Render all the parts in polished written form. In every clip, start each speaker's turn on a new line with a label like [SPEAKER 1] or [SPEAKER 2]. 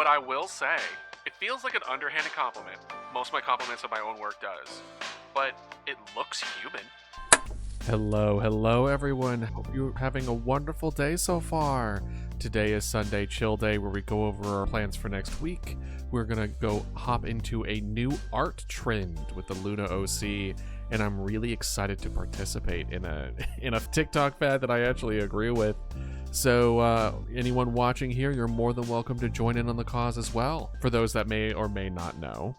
[SPEAKER 1] What I will say, it feels like an underhanded compliment. Most of my compliments of my own work does. But it looks human.
[SPEAKER 2] Hello everyone. Hope you're having a wonderful day so far. Today is Sunday Chill Day, where we go over our plans for next week. We're gonna go hop into a new art trend with the Luna OC, and I'm really excited to participate in a TikTok fad that I actually agree with. So anyone watching here, you're more than welcome to join in on the cause as well. For those that may or may not know,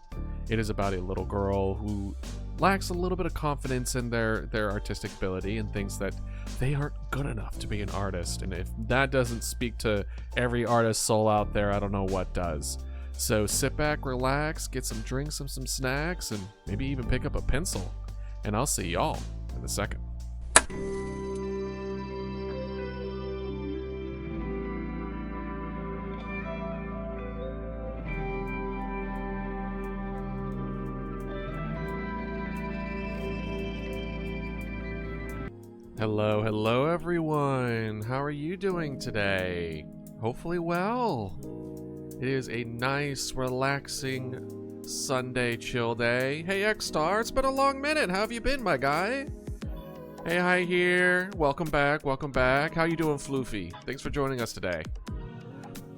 [SPEAKER 2] it is about a little girl who lacks a little bit of confidence in their artistic ability and thinks that they aren't good enough to be an artist. And if that doesn't speak to every artist soul out there, I don't know what does. So sit back, relax, get some drinks and some snacks, and maybe even pick up a pencil. And I'll see y'all in a second. Hello everyone. How are you doing today? Hopefully well. It is a nice, relaxing Sunday chill day. Hey X-Star, it's been a long minute. How have you been, my guy? Hey, hi here. Welcome back. How you doing, Floofy? Thanks for joining us today.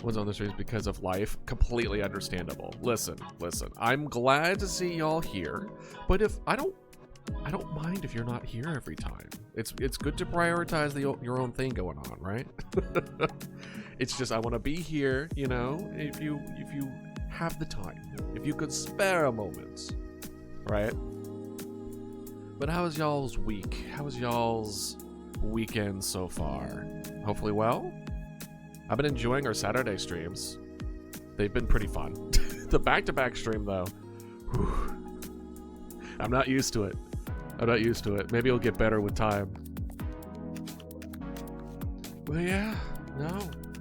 [SPEAKER 2] Was on the streams because of life. Completely understandable. Listen. I'm glad to see y'all here, but if I don't mind if you're not here every time. It's good to prioritize your own thing going on, right? It's just I want to be here, you know, if you have the time, if you could spare a moment, right? But how was y'all's week? How was y'all's weekend so far? Hopefully well. I've been enjoying our Saturday streams. They've been pretty fun. The back-to-back stream though, whew, I'm not used to it. Maybe it'll get better with time. Well, yeah, no.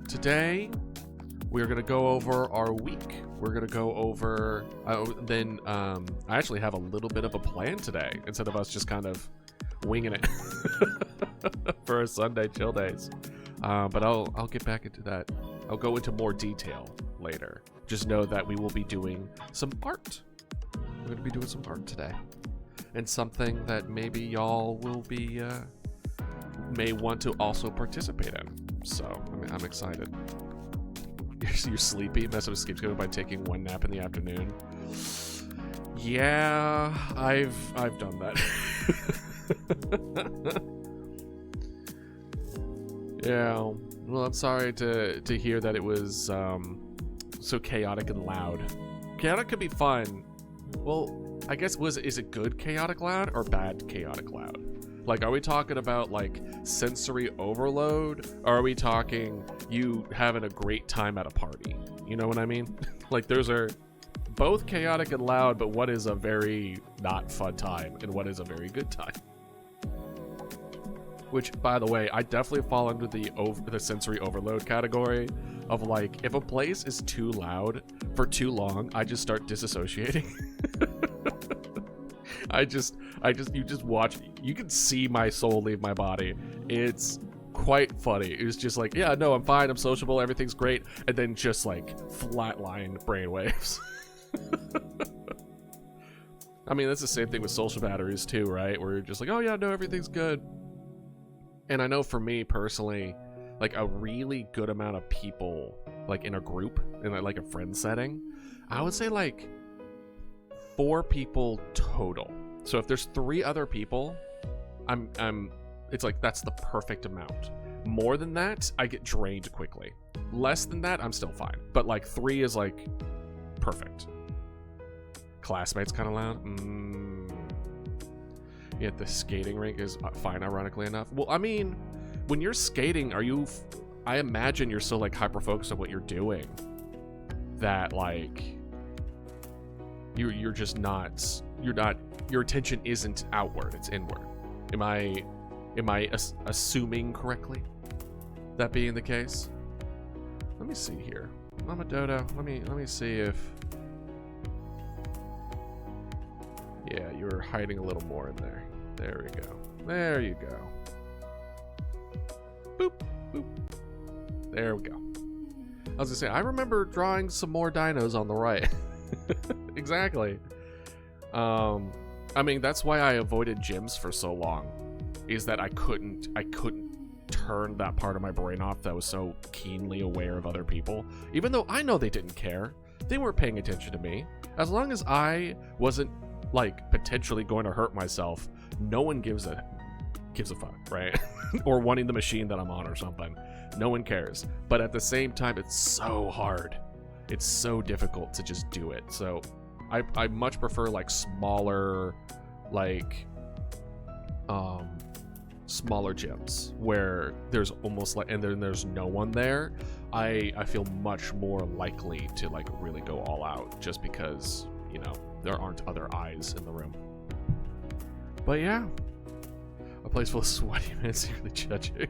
[SPEAKER 2] Today, we're going to go over our week. We're going to go over... I actually have a little bit of a plan today, instead of us just kind of winging it for our Sunday chill days. But I'll get back into that. I'll go into more detail later. Just know that we will be doing some art. We're going to be doing some art today. And something that maybe y'all will be may want to also participate in. So I'm excited. You're sleepy. Mess up sleep schedule by taking one nap in the afternoon. Yeah, I've done that. Yeah. Well, I'm sorry to hear that it was so chaotic and loud. Chaotic could be fun. Well, I guess is it good chaotic loud or bad chaotic loud? Like, are we talking about like sensory overload, or are we talking you having a great time at a party? You know what I mean? Like, those are both chaotic and loud, but what is a very not fun time and what is a very good time? Which, by the way, I definitely fall under the sensory overload category of, like, if a place is too loud for too long, I just start disassociating. You just watch, you can see my soul leave my body. It's quite funny. It was just like, yeah, no, I'm fine, I'm sociable, everything's great, and then just like flatline brainwaves. I mean, that's the same thing with social batteries too, right? Where you're just like, oh yeah, no, everything's good. And I know for me personally, like a really good amount of people, like in a group, in like a friend setting, I would say like 4 people total. So if there's 3 other people, it's like that's the perfect amount. More than that, I get drained quickly. Less than that, I'm still fine. But like 3 is like perfect. Classmates kind of loud. Yeah, the skating rink is fine, ironically enough. Well, I mean, when you're skating, I imagine you're so like hyper focused on what you're doing that like you're just not, your attention isn't outward, it's inward. Am I assuming correctly that being the case? Let me see here, Mama Dodo. Let me see if, yeah, you're hiding a little more in there. There we go. There you go. Boop, boop. There we go. I was gonna say, I remember drawing some more dinos on the right. Exactly. I mean, that's why I avoided gyms for so long, is that I couldn't turn that part of my brain off that was so keenly aware of other people. Even though I know they didn't care. They weren't paying attention to me. As long as I wasn't, like, potentially going to hurt myself, no one gives a fuck, right? Or wanting the machine that I'm on or something. No one cares. But at the same time, it's so hard. It's so difficult to just do it. So I much prefer, like, smaller, like, smaller gyms where there's almost like, and then there's no one there. I feel much more likely to, like, really go all out, just because, you know, there aren't other eyes in the room. But yeah, a place full of sweaty men secretly judging.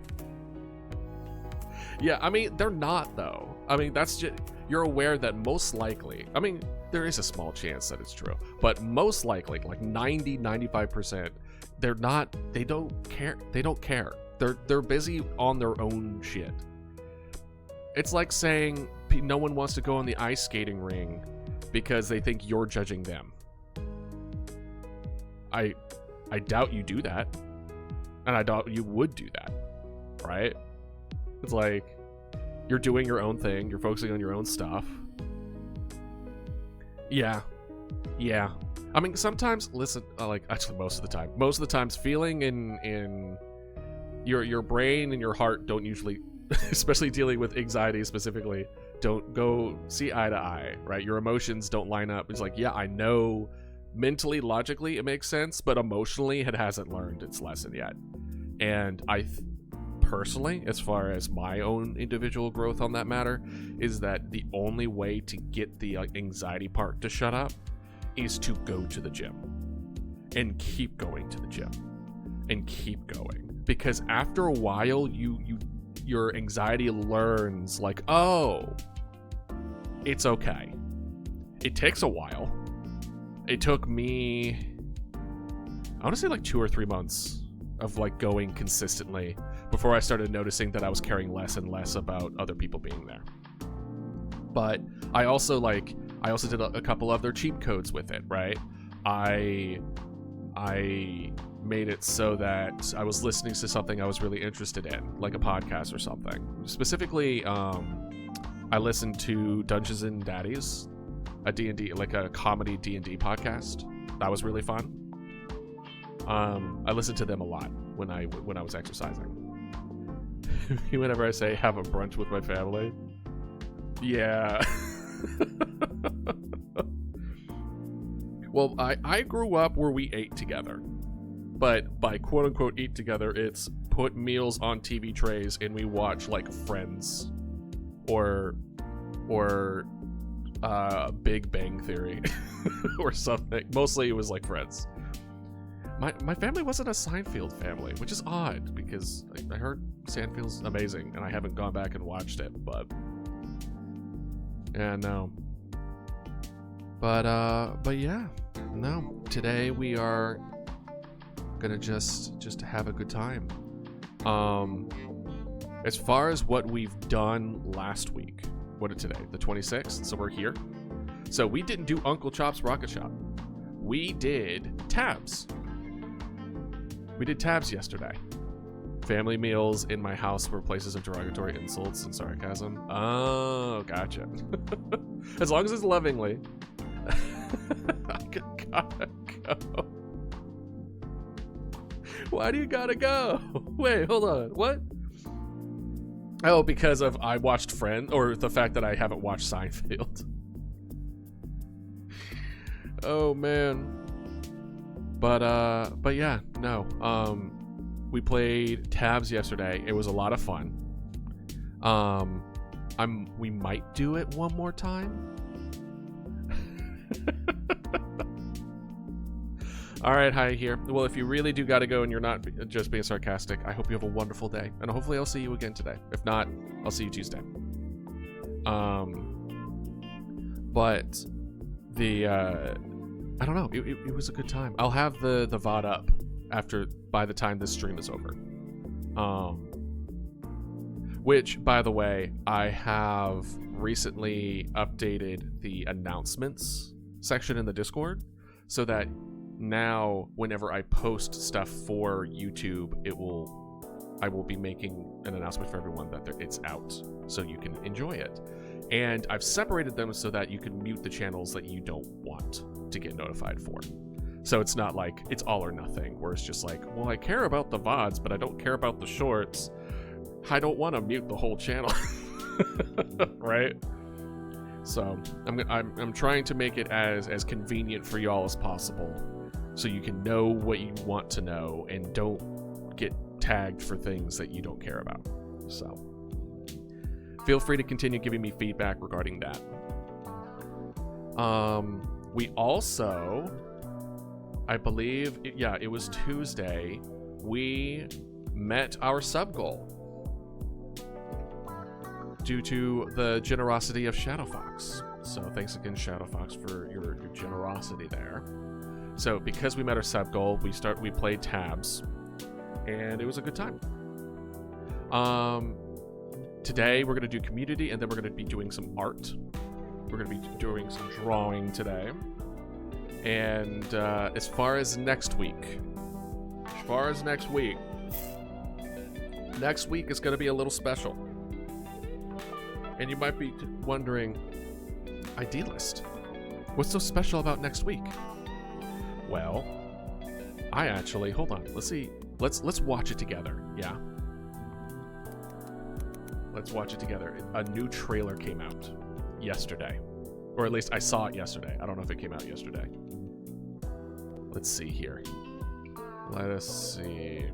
[SPEAKER 2] Yeah, I mean, they're not, though. I mean, that's just, you're aware that most likely, I mean, there is a small chance that it's true, but most likely, like 95%, they're not, they don't care. They're busy on their own shit. It's like saying no one wants to go on the ice skating ring because they think you're judging them. I doubt you do that. And I doubt you would do that, right? It's like, you're doing your own thing. You're focusing on your own stuff. Yeah. I mean, sometimes, listen, like, actually most of the times, feeling in your brain and your heart don't usually, especially dealing with anxiety specifically, don't go see eye to eye, right? Your emotions don't line up. It's like, yeah, I know mentally, logically it makes sense, but emotionally it hasn't learned its lesson yet. And personally, as far as my own individual growth on that matter, is that the only way to get the anxiety part to shut up is to go to the gym and keep going to the gym and keep going, because after a while your anxiety learns, like, oh, it's okay. It takes a while. It took me, I want to say, like 2 or 3 months of, like, going consistently before I started noticing that I was caring less and less about other people being there. But I also did a couple of their cheat codes with it, right? I made it so that I was listening to something I was really interested in, like a podcast or something. Specifically, I listened to Dungeons and Daddies, a D&D, like a comedy D&D podcast. That was really fun. I listened to them a lot when I was exercising. Whenever I say have a brunch with my family, yeah. Well, I grew up where we ate together, but by quote unquote eat together, it's put meals on TV trays and we watch, like, Friends or Big Bang Theory or something. Mostly it was like Friends. My family wasn't a Seinfeld family, which is odd because I heard Seinfeld's amazing and I haven't gone back and watched it, but yeah, no. But yeah, no. Today we are gonna just have a good time. As far as what we've done last week, what is today? The 26th, so we're here. So we didn't do Uncle Chop's Rocket Shop. We did tabs. We did tabs yesterday. Family meals in my house were places of derogatory insults and sarcasm. Oh, gotcha. As long as it's lovingly. I gotta go. Why do you gotta go? Wait, hold on. What? Oh, because of I watched Friends, or the fact that I haven't watched Seinfeld. Oh, man. But yeah, no. We played tabs yesterday. It was a lot of fun. We might do it one more time. All right, hi here. Well, if you really do gotta go and you're not just being sarcastic, I hope you have a wonderful day, and hopefully I'll see you again today. If not, I'll see you Tuesday. But the I don't know. It was a good time. I'll have the VOD up by the time this stream is over. Which, by the way, I have recently updated the announcements section in the Discord so that now whenever I post stuff for YouTube, I will be making an announcement for everyone that it's out so you can enjoy it. And I've separated them so that you can mute the channels that you don't want to get notified for. So it's not like it's all or nothing, where it's just like, well, I care about the VODs, but I don't care about the shorts. I don't want to mute the whole channel, right? So I'm trying to make it as convenient for y'all as possible, so you can know what you want to know and don't get tagged for things that you don't care about. So feel free to continue giving me feedback regarding that. We also, I believe, it was Tuesday, we met our sub goal due to the generosity of Shadowfox. So thanks again, Shadowfox, for your generosity there. So because we met our sub goal, we played tabs, and it was a good time. Today we're gonna do community, and then we're gonna be doing some art. We're gonna be doing some drawing today. And as far as next week is gonna be a little special. And you might be wondering, Idealist, what's so special about next week? Well, I actually, hold on, let's see, let's watch it together, yeah? Let's watch it together. A new trailer came out yesterday, or at least I saw it yesterday. I don't know if it came out yesterday. Let's see here. Let us see.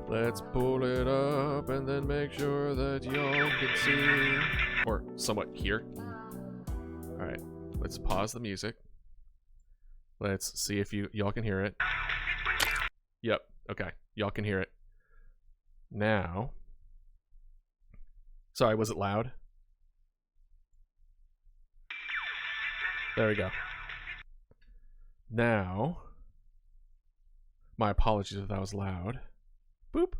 [SPEAKER 2] Let's pull it up and then make sure that y'all can see, or somewhat hear. All right, let's pause the music. Let's see if y'all can hear it. Yep, okay, y'all can hear it. Now, sorry, was it loud? There we go. Now, my apologies if that was loud. Boop.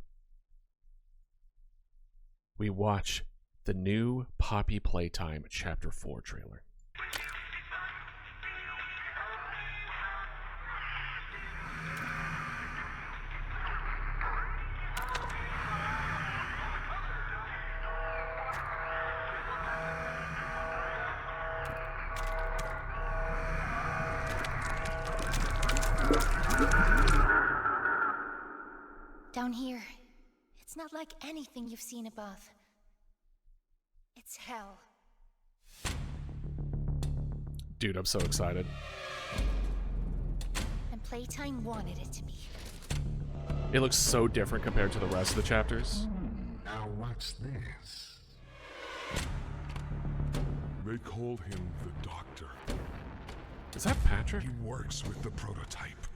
[SPEAKER 2] We watch the new Poppy Playtime Chapter 4 trailer.
[SPEAKER 3] Down here, it's not like anything you've seen above. It's hell.
[SPEAKER 2] Dude, I'm so excited.
[SPEAKER 3] And Playtime wanted it to be.
[SPEAKER 2] It looks so different compared to the rest of the chapters.
[SPEAKER 4] Now what's this? They call him the Doctor.
[SPEAKER 2] Is that Patrick?
[SPEAKER 4] He works with the prototype,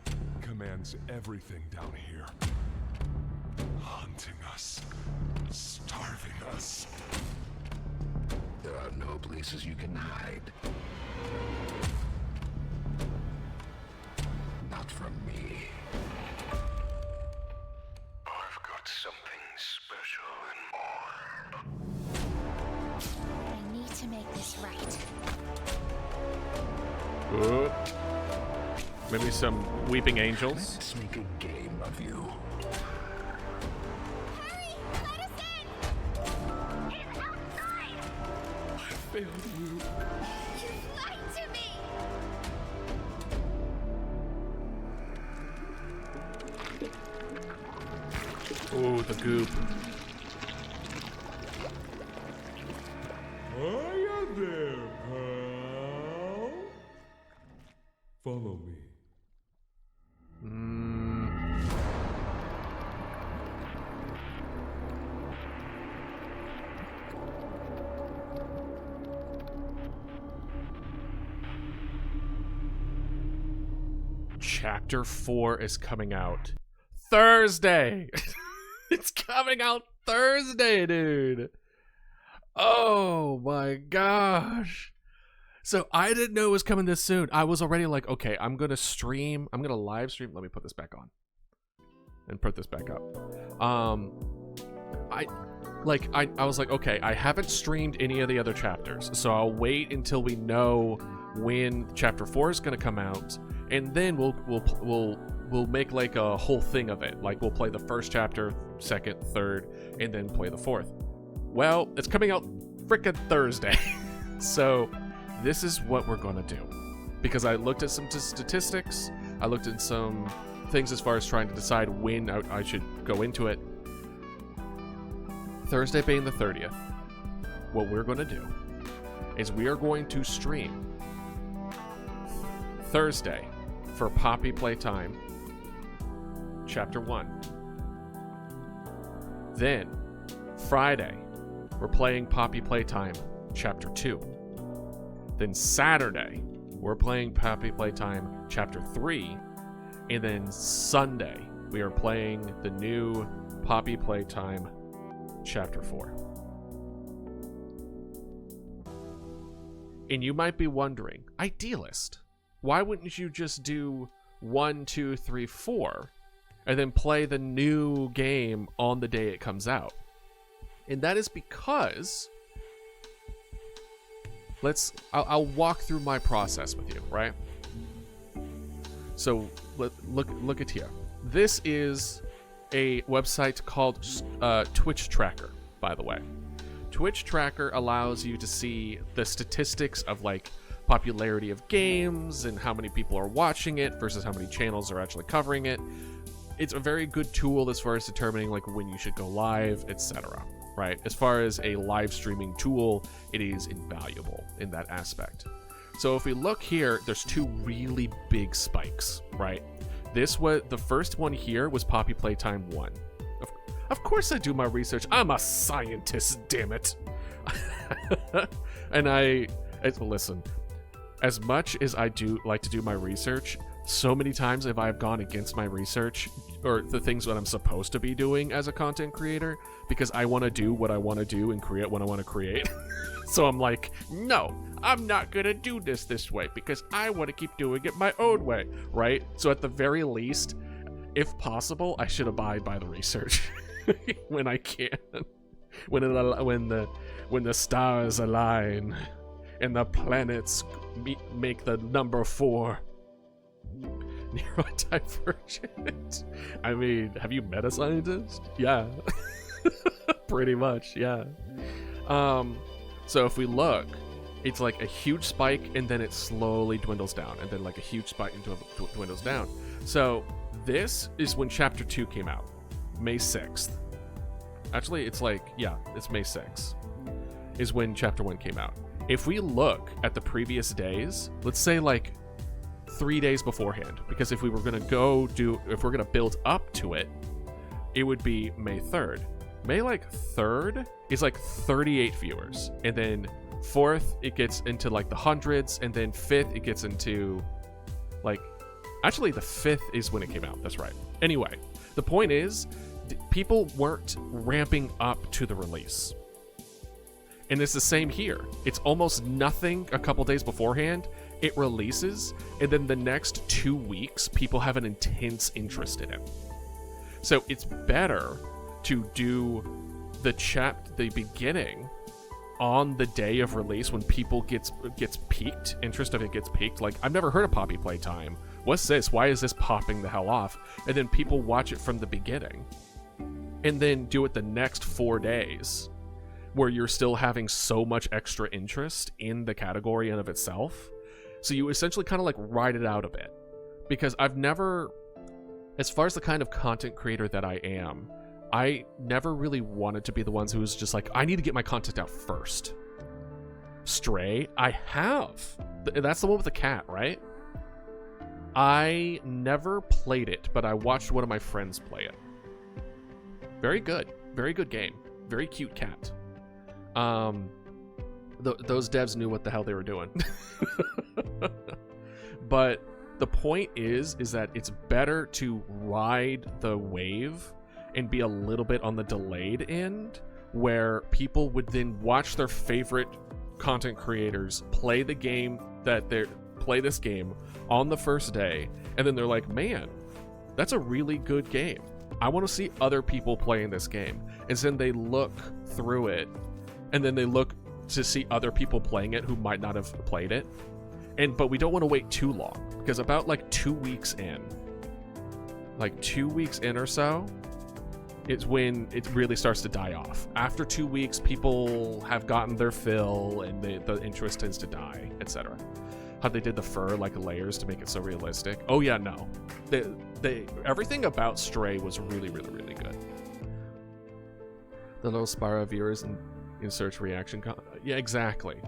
[SPEAKER 4] commands everything down here. Hunting us, starving us.
[SPEAKER 5] There are no places you can hide. Not from me. I've got something special and more.
[SPEAKER 3] I need to make this right.
[SPEAKER 2] Ooh. Maybe some weeping angels.
[SPEAKER 5] Let's make a game of you.
[SPEAKER 3] Hurry! Let us in! He's outside!
[SPEAKER 4] I failed you.
[SPEAKER 3] You lied to me!
[SPEAKER 2] Ooh, the goop.
[SPEAKER 4] Hiya there, pal. Follow me.
[SPEAKER 2] Chapter 4 is coming out Thursday. It's coming out Thursday, dude. Oh my gosh. So I didn't know it was coming this soon. I was already like, okay, I'm gonna live stream. Let me put this back on and put this back up. like, I was like, okay, I haven't streamed any of the other chapters, so I'll wait until we know when chapter 4 is going to come out, and then we'll make like a whole thing of it. Like, we'll play the first chapter, second, third, and then play the fourth. Well, it's coming out frickin' Thursday. So this is what we're going to do. Because I looked at some statistics, I looked at some things as far as trying to decide when I should go into it. Thursday being the 30th, what we're going to do is we are going to stream Thursday for Poppy Playtime Chapter 1. Then, Friday, we're playing Poppy Playtime Chapter 2. Then Saturday, we're playing Poppy Playtime Chapter 3. And then Sunday, we are playing the new Poppy Playtime Chapter 4. And you might be wondering, Idealist, why wouldn't you just do 1, 2, 3, 4, and then play the new game on the day it comes out? And that is because I'll walk through my process with you, right? So look at here. This is a website called Twitch Tracker, by the way. Twitch Tracker allows you to see the statistics of like popularity of games and how many people are watching it versus how many channels are actually covering it. It's a very good tool as far as determining like when you should go live, etc. Right? As far as a live streaming tool, it is invaluable in that aspect. So if we look here, there's two really big spikes, right? The first one here was Poppy Playtime 1. Of course I do my research. I'm a scientist, damn it. And listen, as much as I do like to do my research, so many times if I've gone against my research or the things that I'm supposed to be doing as a content creator because I want to do what I want to do and create what I want to create. So I'm like, no, I'm not going to do this way because I want to keep doing it my own way, right? So at the very least, if possible, I should abide by the research when I can. When the stars align and the planets make the number 4. Neurodivergent. I mean, have you met a scientist? Yeah. Pretty much, yeah. So if we look, it's like a huge spike and then it slowly dwindles down, and then like a huge spike and dwindles down. So this is when Chapter 2 came out, May 6th. Actually, it's like, yeah, it's May 6th is when Chapter 1 came out. If we look at the previous days, let's say like 3 days beforehand, because if we were going to if we're going to build up to it, it would be May 3rd. May like 3rd is like 38 viewers, and then 4th it gets into like the hundreds, and then 5th it gets into like, actually the 5th is when it came out, that's right. Anyway, the point is people weren't ramping up to the release, and it's the same here. It's almost nothing a couple days beforehand, it releases, and then the next 2 weeks people have an intense interest in it. So it's better to do the beginning on the day of release when people gets peaked, interest of it gets peaked. Like, I've never heard of Poppy Playtime. What's this? Why is this popping the hell off? And then people watch it from the beginning. And then do it the next 4 days where you're still having so much extra interest in the category in of itself. So you essentially kind of like ride it out a bit. Because I've never, as far as the kind of content creator that I am, I never really wanted to be the ones who was just like, I need to get my content out first. Stray, I have. That's the one with the cat, right? I never played it, but I watched one of my friends play it. Very good game. Very cute cat. Those devs knew what the hell they were doing. But the point is that it's better to ride the wave and be a little bit on the delayed end, where people would then watch their favorite content creators play the game play this game on the first day, and then they're like, man, that's a really good game. I want to see other people playing this game. And then they look through it, and then they look to see other people playing it who might not have played it. But we don't want to wait too long, because about like 2 weeks in, or so, it's when it really starts to die off. After 2 weeks, people have gotten their fill, and the interest tends to die, etc. How they did the fur like layers to make it so realistic. Oh yeah, no, everything about Stray was really, really, really good. The little Spyro viewers in search reaction. Yeah, exactly.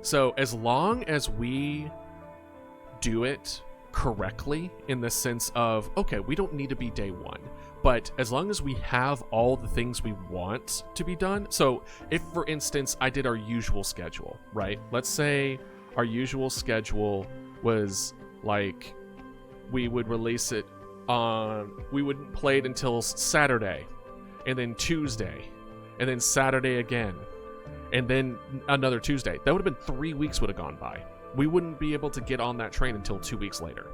[SPEAKER 2] So as long as we do it correctly, in the sense of, okay, we don't need to be day one, but as long as we have all the things we want to be done. So if, for instance, I did our usual schedule, right? Let's say our usual schedule was like, we would release it we would play it until Saturday, and then Tuesday, and then Saturday again, and then another Tuesday. That would have been 3 weeks would have gone by. We wouldn't be able to get on that train until 2 weeks later.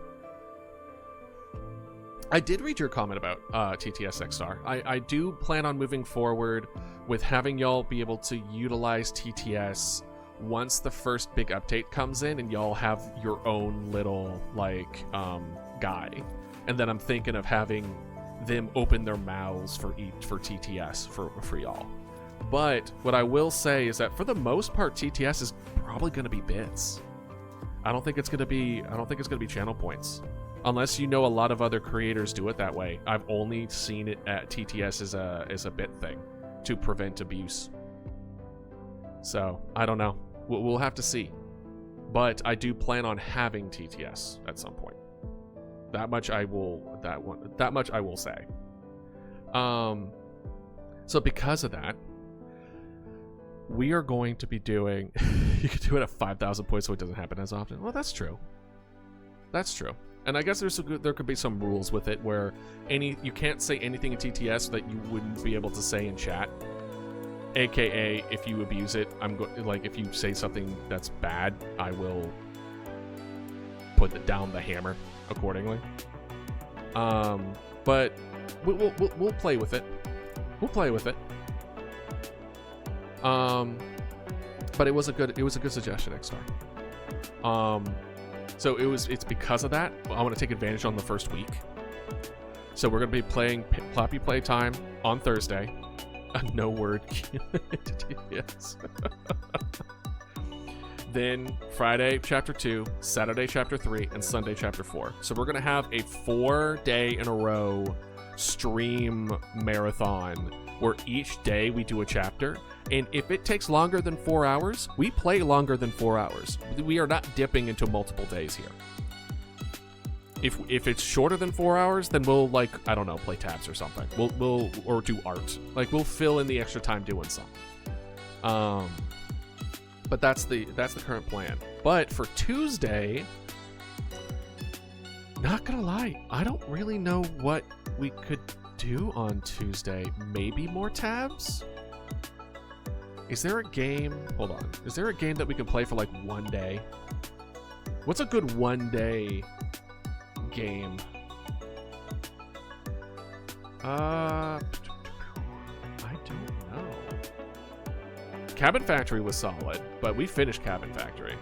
[SPEAKER 2] I did read your comment about TTS X-Star. I do plan on moving forward with having y'all be able to utilize TTS once the first big update comes in, and y'all have your own little, like, guy. And then I'm thinking of having them open their mouths for TTS for y'all. But what I will say is that for the most part, TTS is probably going to be bits. I don't think it's going to be channel points, unless you know a lot of other creators do it that way. I've only seen it at TTS as a bit thing to prevent abuse. So I don't know. We'll have to see. But I do plan on having TTS at some point. That much I will say. So because of that, we are going to be doing you can do it at 5,000 points so it doesn't happen as often. Well, that's true. And I guess there could be some rules with it where you can't say anything in TTS that you wouldn't be able to say in chat. AKA, if you abuse it, if you say something that's bad, I will put down the hammer accordingly. But we'll play with it. But it was a good suggestion, X-Star. So it's because of that I want to take advantage on the first week. So we're gonna be playing Ploppy Playtime on Thursday. No word. Yes. Then Friday Chapter 2, Saturday Chapter 3, and Sunday Chapter 4. So we're gonna have a 4-day in a row stream marathon where each day we do a chapter. And if it takes longer than 4 hours, we play longer than 4 hours. We are not dipping into multiple days here. If it's shorter than 4 hours, then we'll, like, I don't know, play tabs or something. We'll or do art. Like, we'll fill in the extra time doing something. But that's the current plan. But for Tuesday, not gonna lie, I don't really know what we could do on Tuesday. Maybe more tabs? Is there a game? Hold on. Is there a game that we can play for like 1 day? What's a good 1 day game? I don't know. Cabin Factory was solid, but we finished Cabin Factory.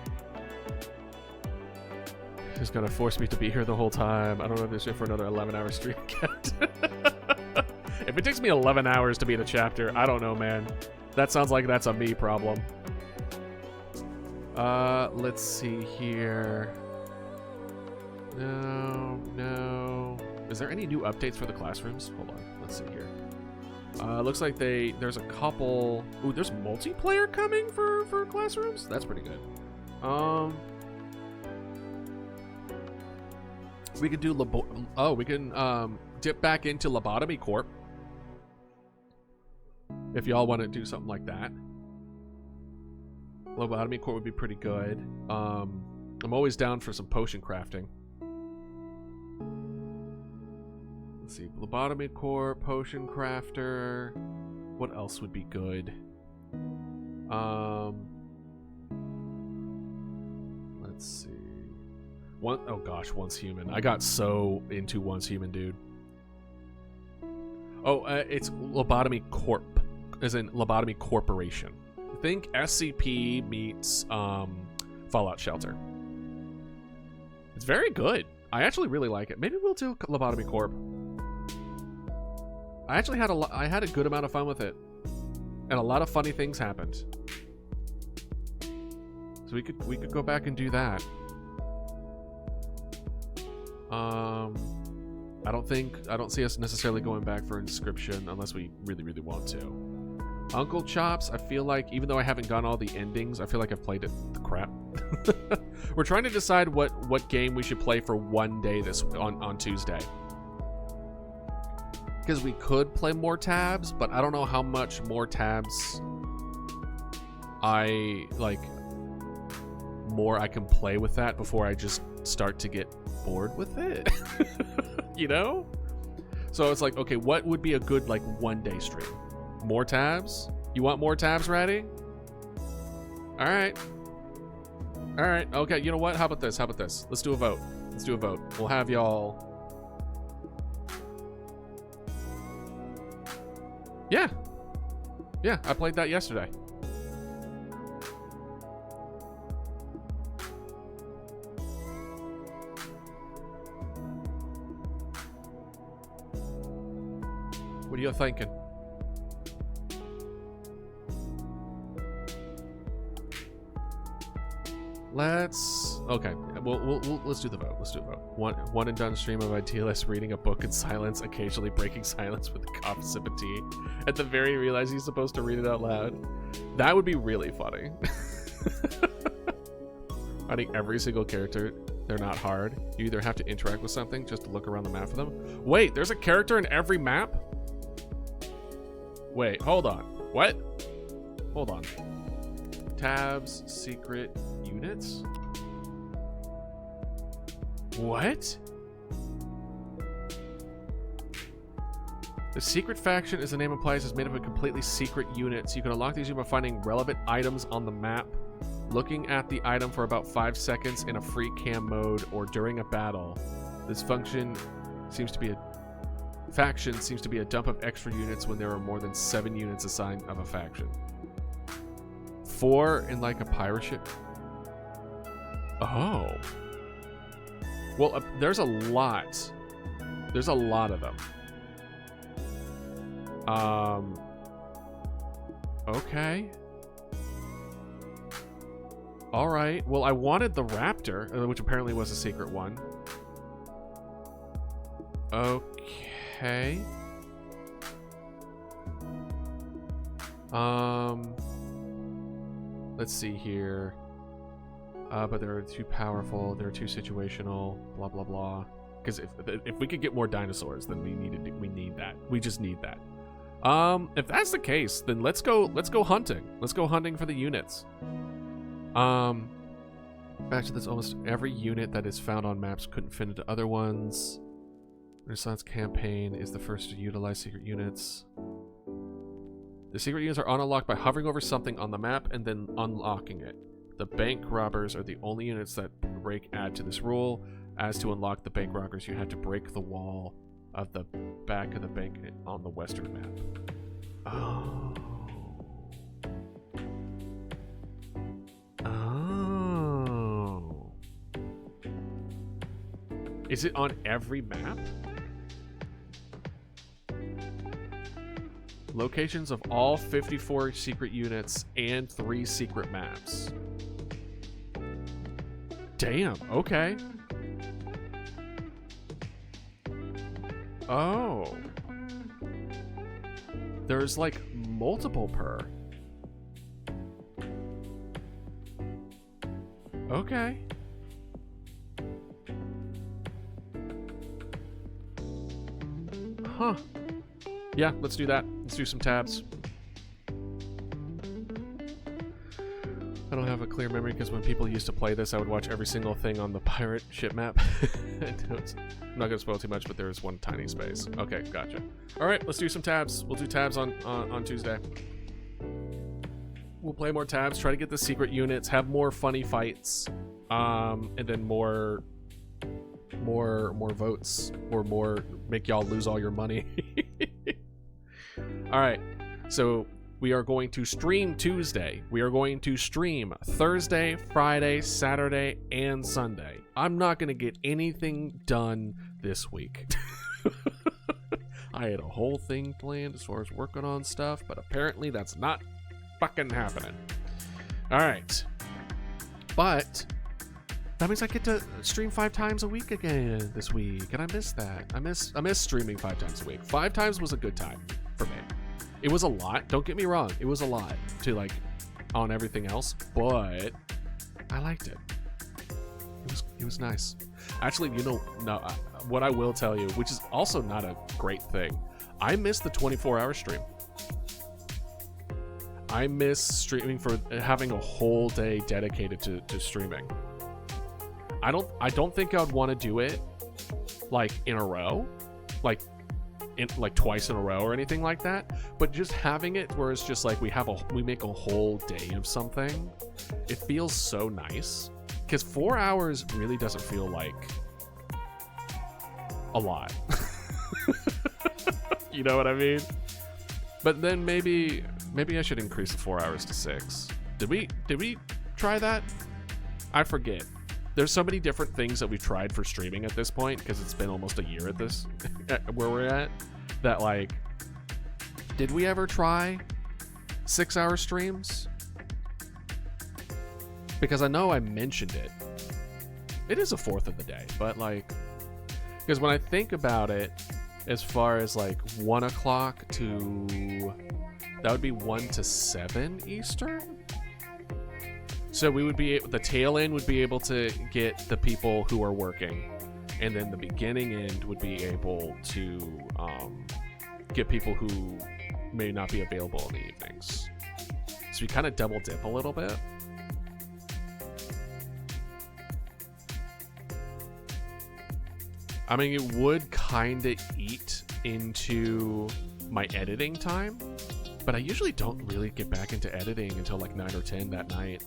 [SPEAKER 2] It's gonna force me to be here the whole time. I don't know if this is for another 11-hour stream yet. If it takes me 11 hours to beat a chapter, I don't know, man. That sounds like that's a me problem. Let's see here. No. Is there any new updates for the classrooms? Hold on, let's see here. Looks like there's a couple. Ooh, there's multiplayer coming for classrooms? That's pretty good. We could do we can dip back into Lobotomy Corp. If y'all want to do something like that. Lobotomy Corp would be pretty good. I'm always down for some potion crafting. Let's see. Lobotomy Corp, Potion Crafter. What else would be good? Let's see. Oh gosh, Once Human. I got so into Once Human, dude. Oh, it's Lobotomy Corp, as in Lobotomy Corporation. Think SCP meets Fallout Shelter. It's very good. I actually really like it. Maybe we'll do Lobotomy Corp. I actually had a good amount of fun with it, and a lot of funny things happened. So we could go back and do that. I don't see us necessarily going back for Inscription unless we really, really want to. Uncle Chops, I feel like, even though I haven't gone all the endings, I feel like I've played it the crap. We're trying to decide what game we should play for one day on Tuesday. Because we could play more tabs, but I don't know how much more tabs I can play with that before I just start to get bored with it. You know? So it's like, okay, what would be a good one day stream? More tabs? You want more tabs, Ratty? Alright. Alright, okay, you know what? How about this? Let's do a vote. We'll have y'all... Yeah, I played that yesterday. What are you thinking? Okay. Let's do the vote. One and done stream of Idealist reading a book in silence, occasionally breaking silence with a cough, sip of tea. At the very realize he's supposed to read it out loud. That would be really funny. I think every single character, they're not hard. You either have to interact with something just to look around the map for them. Wait, there's a character in every map? Wait, hold on. What? Hold on. Tabs, secret, units? What? The secret faction, as the name implies, is made up of completely secret units. You can unlock these by finding relevant items on the map, looking at the item for about 5 seconds in a free cam mode, or during a battle. This faction seems to be a dump of extra units when there are more than 7 units assigned of a faction. 4 in a pirate ship. Oh. Well, there's a lot. There's a lot of them. Okay. All right. Well, I wanted the raptor, which apparently was a secret one. Okay. Let's see here. But they're too powerful. They're too situational. Blah blah blah. Because if we could get more dinosaurs, then we need that. We just need that. If that's the case, then let's go hunting. Let's go hunting for the units. Back to this, almost every unit that is found on maps couldn't fit into other ones. Renaissance campaign is the first to utilize secret units. The secret units are unlocked by hovering over something on the map and then unlocking it. The bank robbers are the only units that add to this rule. As to unlock the bank robbers, you have to break the wall of the back of the bank on the western map. Oh. Oh. Is it on every map? Locations of all 54 secret units and 3 secret maps. Damn, okay. Oh. There's multiple per. Okay. Huh. Yeah, let's do that. Let's do some tabs. I don't have a clear memory because when people used to play this, I would watch every single thing on the pirate ship map. I'm not going to spoil too much, but there's one tiny space. Okay, gotcha. All right, let's do some tabs. We'll do tabs on Tuesday. We'll play more tabs, try to get the secret units, have more funny fights, and then more votes, or more make y'all lose all your money. All right. So we are going to stream Tuesday. We are going to stream Thursday, Friday, Saturday, and Sunday. I'm not going to get anything done this week. I had a whole thing planned as far as working on stuff, but apparently that's not fucking happening. All right. But that means I get to stream 5 times a week again this week, and I miss that. I miss streaming 5 times a week. 5 times was a good time for me. It was a lot. Don't get me wrong. It was a lot to like on everything else, but I liked it. It was nice. Actually, what I will tell you, which is also not a great thing, I miss the 24-hour stream. I miss streaming for having a whole day dedicated to streaming. I don't think I'd want to do it like in a row, like twice in a row or anything like that. But just having it where it's just like we make a whole day of something, it feels so nice. Because 4 hours really doesn't feel like a lot. You know what I mean? But then maybe I should increase the 4 hours to 6. Did we try that? I forget. There's so many different things that we've tried for streaming at this point, because it's been almost a year at this where we're at, that like, did we ever try 6-hour streams? Because I know I mentioned it. It is a fourth of the day, but like, because when I think about it, as far as like 1 o'clock to, that would be 1 to 7 Eastern. So we would be, the tail end would be able to get the people who are working, and then the beginning end would be able to get people who may not be available in the evenings. So we kind of double dip a little bit. I mean, it would kind of eat into my editing time, but I usually don't really get back into editing until like 9 or 10 that night.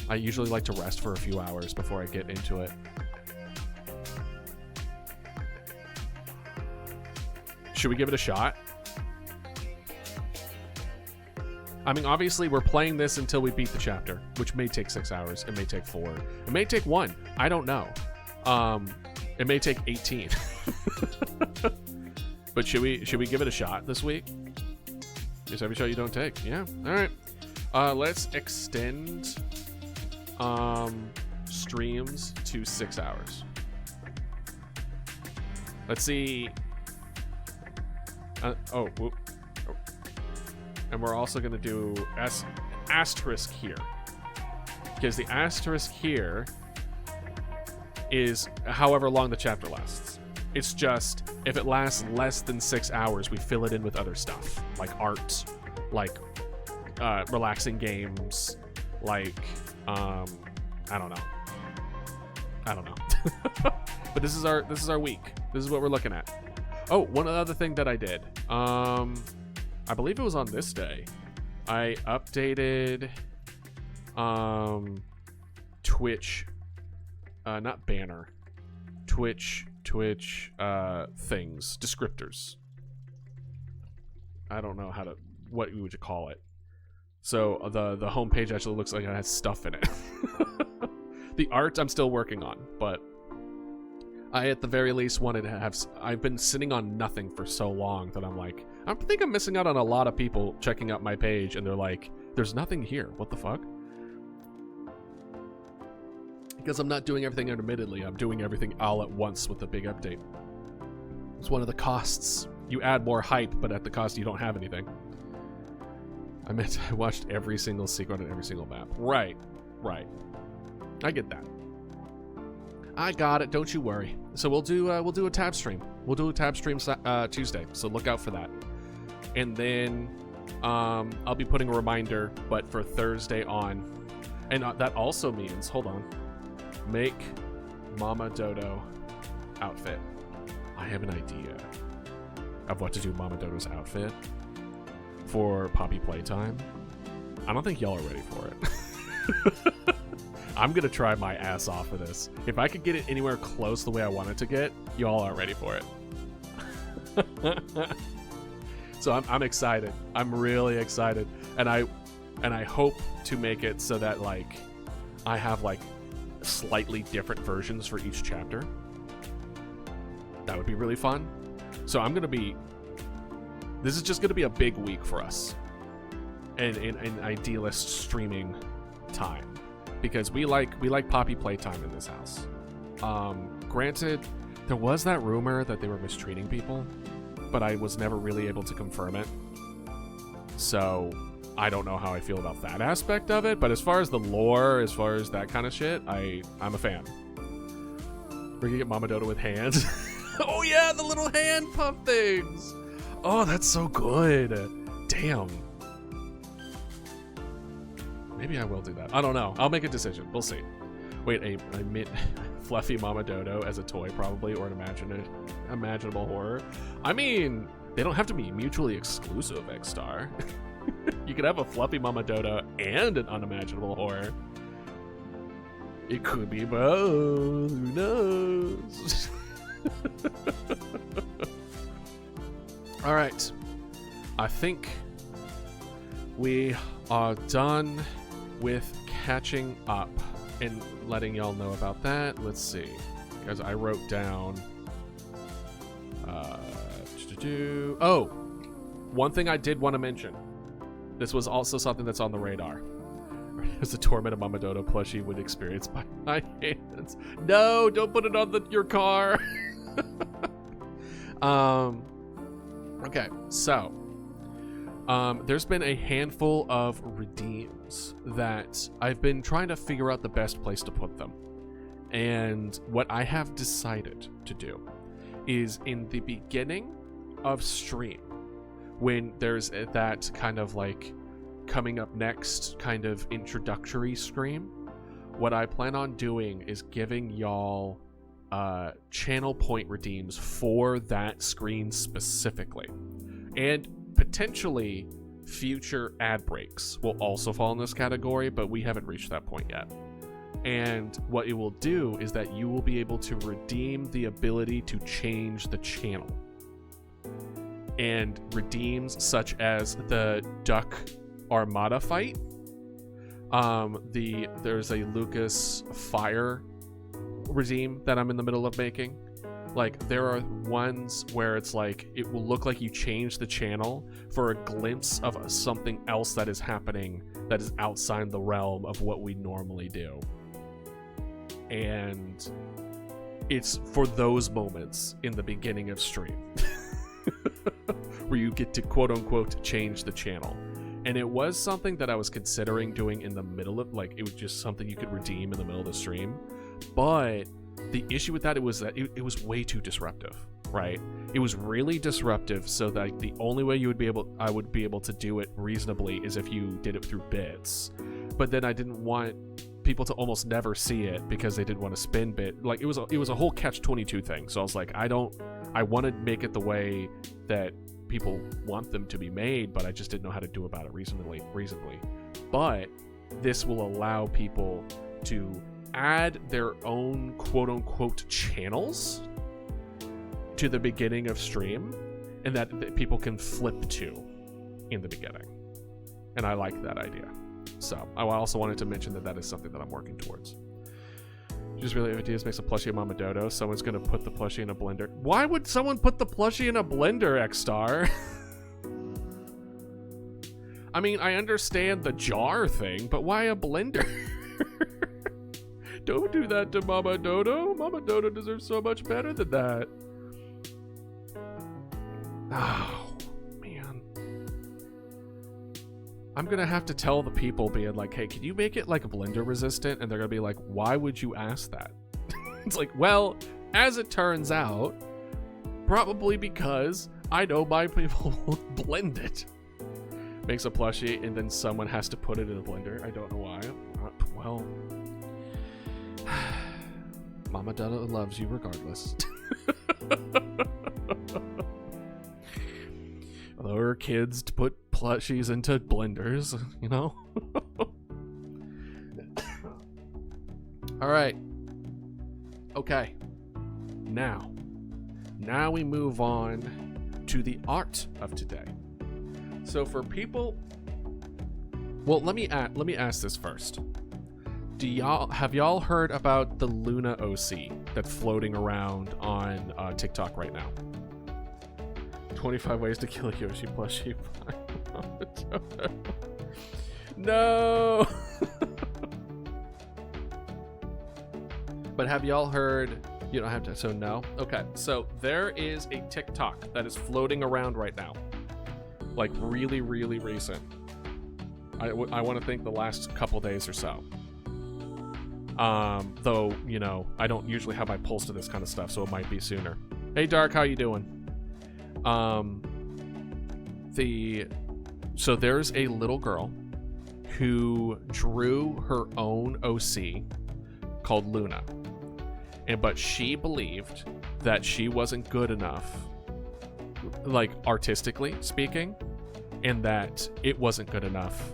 [SPEAKER 2] I usually like to rest for a few hours before I get into it. Should we give it a shot? I mean, obviously, we're playing this until we beat the chapter, which may take 6 hours. It may take 4. It may take 1. I don't know. It may take 18. But should we give it a shot this week? Just every shot you don't take. Yeah. All right. Let's extend streams to 6 hours. Let's see. And we're also going to do asterisk here, because the asterisk here is however long the chapter lasts. It's just, if it lasts less than 6 hours, we fill it in with other stuff, like art, like relaxing games, like I don't know. But this is our week. This is what we're looking at. Oh, one other thing that I did. I believe it was on this day. I updated Twitch, not banner, Twitch things, descriptors. I don't know what would you call it. So the homepage actually looks like it has stuff in it. The art I'm still working on, but I at the very least wanted to have. I've been sitting on nothing for so long that I'm like, I think I'm missing out on a lot of people checking out my page, and they're like, "There's nothing here. What the fuck?" Because I'm not doing everything intermittently. I'm doing everything all at once with a big update. It's one of the costs. You add more hype, but at the cost you don't have anything. I watched every single secret on every single map. Right. I get that. I got it. Don't you worry. So we'll do a tab stream. We'll do a tab stream Tuesday. So look out for that. And then I'll be putting a reminder, but for Thursday on. And that also means, hold on, make Mama Dodo outfit. I have an idea of what to do with Mama Dodo's outfit for Poppy Playtime. I don't think y'all are ready for it. I'm gonna try my ass off for this. If I could get it anywhere close the way I want it to get, y'all aren't ready for it. So I'm excited. I'm really excited, and I hope to make it so that like I have like slightly different versions for each chapter. That would be really fun. So this is just gonna be a big week for us, and in idealist streaming time, because we like poppy playtime in this house. Granted, there was that rumor that they were mistreating people, but I was never really able to confirm it. So I don't know how I feel about that aspect of it, but as far as the lore, as far as that kind of shit, I'm a fan. We're gonna get Mama Dodo with hands. Oh yeah, the little hand puff things. Oh, that's so good. Damn. Maybe I will do that. I don't know. I'll make a decision. We'll see. Wait, a fluffy Mama Dodo as a toy, probably, or an imaginable horror. I mean, they don't have to be mutually exclusive, X-Star. You could have a fluffy Mama Dodo and an unimaginable horror. It could be both. Who knows? All right. I think we are done with catching up and letting y'all know about that. Let's see, because I wrote down oh, one thing I did want to mention. This was also something that's on the radar. As a tormented Mama Dodo plushie would experience by my hands. No, don't put it on your car. Okay, so there's been a handful of redeems that I've been trying to figure out the best place to put them. And what I have decided to do is in the beginning of stream, when there's that kind of like coming up next kind of introductory scream, what I plan on doing is giving y'all channel point redeems for that screen specifically. And potentially future ad breaks will also fall in this category, but we haven't reached that point yet. And what it will do is that you will be able to redeem the ability to change the channel. And redeems such as the Duck Armada fight. There's a Lucas Fire redeem that I'm in the middle of making. Like, there are ones where it's like it will look like you change the channel for a glimpse of something else that is happening that is outside the realm of what we normally do. And it's for those moments in the beginning of stream where you get to quote unquote change the channel. And it was something that I was considering doing in the middle of, like, it was just something you could redeem in the middle of the stream. But the issue with that, it was that it was way too disruptive, right? It was really disruptive, so that the only way I would be able to do it reasonably is if you did it through bits. But then I didn't want people to almost never see it because they didn't want to spin bit. Like, it was a whole catch-22 thing. So I was like, I want to make it the way that people want them to be made, but I just didn't know how to do about it reasonably. But this will allow people to add their own quote-unquote channels to the beginning of stream, and that people can flip to in the beginning. And I like that idea. So I also wanted to mention that is something that I'm working towards. Just really ideas makes a plushie of Mama Dodo. Someone's gonna put the plushie in a blender. Why would someone put the plushie in a blender, X-Star? I mean, I understand the jar thing, but why a blender? Don't do that to Mama Dodo. Mama Dodo deserves so much better than that. Oh, man. I'm gonna have to tell the people being like, hey, can you make it like blender resistant? And they're gonna be like, why would you ask that? It's like, well, as it turns out, probably because I know my people will blend it. Makes a plushie and then someone has to put it in a blender. I don't know why. Well, Mama Dodo loves you regardless. Although her kids put plushies into blenders, you know? Alright. Okay. Now we move on to the art of today. So for people, well, let me ask this first. Have y'all heard about the Luna OC that's floating around on TikTok right now? 25 ways to kill a Yoshi plushie. No. But have y'all heard? You don't have to. So no. Okay. So there is a TikTok that is floating around right now, like really, really recent. I want to think the last couple days or so. Though, you know, I don't usually have my pulse to this kind of stuff, so it might be sooner. Hey, Dark, how you doing? So there's a little girl who drew her own OC called Luna, but she believed that she wasn't good enough, like artistically speaking, and that it wasn't good enough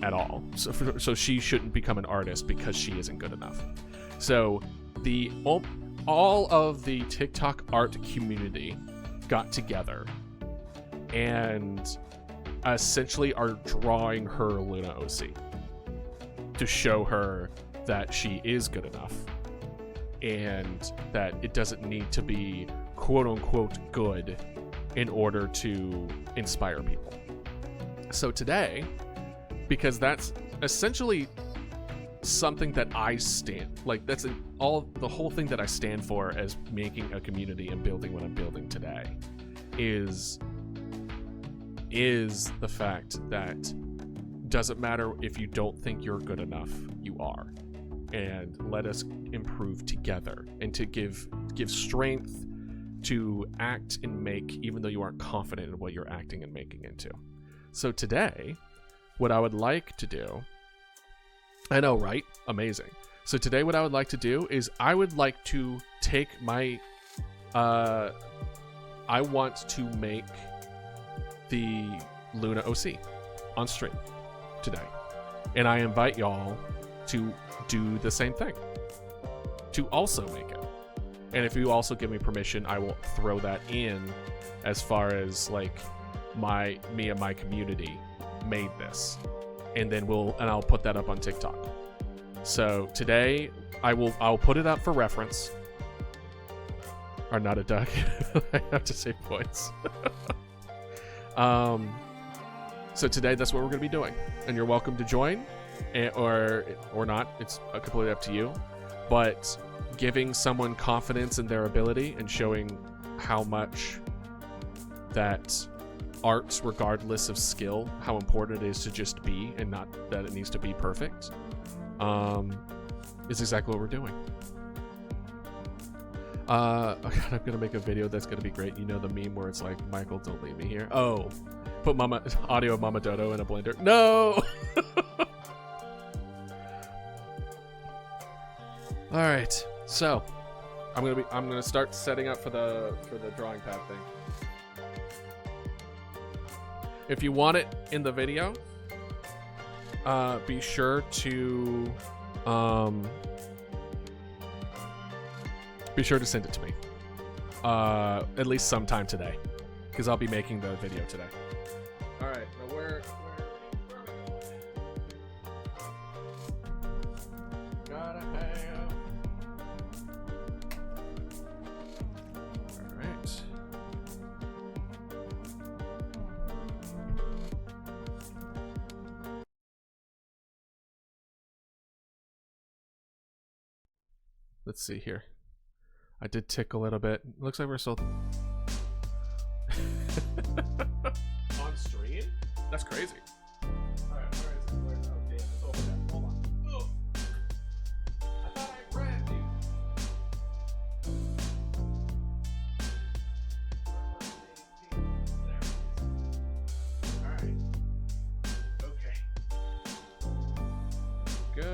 [SPEAKER 2] at all. So she shouldn't become an artist because she isn't good enough. So all of the TikTok art community got together and essentially are drawing her Luna OC to show her that she is good enough and that it doesn't need to be quote unquote good in order to inspire people. So today, because that's essentially something that I stand, like that's the whole thing that I stand for as making a community and building what I'm building today is the fact that doesn't matter if you don't think you're good enough, you are. And let us improve together and to give strength to act and make even though you aren't confident in what you're acting and making into. So today, what I would like to do, I know, right? Amazing. So today what I would like to do is I would like to take my, I want to make the Luna OC on stream today. And I invite y'all to do the same thing, to also make it. And if you also give me permission, I will throw that in as far as like me and my community made this, and then I'll put that up on TikTok. So today I'll put it up for reference. Or not a duck. I have to say points. So today that's what we're gonna be doing, and you're welcome to join, or not. It's completely up to you. But giving someone confidence in their ability and showing how much that art, regardless of skill, how important it is to just be and not that it needs to be perfect, is exactly what we're doing. Oh God, I'm gonna make a video that's gonna be great. You know the meme where it's like, Michael, don't leave me here. Oh, put audio of Mama Dodo in a blender. No. All right, so I'm gonna start setting up for the drawing pad thing. If you want it in the video, be sure to send it to me. At least sometime today, because I'll be making the video today. All right, now where gotta have. All right. Let's see here. I did tick a little bit. Looks like we're still on stream? That's crazy. Alright, where is it? Okay, it's over there. Hold on. Ugh. I thought I grabbed you. Alright. Okay. Go.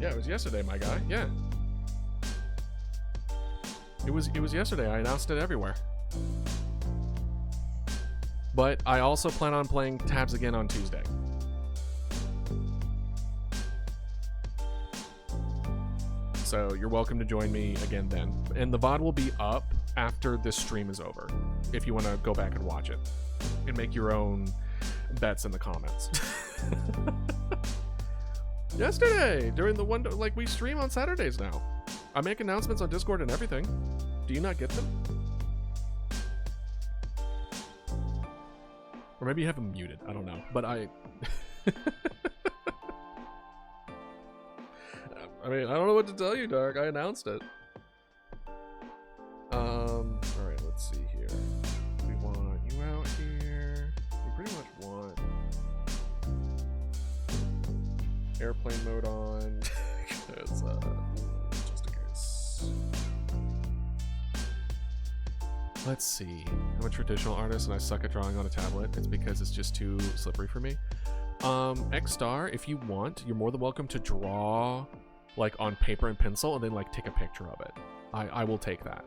[SPEAKER 2] Yeah, it was yesterday, my guy. Yeah. It was yesterday. I announced it everywhere. But I also plan on playing tabs again on Tuesday. So you're welcome to join me again then. And the VOD will be up after this stream is over, if you want to go back and watch it and make your own bets in the comments. Yesterday, during the one, like, we stream on Saturdays now. I make announcements on Discord and everything. Do you not get them? Or maybe you have them muted. I don't know. But I mean, I don't know what to tell you, Dark. I announced it. Alright, let's see here. We want you out here. We pretty much want airplane mode on. Because, just in case. Let's see. I'm a traditional artist and I suck at drawing on a tablet. It's because it's just too slippery for me. X-Star, if you want, you're more than welcome to draw like on paper and pencil and then like take a picture of it. I will take that.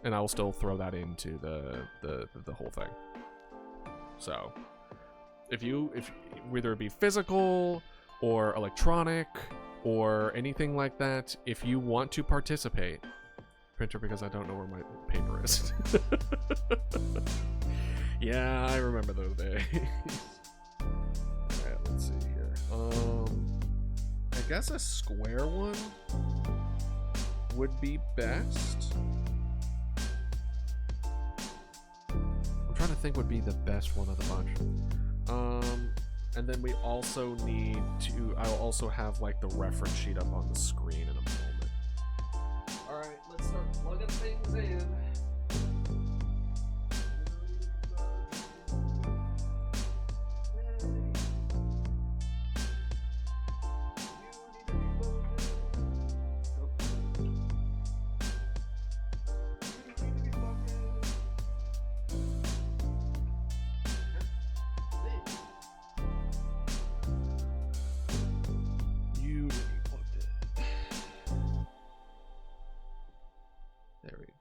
[SPEAKER 2] And I will still throw that into the whole thing. So if whether it be physical or electronic or anything like that, if you want to participate, printer, because I don't know where my paper is. Yeah, I remember those days. Alright, let's see here. I guess a square one would be best. I'm trying to think what would be the best one of the bunch. And then we also need to, I'll also have like the reference sheet up on the screen in a moment. Alright, let's start plugging things in.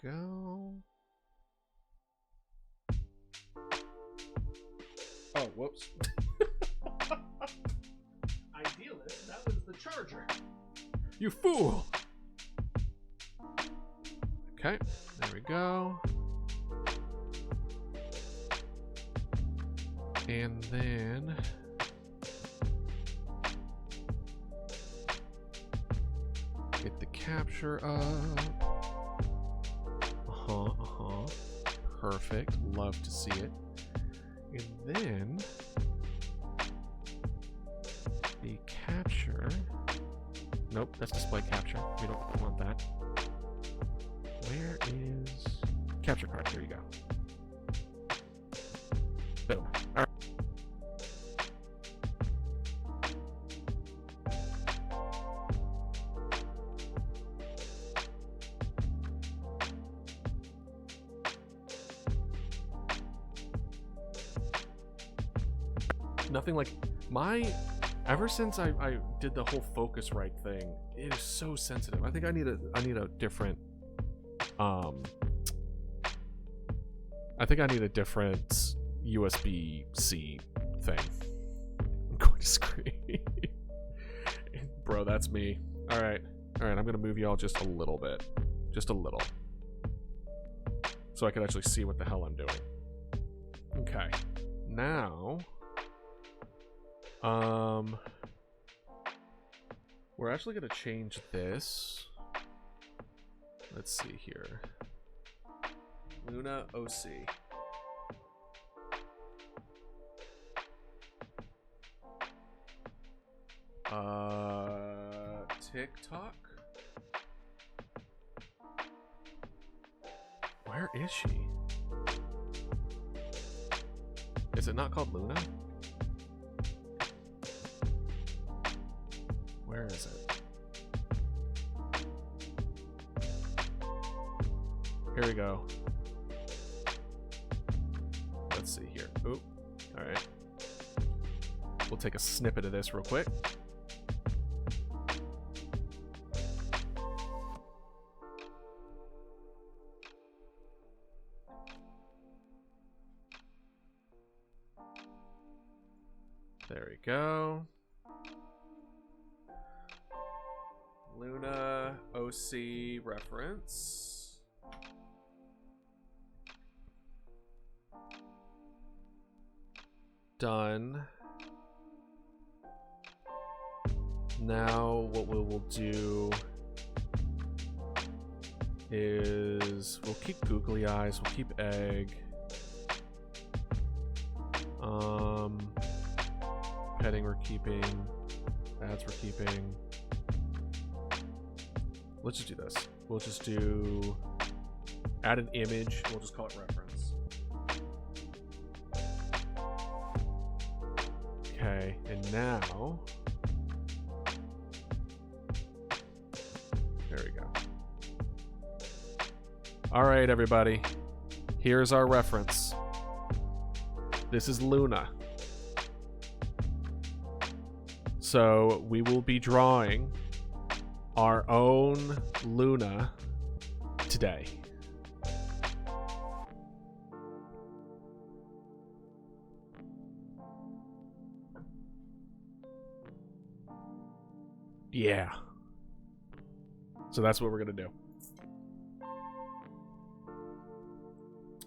[SPEAKER 2] Go. Oh, whoops. Idealist, that was the charger. You fool! Okay, there we go. And then get the capture up. Perfect. Love to see it. And then the capture. Nope, that's display capture. We don't want that. Where is capture card? There you go. Boom. All right. Nothing like ever since I did the whole Focusrite thing, it is so sensitive. I think I need a different I think I need a different USB-C thing. I'm going to scream. Bro, that's me. Alright, I'm gonna move y'all just a little bit. Just a little. So I can actually see what the hell I'm doing. Okay. Now we're actually gonna change this. Let's see here. Luna OC. TikTok? Where is she? Is it not called Luna? Where is it? Here we go. Let's see here. Oop. Alright. We'll take a snippet of this real quick. There we go. Luna OC reference. done. Now what we will do is we'll keep googly eyes, we'll keep egg. Petting we're keeping. Ads we're keeping. Let's just do this. We'll just do add an image. We'll just call it reference. Okay, and now there we go. All right, everybody. Here's our reference. This is Luna. So we will be drawing our own Luna today. Yeah. So that's what we're gonna do.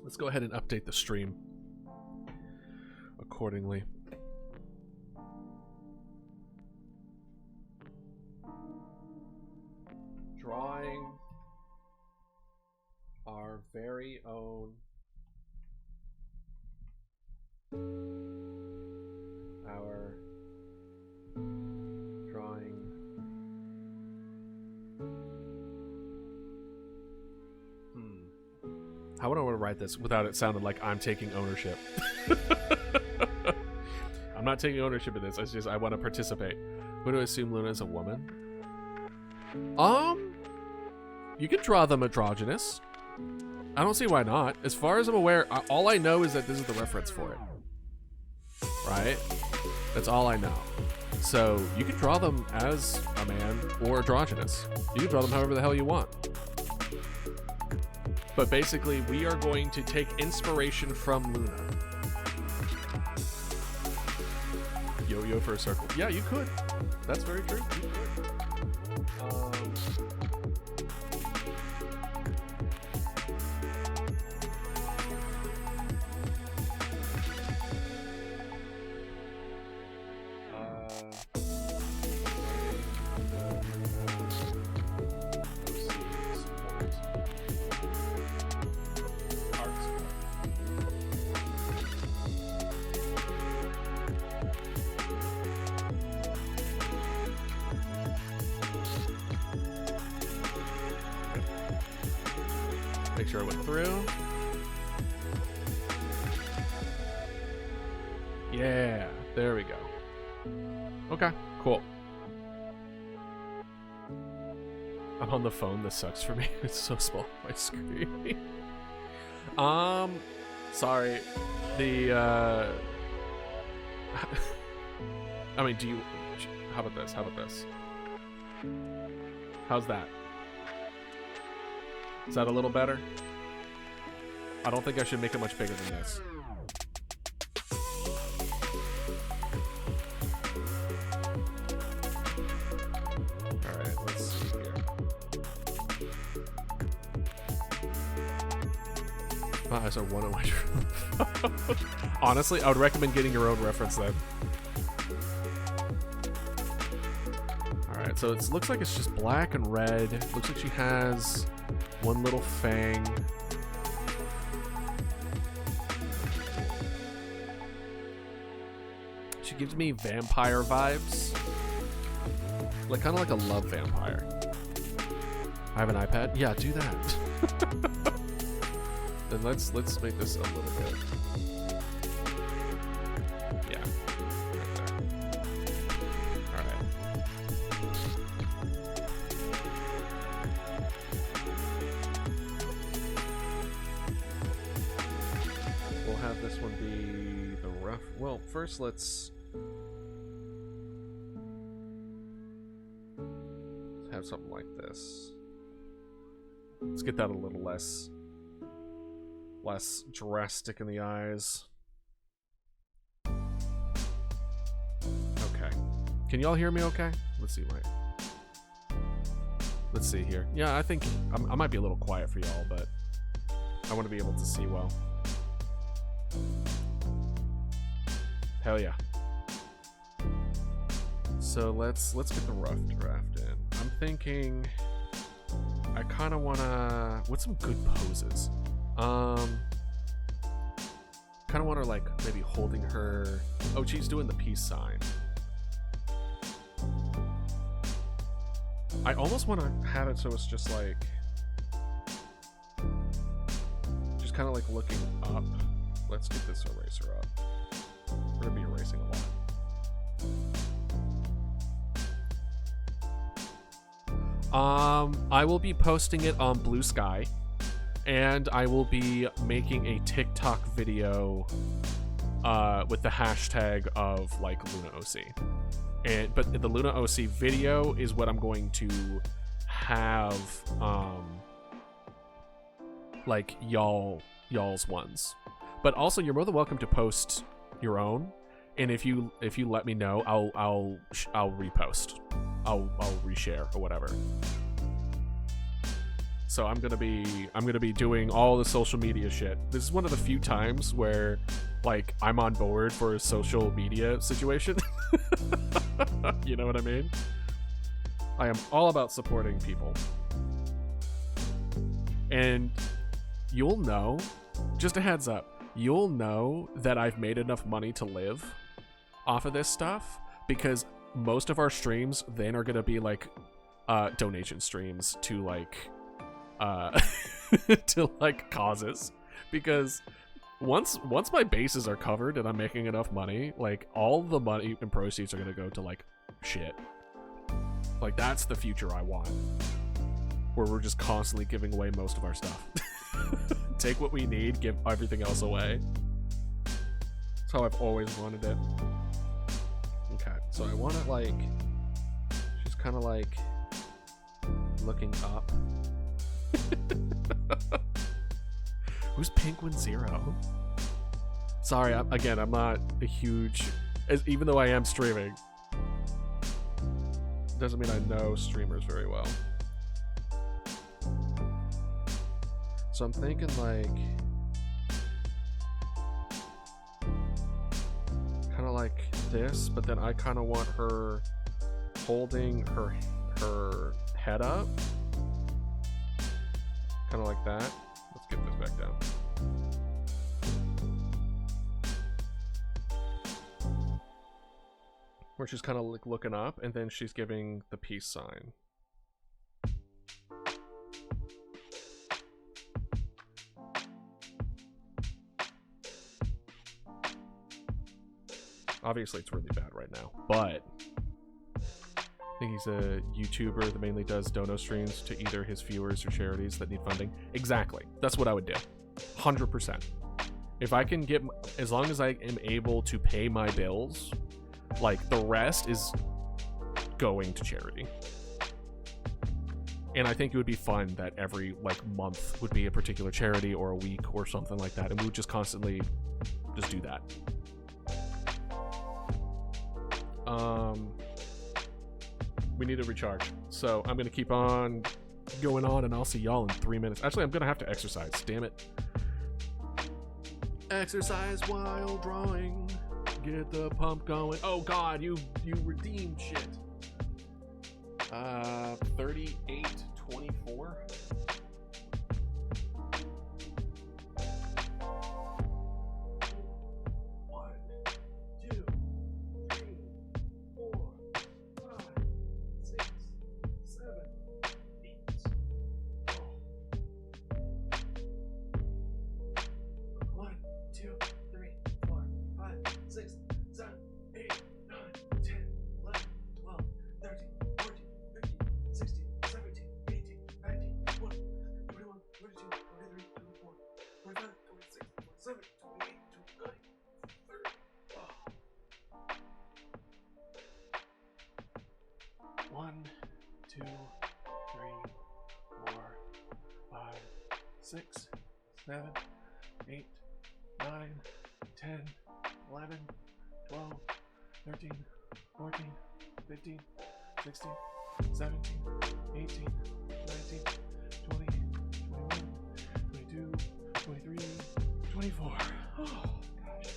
[SPEAKER 2] Let's go ahead and update the stream accordingly. Drawing our very own drawing how would I want to write this without it sounding like I'm taking ownership? I'm not taking ownership of this. It's just I want to participate. Who do I assume Luna is a woman? You can draw them androgynous. I don't see why not. As far as I'm aware, all I know is that this is the reference for it. Right? That's all I know. So you can draw them as a man or androgynous. You can draw them however the hell you want. But basically, we are going to take inspiration from Luna. Yo-yo for a circle. Yeah, you could. That's very true. You could. Make sure I went through. Yeah, there we go. Okay, cool. I'm on the phone. This sucks for me. It's so small, my screen. Sorry. The, I mean, do you... How about this? How about this? How's that? Is that a little better? I don't think I should make it much bigger than this. Alright, let's see here. My eyes are one away from... Honestly, I would recommend getting your own reference then. Alright, so it looks like it's just black and red. Looks like she has one little fang. She gives me vampire vibes. Like, kind of like a love vampire. I have an iPad? Yeah, do that. Then let's make this a little bit. Yeah. Right there. Alright. We'll have this one be the rough. Well, first let's have something like this. Let's get that a little less drastic in the eyes. Okay. Can y'all hear me okay? Let's see, wait. Let's see here. Yeah, I think I might be a little quiet for y'all, but I want to be able to see well. Hell yeah. So let's get the rough draft in. I'm thinking I kind of want to... What's some good poses? Kind of want her, like, maybe holding her... Oh, she's doing the peace sign. I almost want to have it so it's just, like... Just kind of, like, looking up. Let's get this eraser up. We're going to be erasing a lot. I will be posting it on Blue Sky, and I will be making a TikTok video with the hashtag of like Luna OC. But the Luna OC video is what I'm going to have like y'all's ones. But also you're more than welcome to post your own, and if you let me know, I'll repost. I'll reshare or whatever. So I'm gonna be doing all the social media shit. This is one of the few times where like I'm on board for a social media situation. You know what I mean? I am all about supporting people. And you'll know, just a heads up, you'll know that I've made enough money to live off of this stuff, because most of our streams then are gonna be like donation streams to like to like causes, because once my bases are covered and I'm making enough money, like all the money and proceeds are gonna go to like shit. Like that's the future I want, where we're just constantly giving away most of our stuff. Take what we need, give everything else away. That's how I've always wanted it. Okay, so I want it like, she's kind of like looking up. Who's Penguin Zero? Sorry, I'm not a huge, even though I am streaming, doesn't mean I know streamers very well. So I'm thinking like, kind of like this, but then I kind of want her holding her head up, kind of like that. Let's get this back down. Where she's kind of like looking up, and then she's giving the peace sign. Obviously, it's really bad right now, but I think he's a YouTuber that mainly does dono streams to either his viewers or charities that need funding. Exactly. That's what I would do. 100%. If I can get, as long as I am able to pay my bills, like the rest is going to charity. And I think it would be fun that every like month would be a particular charity or a week or something like that, and we would just constantly just do that. We need to recharge, so I'm gonna keep on going on, and I'll see y'all in 3 minutes. Actually, I'm gonna have to exercise, damn it. Exercise while drawing, get the pump going. Oh god, you redeemed shit. 38.24. One, two, three, 4, 5, 6, 7, 8, 9, 10, 11, 12, 13, 14, 15, 16, 17, 18, 19, 20, 21, 22, 23, 24. Oh, gosh.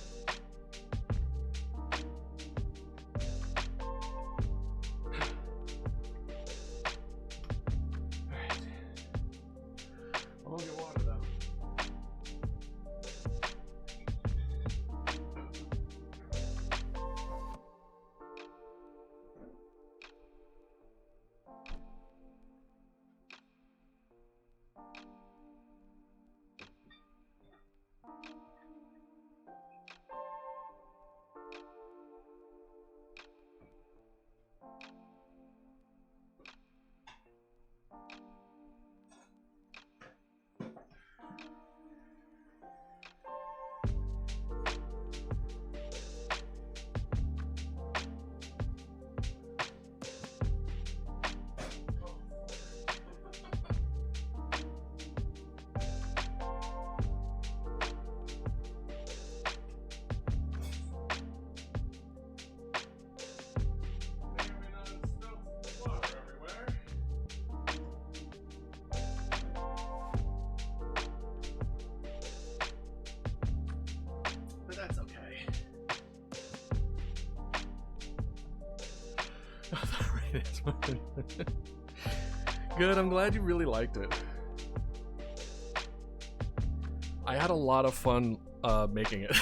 [SPEAKER 2] Good, I'm glad you really liked it. I had a lot of fun making it.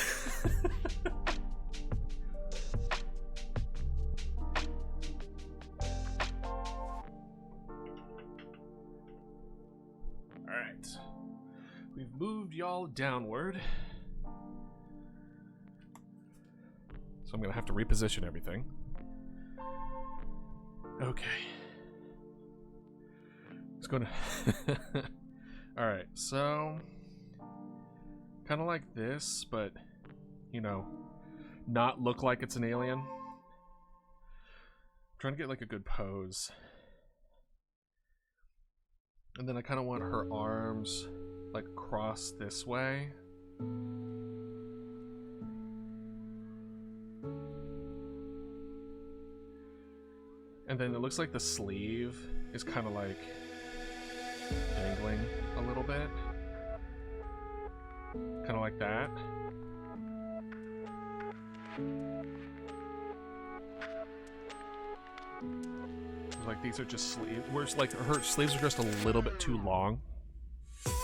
[SPEAKER 2] Alright. We've moved y'all downward. So I'm gonna have to reposition everything. Okay. It's gonna... Alright, so... kind of like this, but, you know, not look like it's an alien. I'm trying to get like a good pose. And then I kind of want her arms like crossed this way. And then it looks like the sleeve is kind of like dangling a little bit. Kind of like that. Like these are just sleeves. Whereas like her sleeves are just a little bit too long,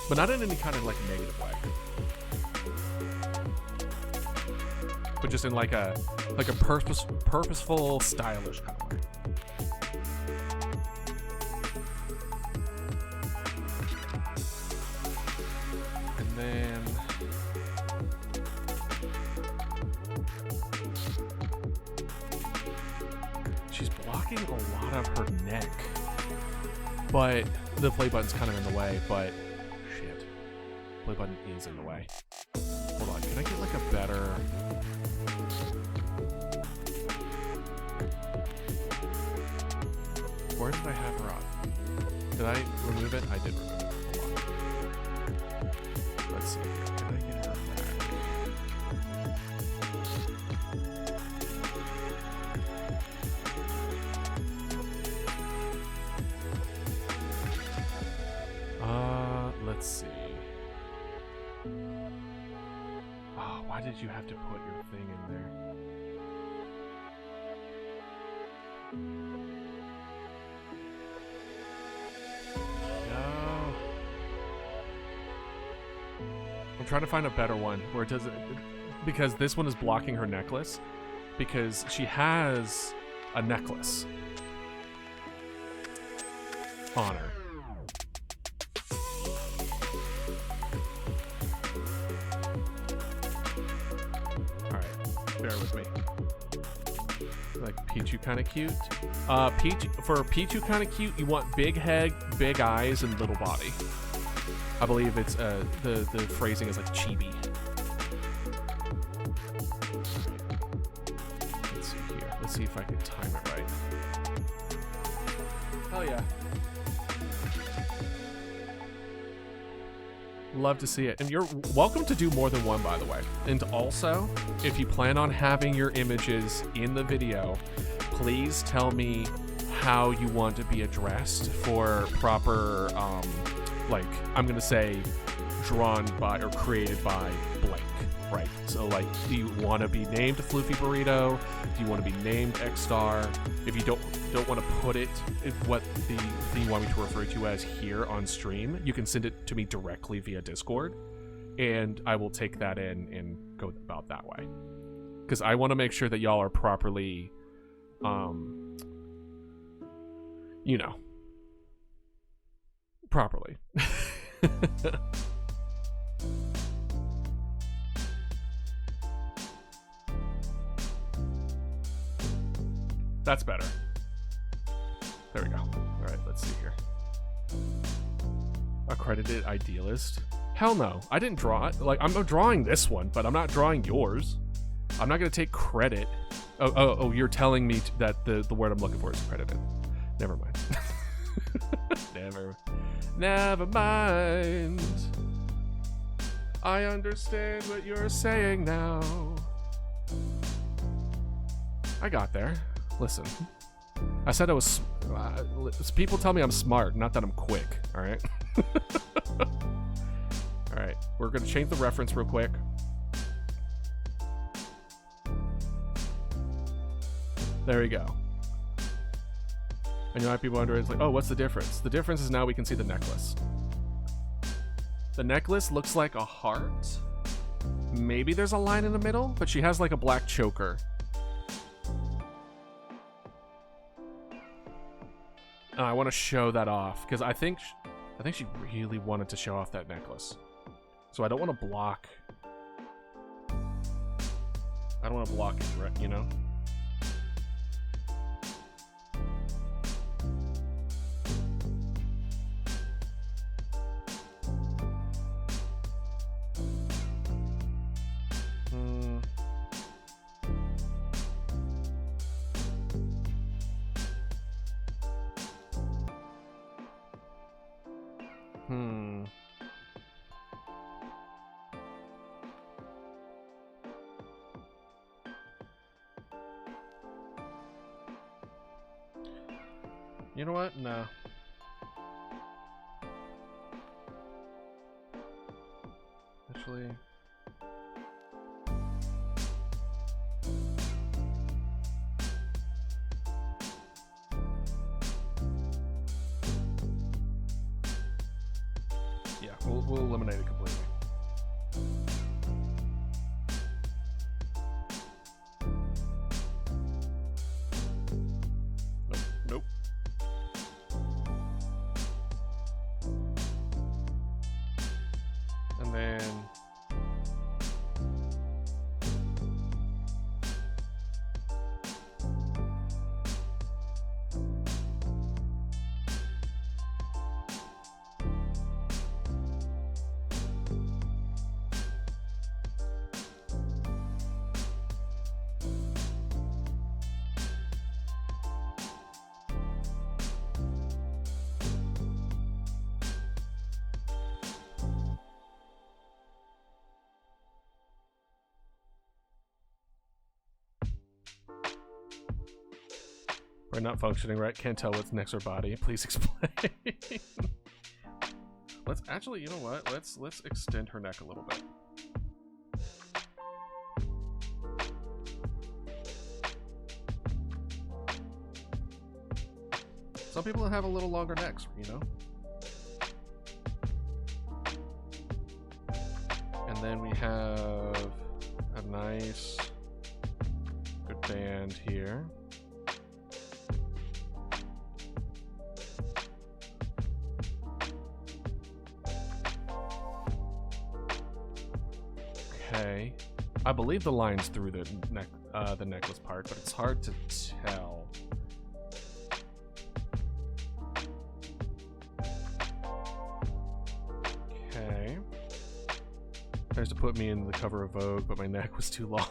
[SPEAKER 2] but not in any kind of like negative way. But just in like a purposeful, stylish kind of way. And then she's blocking a lot of her neck, but the play button's kind of in the way. But shit, play button is in the way. Hold on, can I get like a better? Where did I have her on? Did I remove it? I did remove it. Hold on. Let's see here. Can I get her back? Let's see. Oh, why did you have to put your thing in there? No. I'm trying to find a better one where it doesn't, because this one is blocking her necklace, because she has a necklace on her. Bear with me. Like Pichu kind of cute. For Pichu kind of cute, you want big head, big eyes, and little body. I believe it's the phrasing is like chibi. Let's see here. Let's see if I can time it right. Oh yeah. Love to see it. And you're welcome to do more than one, by the way. And also, if you plan on having your images in the video, please tell me how you want to be addressed for proper, like, I'm gonna say drawn by or created by blank, right? So like, do you want to be named Floofy Burrito? Do you want to be named X-Star? If you don't want to put it what the thing you want me to refer to as here on stream, you can send it to me directly via Discord, and I will take that in and go about that way. Because I want to make sure that y'all are properly, you know, properly. That's better. There we go. All right, let's see here. Accredited idealist? Hell no. I didn't draw it. Like, I'm drawing this one, but I'm not drawing yours. I'm not going to take credit. Oh, you're telling me that the word I'm looking for is accredited. Never mind. Never mind. I understand what you're saying now. I got there. Listen, I said I was. People tell me I'm smart, not that I'm quick. All right. All right. We're gonna change the reference real quick. There we go. And you might be wondering, it's like, oh, what's the difference? The difference is now we can see the necklace. The necklace looks like a heart. Maybe there's a line in the middle, but she has like a black choker. I want to show that off because I think she really wanted to show off that necklace. So I don't want to block. I don't want to block it, right? You know. You know what? No. Actually... yeah, we'll eliminate it completely. Nope. And then we're not functioning right. Can't tell what's next or body. Please explain. Let's actually, you know what? Let's extend her neck a little bit. Some people have a little longer necks, you know? And then we have a nice, good band here. Okay, I believe the line's through the necklace part, but it's hard to tell. Okay, tries to put me in the cover of Vogue, but my neck was too long.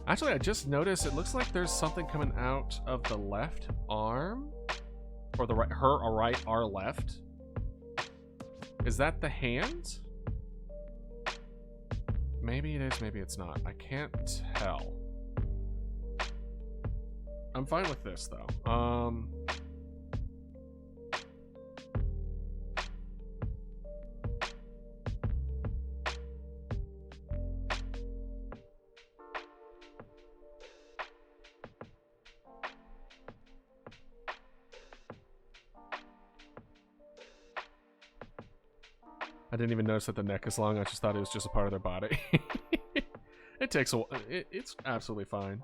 [SPEAKER 2] Actually, I just noticed it looks like there's something coming out of the left arm, or the right, our left. Is that the hand? Maybe it is, maybe it's not. I can't tell. I'm fine with this though. I didn't even notice that the neck is long. I just thought it was just a part of their body. It takes a while. It's absolutely fine.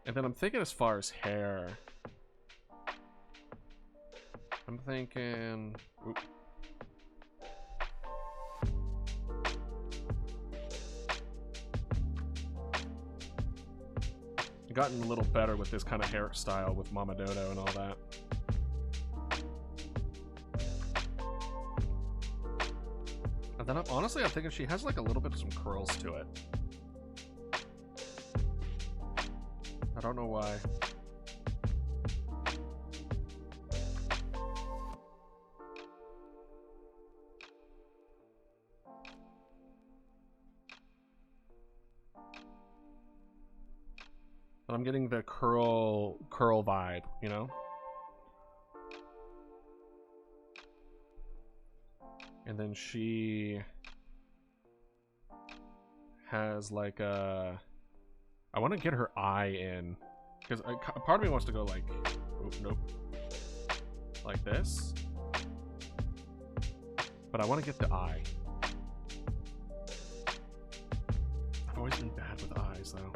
[SPEAKER 2] And then I'm thinking as far as hair. I'm thinking... Oop. I've gotten a little better with this kind of hairstyle with Mama Dodo and all that. And then honestly, I'm thinking she has like a little bit of some curls to it. I don't know why. But I'm getting the curl vibe, you know? And then she has like a I want to get her eye in. Because a part of me wants to go like... Oh, nope. Like this. But I want to get the eye. I've always been bad with eyes, though.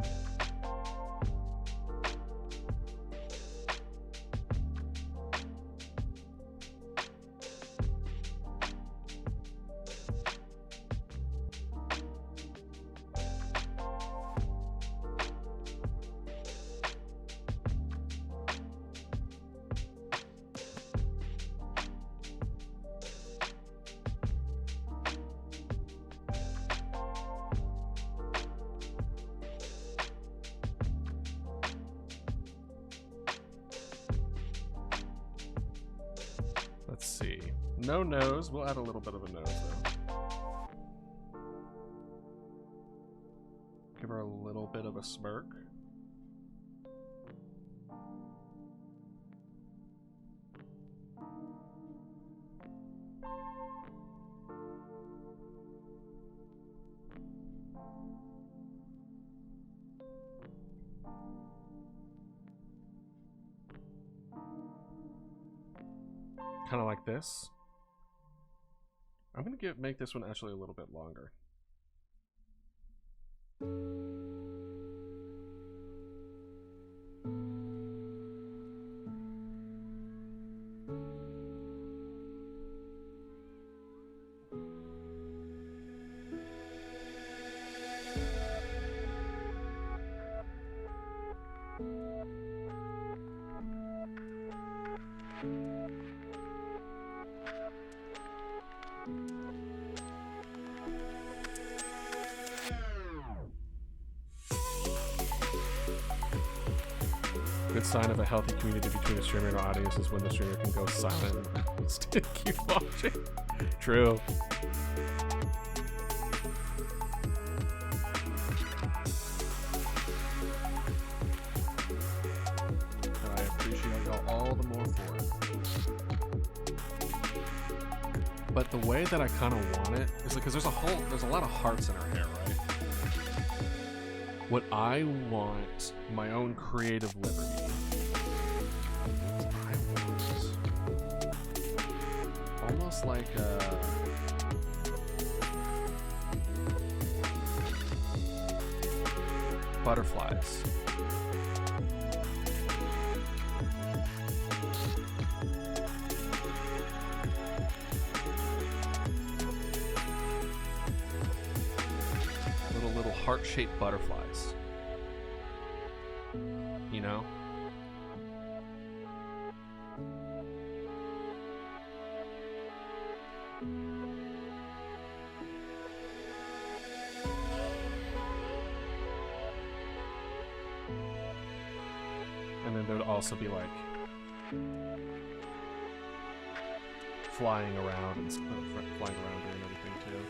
[SPEAKER 2] Let's see. No nose. We'll add a little bit of a nose, though. Give her a little bit of a smirk. Kind of like this. I'm gonna make this one actually a little bit longer. Good sign of a healthy community between a streamer and an audience is when the streamer can go silent and still keep watching. True. And I appreciate y'all all the more for it. But the way that I kind of want it is because there's a lot of hearts in her hair, right? What I want, my own creative liberty. I want almost like butterflies. Little heart-shaped butterflies. You know? And then there would also be like flying around and flying around her and everything too.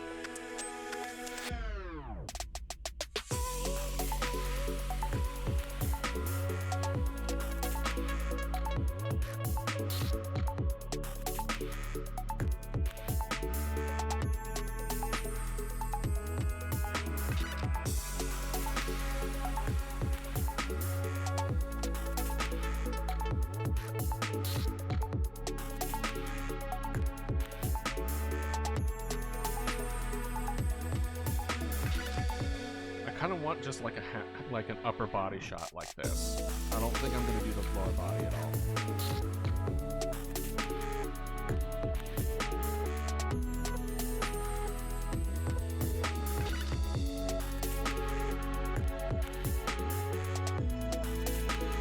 [SPEAKER 2] Just like like an upper body shot like this. I don't think I'm gonna do the lower body at all.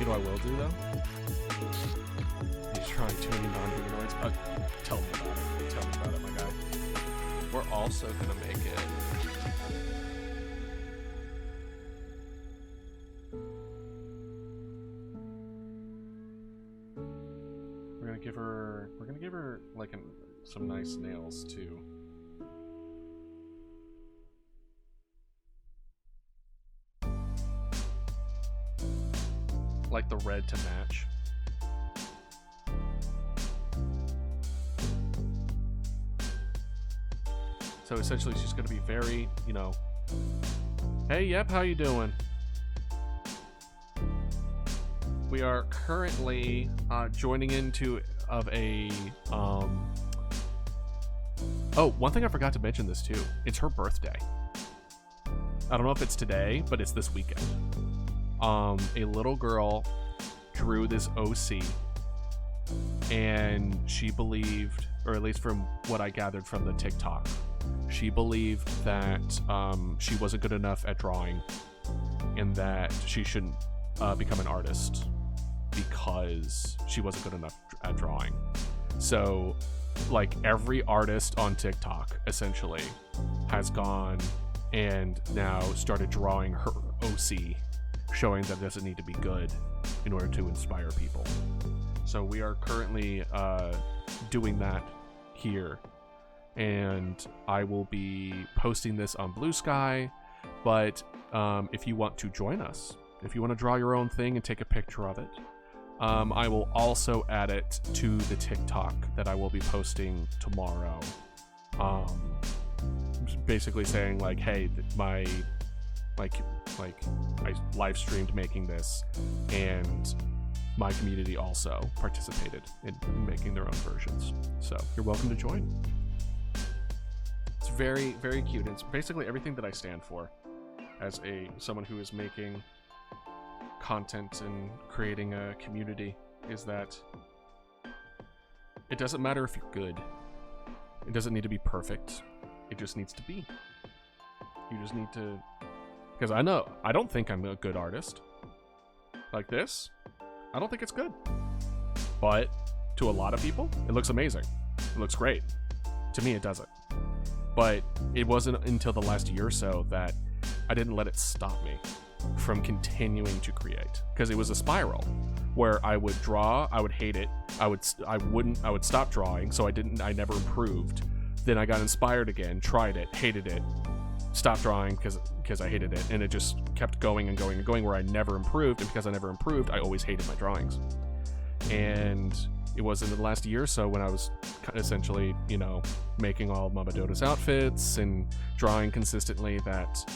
[SPEAKER 2] You know what I will do though? He's trying too many non-humanoids. Tell me about it. Tell me about it, my guy. We're also gonna make it. We're gonna give her like some nice nails too. Like the red to match. So essentially she's gonna be very, you know, hey, yep, how you doing? we are currently joining into a oh, one thing I forgot to mention this too. It's her birthday. I don't know if it's today, but it's this weekend. A little girl drew this OC, and she believed, or at least from what I gathered from the TikTok, she believed that she wasn't good enough at drawing and that she shouldn't become an artist because she wasn't good enough at drawing. So like every artist on TikTok essentially has gone and now started drawing her OC, showing that it doesn't need to be good in order to inspire people. So we are currently doing that here, and I will be posting this on Blue Sky. But if you want to join us, if you want to draw your own thing and take a picture of it, I will also add it to the TikTok that I will be posting tomorrow. Basically saying like, hey, I live streamed making this, and my community also participated in making their own versions. So you're welcome to join. It's very, very cute. It's basically everything that I stand for as someone who is making content and creating a community, is that it doesn't matter if you're good. It doesn't need to be perfect. It just needs to be. You just need to, because I don't think I'm a good artist. Like this, I don't think it's good. But to a lot of people, it looks amazing. It looks great. To me, it doesn't. But it wasn't until the last year or so that I didn't let it stop me from continuing to create, because it was a spiral where I would draw, I would hate it, I would stop drawing, so I never improved. Then I got inspired again, tried it, hated it, stopped drawing because I hated it, and it just kept going and going and going, where I never improved, and because I never improved, I always hated my drawings. And it was in the last year or so when I was essentially, making all of Mamadota's outfits and drawing consistently that,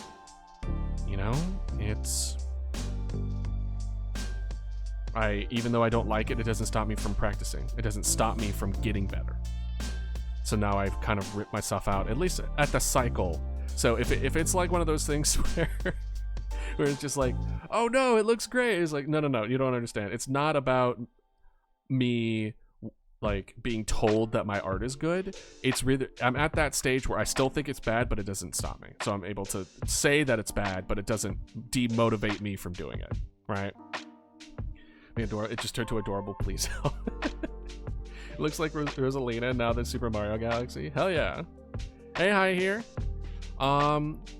[SPEAKER 2] even though I don't like it, it doesn't stop me from practicing. It doesn't stop me from getting better. So now I've kind of ripped myself out, at least at the cycle. So if it's like one of those things where it's just like, oh no, it looks great. It's like, no, you don't understand. It's not about me like being told that my art is good. It's really, I'm at that stage where I still think it's bad, but it doesn't stop me. So I'm able to say that it's bad, but it doesn't demotivate me from doing it, right? It just turned to adorable, please help. It looks like Rosalina now than Super Mario Galaxy. Hell yeah. Hey, hi here.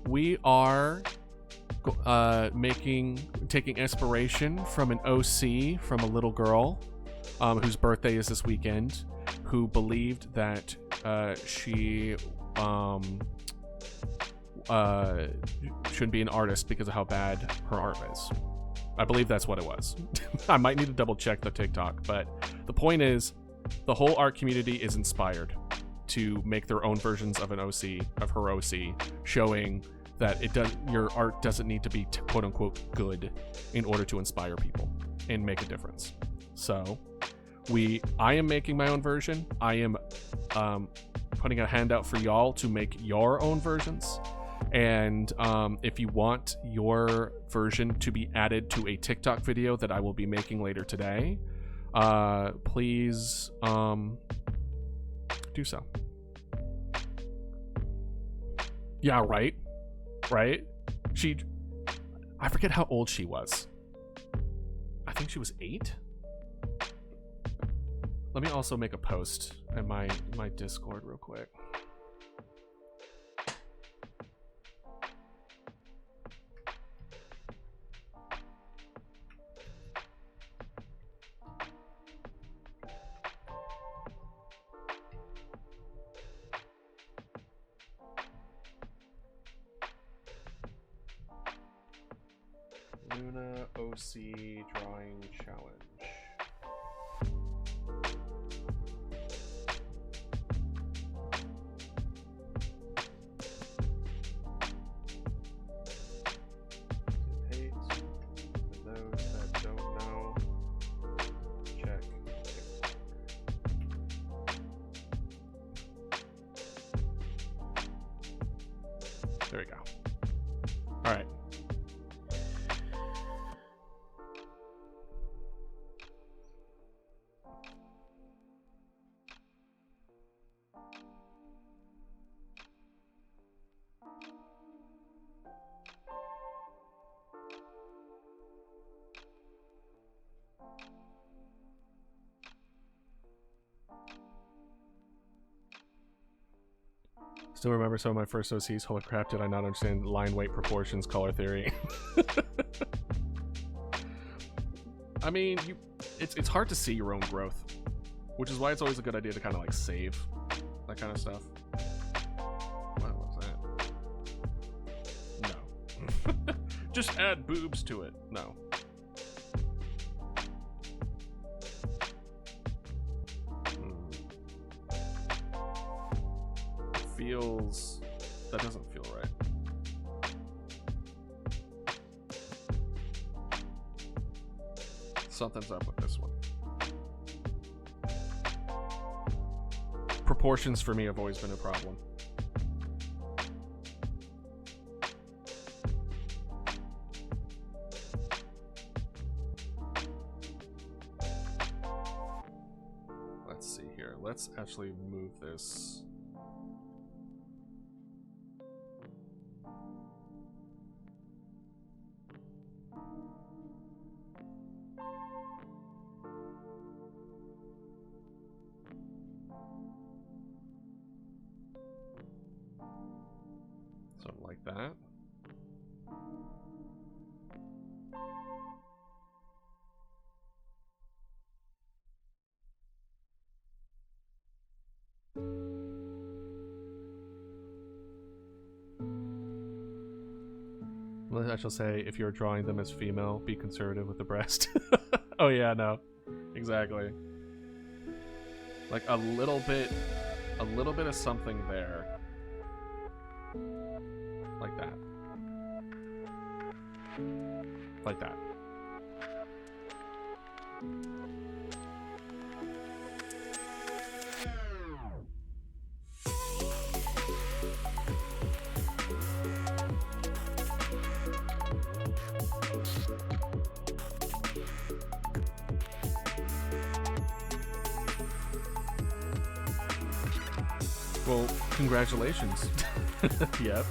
[SPEAKER 2] We are taking inspiration from an OC from a little girl whose birthday is this weekend, who believed that she shouldn't be an artist because of how bad her art is. I believe that's what it was. I might need to double check the TikTok, but the point is, the whole art community is inspired to make their own versions of an OC, of her OC, showing that your art doesn't need to be quote unquote good in order to inspire people and make a difference. So I am making my own version. I am putting a hand out for y'all to make your own versions. And if you want your version to be added to a TikTok video that I will be making later today, please do so. Yeah, right? I forget how old she was. I think she was 8. Let me also make a post in my Discord real quick. Luna OC Drawing Challenge. For those that don't know, There we go. All right. Still remember some of my first OCs. Holy crap, did I not understand line weight proportions, color theory? I mean, it's hard to see your own growth, which is why it's always a good idea to kind of like save that kind of stuff. What was that? No. Just add boobs to it. No. Feels... that doesn't feel right. Something's up with this one. Proportions for me have always been a problem. Let's see here. Let's actually move this. Something like that. I shall say, if you're drawing them as female, be conservative with the breast. Oh yeah, no. Exactly. Like a little bit of something there. Like that. Like that. Well, congratulations. Yep.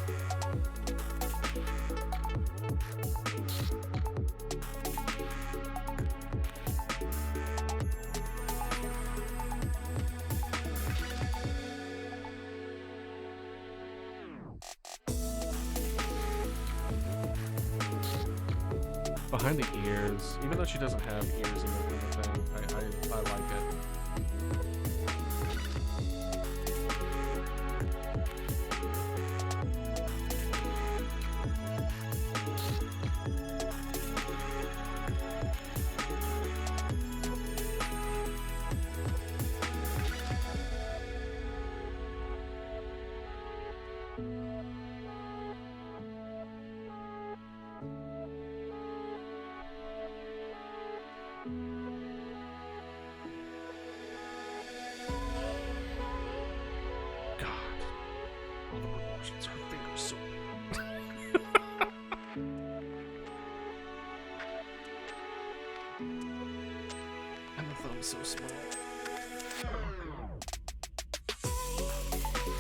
[SPEAKER 2] Behind the ears, even though she doesn't have ears in the thing, I like it. So small.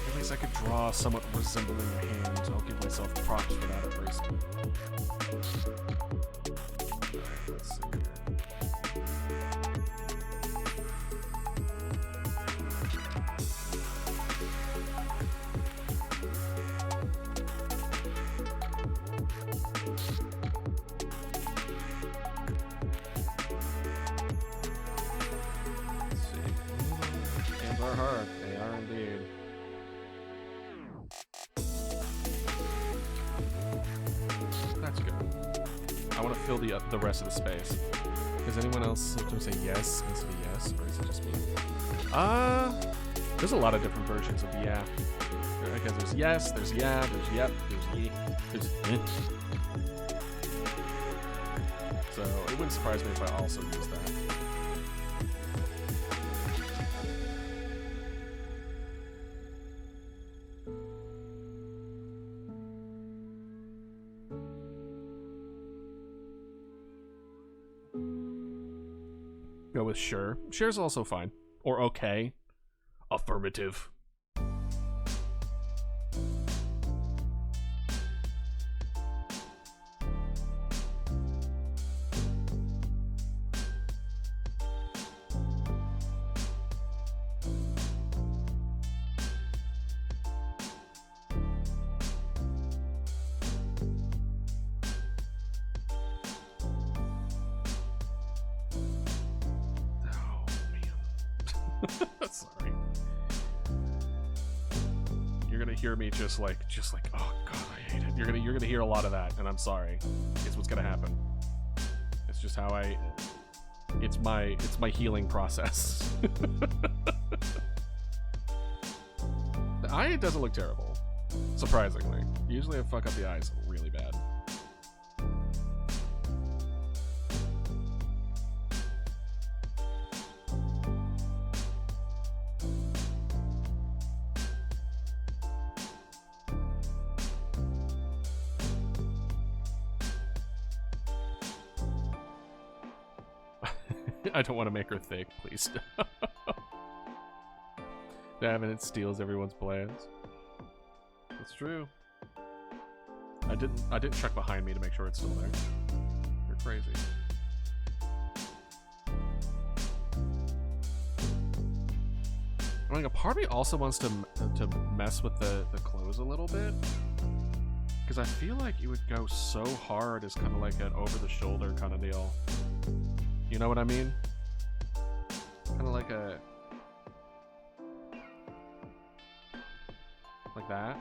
[SPEAKER 2] At least I could draw somewhat resembling a hand. I'll give myself props for that at least. Alright, let's see here. Hard. They are indeed. That's good. I want to fill the rest of the space. Does anyone else sometimes say yes instead of yes, or is it just me? There's a lot of different versions of yeah. I guess there's yes, there's yeah, there's yep, there's ye, there's eh. So it wouldn't surprise me if I also use that. Go with sure. Sure's also fine. Or okay. Affirmative. Sorry. You're gonna hear me just like, oh god, I hate it. You're gonna hear a lot of that, and I'm sorry. It's what's gonna happen. It's just how it's my healing process. The eye doesn't look terrible, surprisingly. Usually I fuck up the eyes really bad. I don't want to make her thick, please. Damn it steals everyone's plans. That's true. I didn't check behind me to make sure it's still there. You're crazy. I mean, a part of me also wants to mess with the clothes a little bit, because I feel like it would go so hard as kind of like an over-the-shoulder kind of deal. You know what I mean? Kind of like a... like that.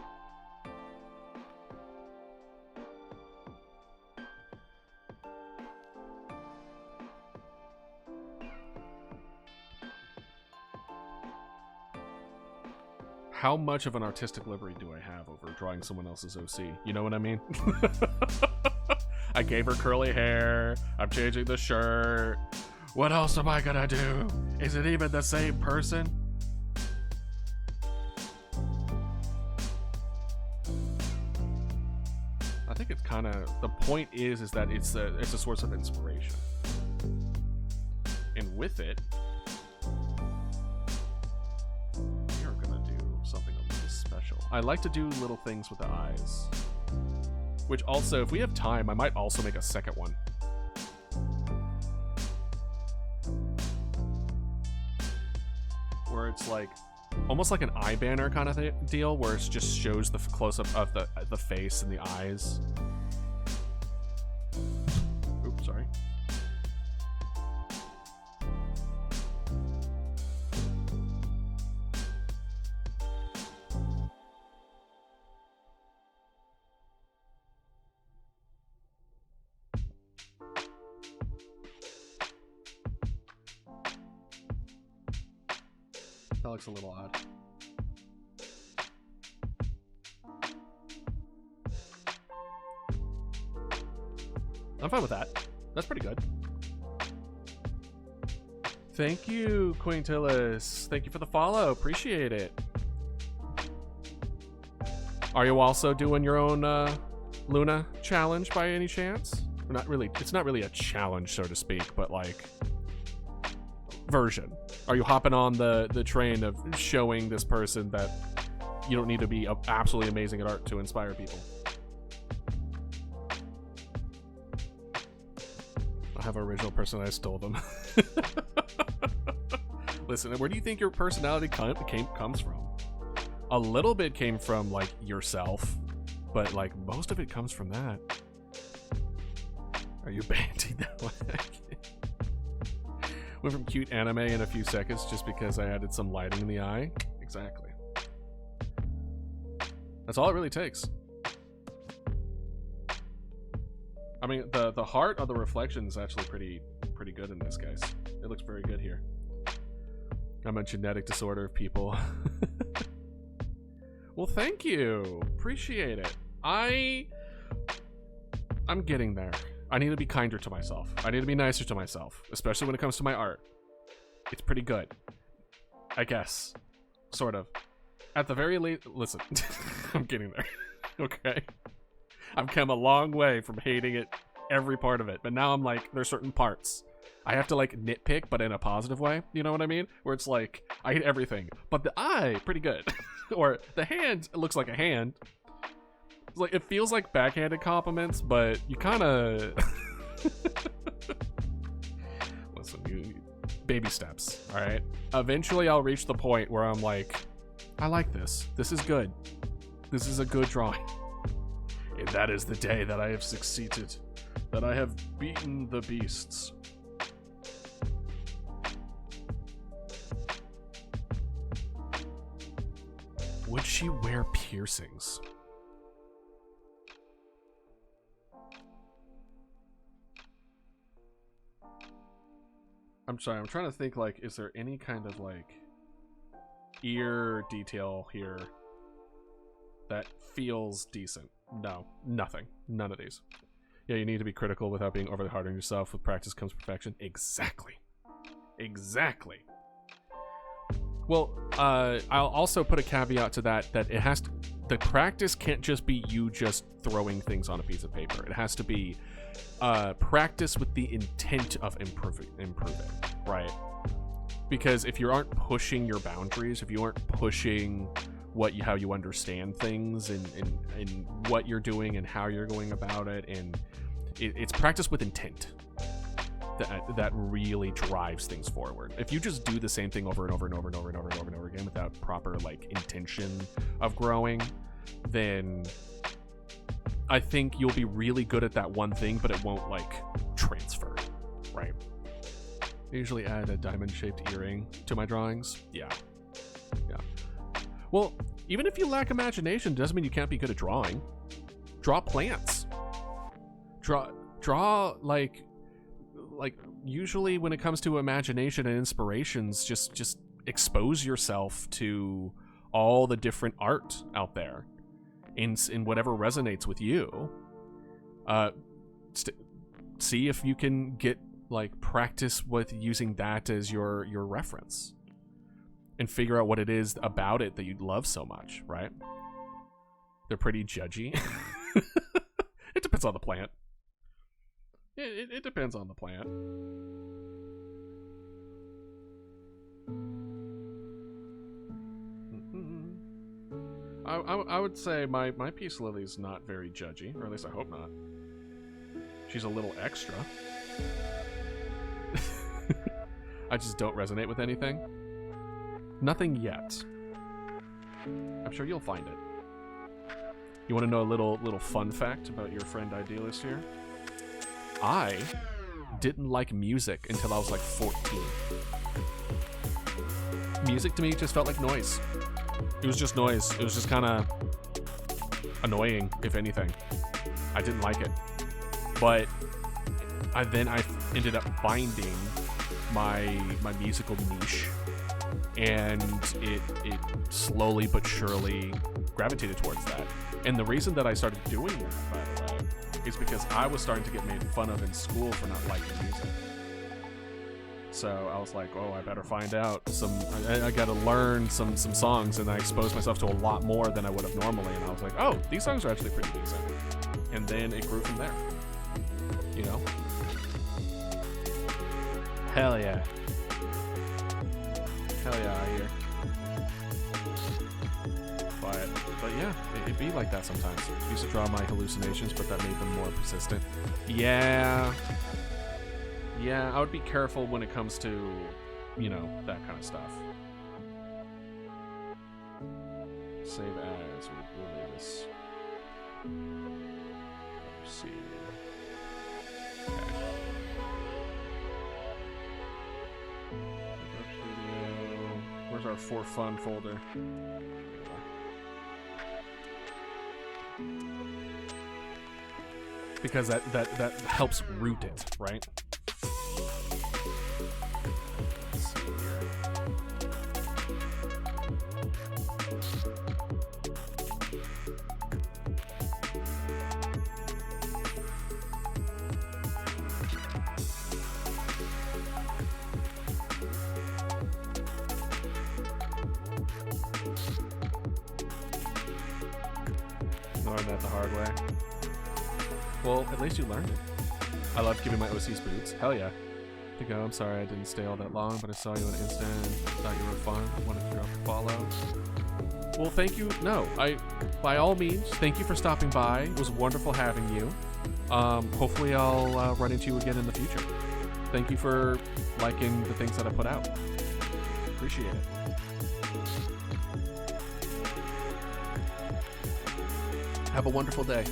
[SPEAKER 2] How much of an artistic liberty do I have over drawing someone else's OC? You know what I mean? I gave her curly hair. I'm changing the shirt. What else am I gonna do? Is it even the same person? I think it's kind of... the point is that it's a source of inspiration. And with it, we are gonna do something a little special. I like to do little things with the eyes. Which also, if we have time, I might also make a second one. Where it's like, almost like an eye banner kind of deal, where it just shows the close-up of the face and the eyes. Oops, sorry. That looks a little odd. I'm fine with that. That's pretty good. Thank you, Quintillis. Thank you for the follow. Appreciate it. Are you also doing your own Luna challenge by any chance? Or not really. It's not really a challenge, so to speak, but like version. Are you hopping on the train of showing this person that you don't need to be absolutely amazing at art to inspire people? I have an original person. I stole them. Listen, where do you think your personality comes from? A little bit came from like yourself, but like most of it comes from that. Are you banting that way? Went from cute anime in a few seconds just because I added some lighting in the eye. Exactly. That's all it really takes. I mean, the heart of the reflection is actually pretty good in this, guys. It looks very good here. I'm a genetic disorder of people. Well, thank you. Appreciate it. I'm getting there. I need to be kinder to myself. I need to be nicer to myself, especially when it comes to my art. It's pretty good. I guess. Sort of. At the very least, listen, I'm getting there. Okay? I've come a long way from hating it, every part of it, but now I'm like, there's certain parts I have to like nitpick, but in a positive way. You know what I mean? Where it's like I hit everything, but the eye pretty good, or the hand looks like a hand. It's like it feels like backhanded compliments, but you kind of listen. Baby steps. All right. Eventually, I'll reach the point where I'm like, I like this. This is good. This is a good drawing. And that is the day that I have succeeded. That I have beaten the beasts. Would she wear piercings? I'm sorry, I'm trying to think, like, is there any kind of, like, ear detail here that feels decent? No, nothing. None of these. Yeah, you need to be critical without being overly hard on yourself. With practice comes perfection. Exactly. Exactly. Well, I'll also put a caveat to that it has to, the practice can't just be you just throwing things on a piece of paper. It has to be practice with the intent of improving, right? Because if you aren't pushing your boundaries, if you aren't pushing how you understand things and what you're doing and how you're going about it, and it's practice with intent that really drives things forward. If you just do the same thing over and over and over and over and over and over and over again without proper like intention of growing, then I think you'll be really good at that one thing, but it won't like transfer, right? I usually add a diamond-shaped earring to my drawings. Yeah. Well, even if you lack imagination, doesn't mean you can't be good at drawing. Draw plants. Draw like usually when it comes to imagination and inspirations, just expose yourself to all the different art out there in whatever resonates with you. See if you can get like practice with using that as your reference and figure out what it is about it that you love so much, right? They're pretty judgy. It depends on the plant. It depends on the plant. I would say my Peace Lily's not very judgy, or at least I hope not. She's a little extra. I just don't resonate with anything. Nothing yet. I'm sure you'll find it. You want to know a little fun fact about your friend Idealist here? I didn't like music until I was like 14. Music to me just felt like noise. It was just noise. It was just kind of annoying, if anything. I didn't like it. But I ended up finding my musical niche, and it slowly but surely gravitated towards that. And the reason that I started doing that, by the way, is because I was starting to get made fun of in school for not liking music. So I was like, oh, I better find out I gotta learn some songs, and I exposed myself to a lot more than I would have normally, and I was like, oh, these songs are actually pretty decent. And then it grew from there. You know? Hell yeah. Hell yeah, I hear. But yeah, it'd be like that sometimes. I used to draw my hallucinations, but that made them more persistent. Yeah, I would be careful when it comes to, you know, that kind of stuff. Save as, we'll leave this. Let's see. Okay. Where's our for fun folder? Because that helps root it, right? Let's see here. Learned that the hard way. Well, at least you learned it. I love giving my OCs boots. Hell yeah. to go. I'm sorry I didn't stay all that long, but I saw you on Insta and thought you were fun. Wanted to drop a follow. Well, thank you. No, by all means, thank you for stopping by. It was wonderful having you. Hopefully I'll run into you again in the future. Thank you for liking the things that I put out. Appreciate it. Have a wonderful day.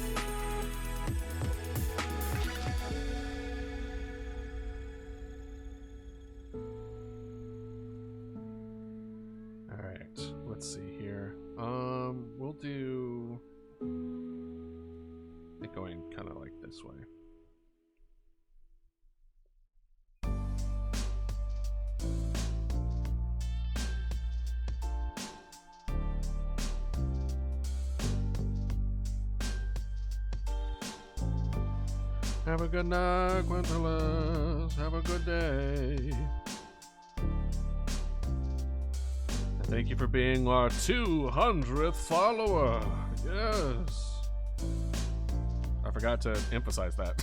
[SPEAKER 2] Let's see here. We'll do it going kind of like this way. Have a good night, Quintulas. Have a good day. Thank you for being our 200th follower. Yes. I forgot to emphasize that.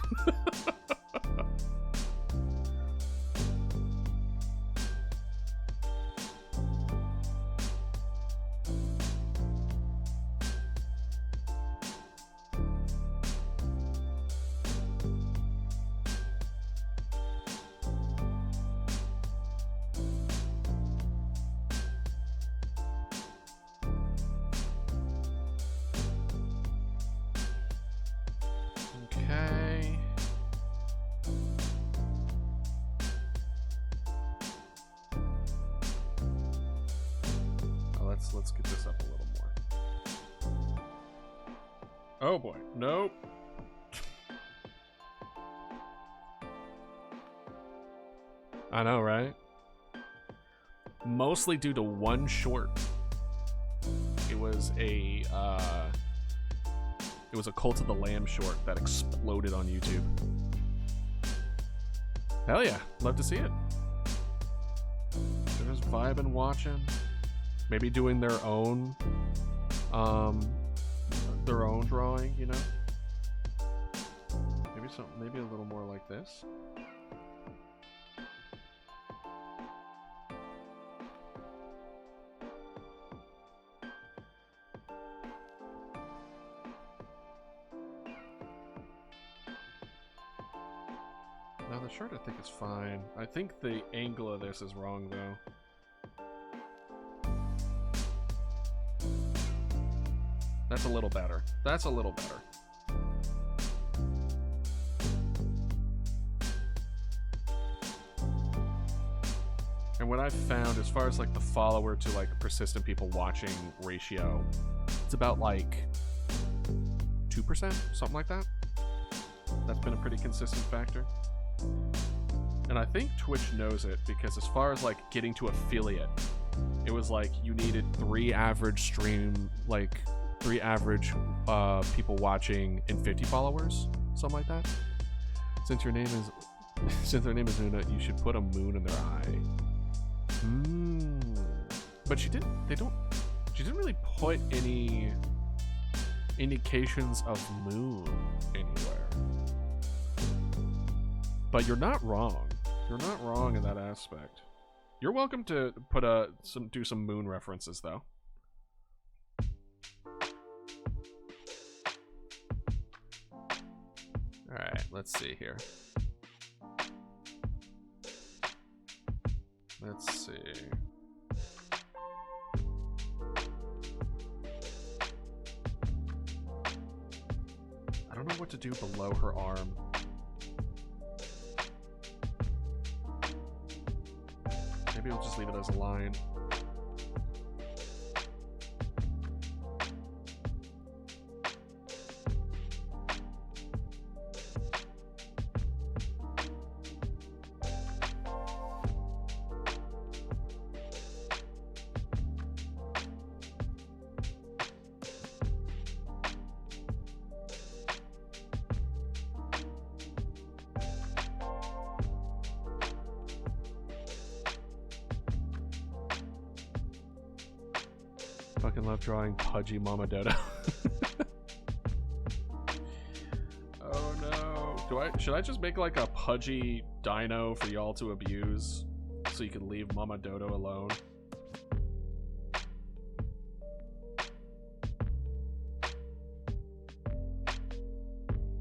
[SPEAKER 2] Let's get this up a little more. Oh boy, nope. I know, right? Mostly due to one short. It was a Cult of the Lamb short that exploded on YouTube. Hell yeah, love to see it. They're just vibing, watching. Maybe doing their own drawing, you know? Maybe a little more like this. Now the shirt I think is fine. I think the angle of this is wrong though. That's a little better. That's a little better. And what I've found as far as like the follower to like persistent people watching ratio, it's about like 2%, something like that. That's been a pretty consistent factor. And I think Twitch knows it because as far as like getting to affiliate, it was like you needed 3 average people watching and 50 followers, something like that. Since their name is Una, you should put a moon in their eye. But she didn't really put any indications of moon anywhere. But you're not wrong. You're not wrong in that aspect. You're welcome to put do some moon references though. Alright, let's see here. Let's see. I don't know what to do below her arm. Maybe I'll just leave it as a line. Fucking love drawing pudgy Mama Dodo. Oh no. Should I just make like a pudgy dino for y'all to abuse, so you can leave Mama Dodo alone?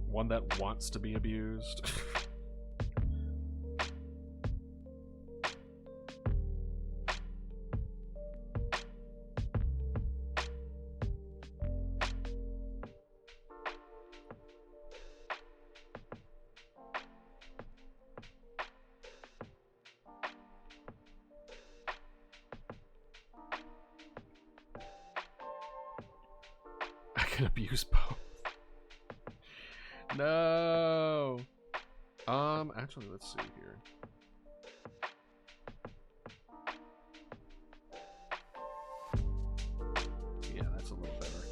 [SPEAKER 2] One that wants to be abused. I can abuse both. No. Actually, let's see here. Yeah, that's a little better.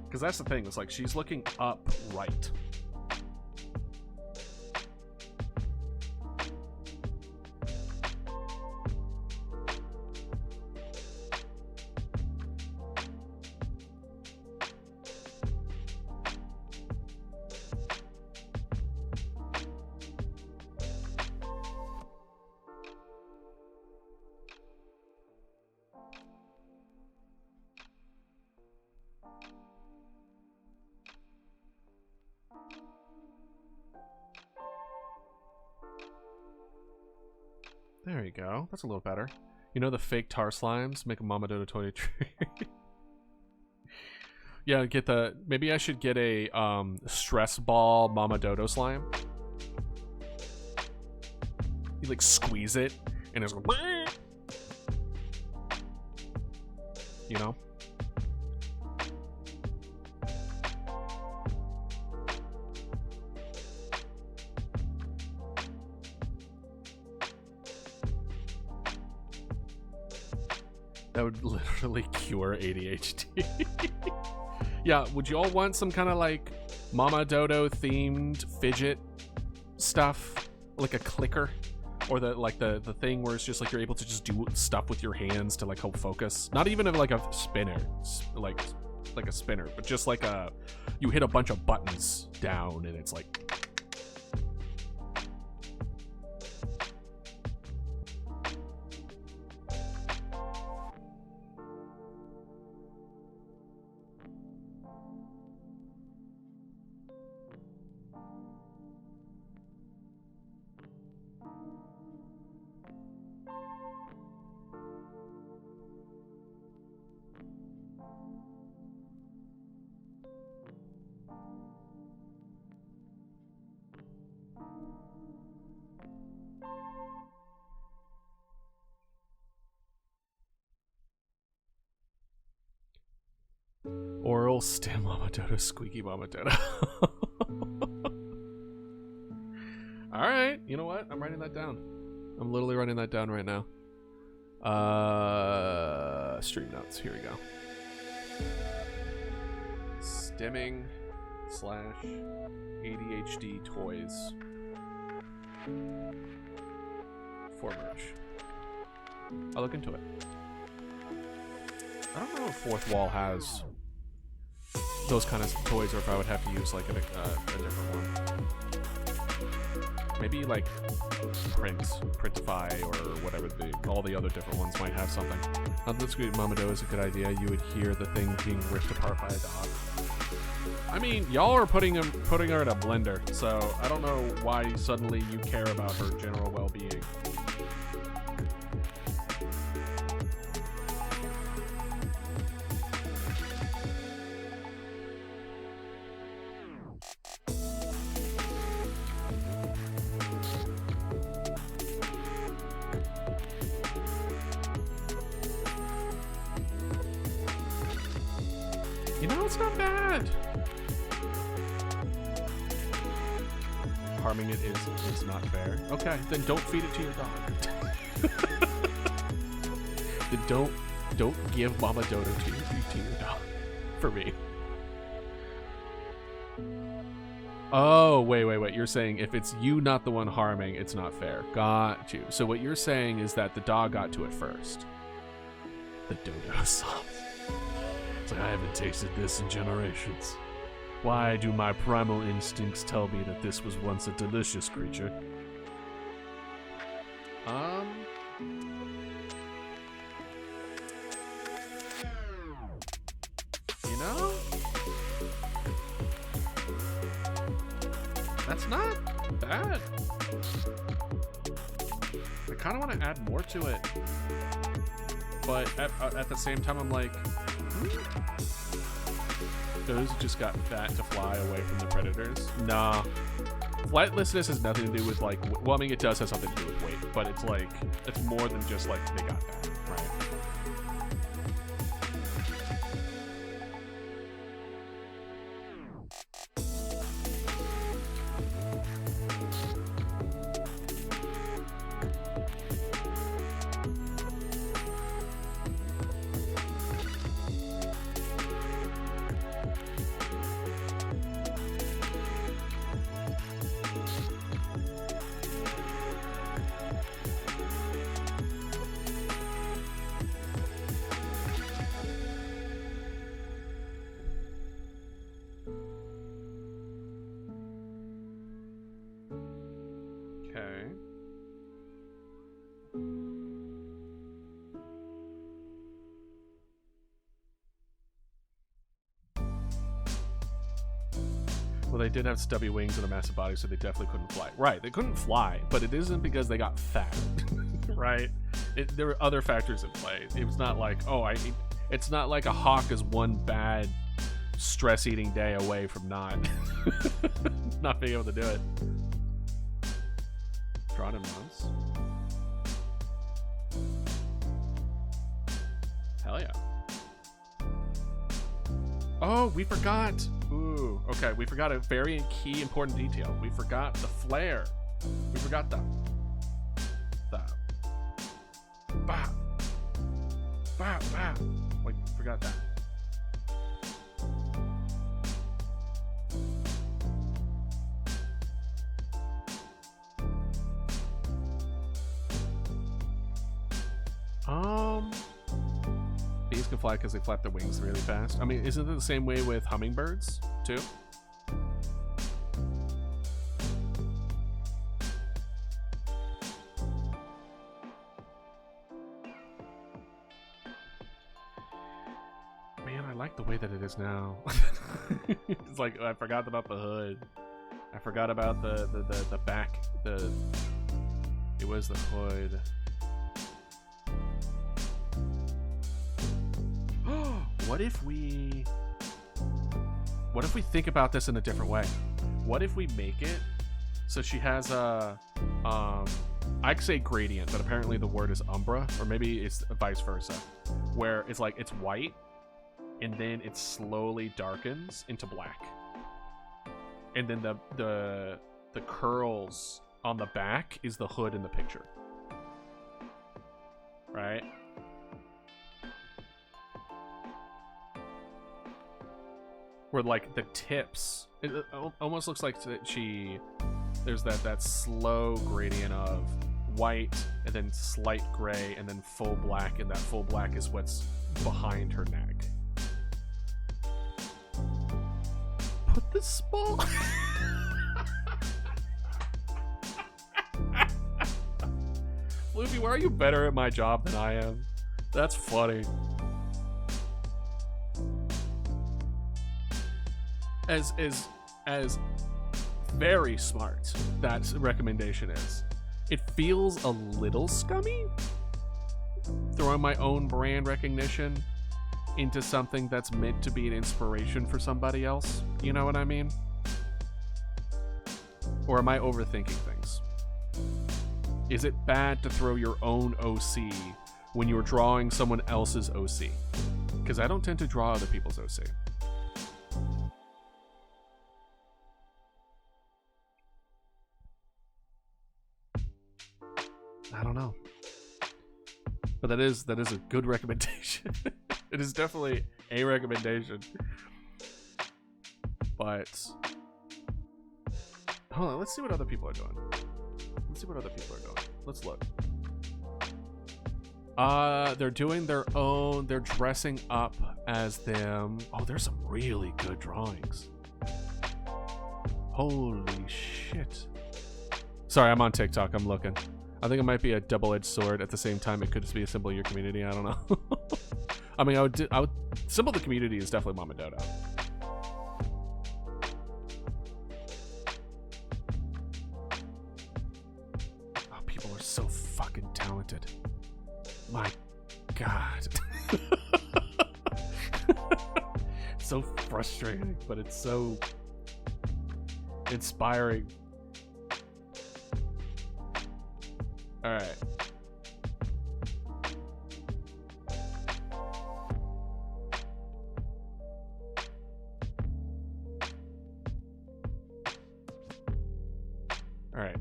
[SPEAKER 2] Because that's the thing. It's like she's looking upright. There you go. That's a little better. You know the fake tar slimes? Make a Mama Dodo toy tree. Yeah, get the... Maybe I should get a stress ball Mama Dodo slime. You like squeeze it and it's like... You know? That would literally cure ADHD. Yeah, would you all want some kind of like Mama Dodo themed fidget stuff? Like a clicker? Or the thing where it's just like you're able to just do stuff with your hands to like help focus. Not even like a spinner, like a spinner, but just like you hit a bunch of buttons down and it's like... Oral stem Mama Dodo, squeaky Mama Dodo. Alright, you know what? I'm writing that down. I'm literally writing that down right now. Stream notes, here we go. Stemming / ADHD toys. For merch. I'll look into it. I don't know if Fourth Wall has those kind of toys, or if I would have to use like a different one. Maybe like Printify or whatever. All the other different ones might have something. That's good. Mama Dodo is a good idea. You would hear the thing being ripped apart by a dog. I mean, y'all are putting her in a blender, so I don't know why suddenly you care about her general well-being. You know, it's not bad. Harming it is not fair. Okay, then don't feed it to your dog. Then don't give Mama Dodo to your dog. For me. Oh, wait. You're saying if it's you not the one harming, it's not fair. Got you. So what you're saying is that the dog got to it first. The Dodo sauce. It's like, I haven't tasted this in generations. Why do my primal instincts tell me that this was once a delicious creature? You know? That's not bad. I kind of want to add more to it. But at the same time, I'm like, those just got fat to fly away from the predators. Nah. Flightlessness has nothing to do with like, well, I mean, it does have something to do with weight, but it's like, it's more than just like they got fat, right? Well, they did have stubby wings and a massive body, so they definitely couldn't fly. Right, they couldn't fly, but it isn't because they got fat, right? There were other factors at play. It was not like, it's not like a hawk is one bad stress-eating day away from not being able to do it. Drawn in months. Hell yeah. Oh, we forgot. Ooh, okay. We forgot a very key important detail. We forgot the flare. We forgot the bah, bah, bah. Wait, we forgot that. Bees can fly because they flap their wings really fast. I mean, isn't it the same way with hummingbirds, too? Man, I like the way that it is now. It's like, I forgot about the hood. I forgot about the back. It was the hood. What if we think about this in a different way? What if we make it so she has a I could say gradient, but apparently the word is umbra, or maybe it's vice versa, where it's like it's white and then it slowly darkens into black, and then the curls on the back is the hood in the picture, right? Where like the tips, it almost looks like that there's that slow gradient of white and then slight gray and then full black, and that full black is what's behind her neck. Put the small. Luffy, why are you better at my job than I am? That's funny. As very smart that recommendation is. It feels a little scummy throwing my own brand recognition into something that's meant to be an inspiration for somebody else. You know what I mean? Or am I overthinking things? Is it bad to throw your own OC when you're drawing someone else's OC? Because I don't tend to draw other people's OC. I don't know, but that is a good recommendation. It is definitely a recommendation. But hold on, let's see what other people are doing. Let's look. They're doing their own. They're dressing up as them. Oh, there's some really good drawings. holy shit. Sorry, I'm on TikTok. I'm looking. I think it might be a double-edged sword. At the same time, it could just be a symbol of your community. I don't know. I mean, I would symbol of the community is definitely Mama Dodo. Oh, people are so fucking talented. My God. So frustrating, but it's so inspiring. All right.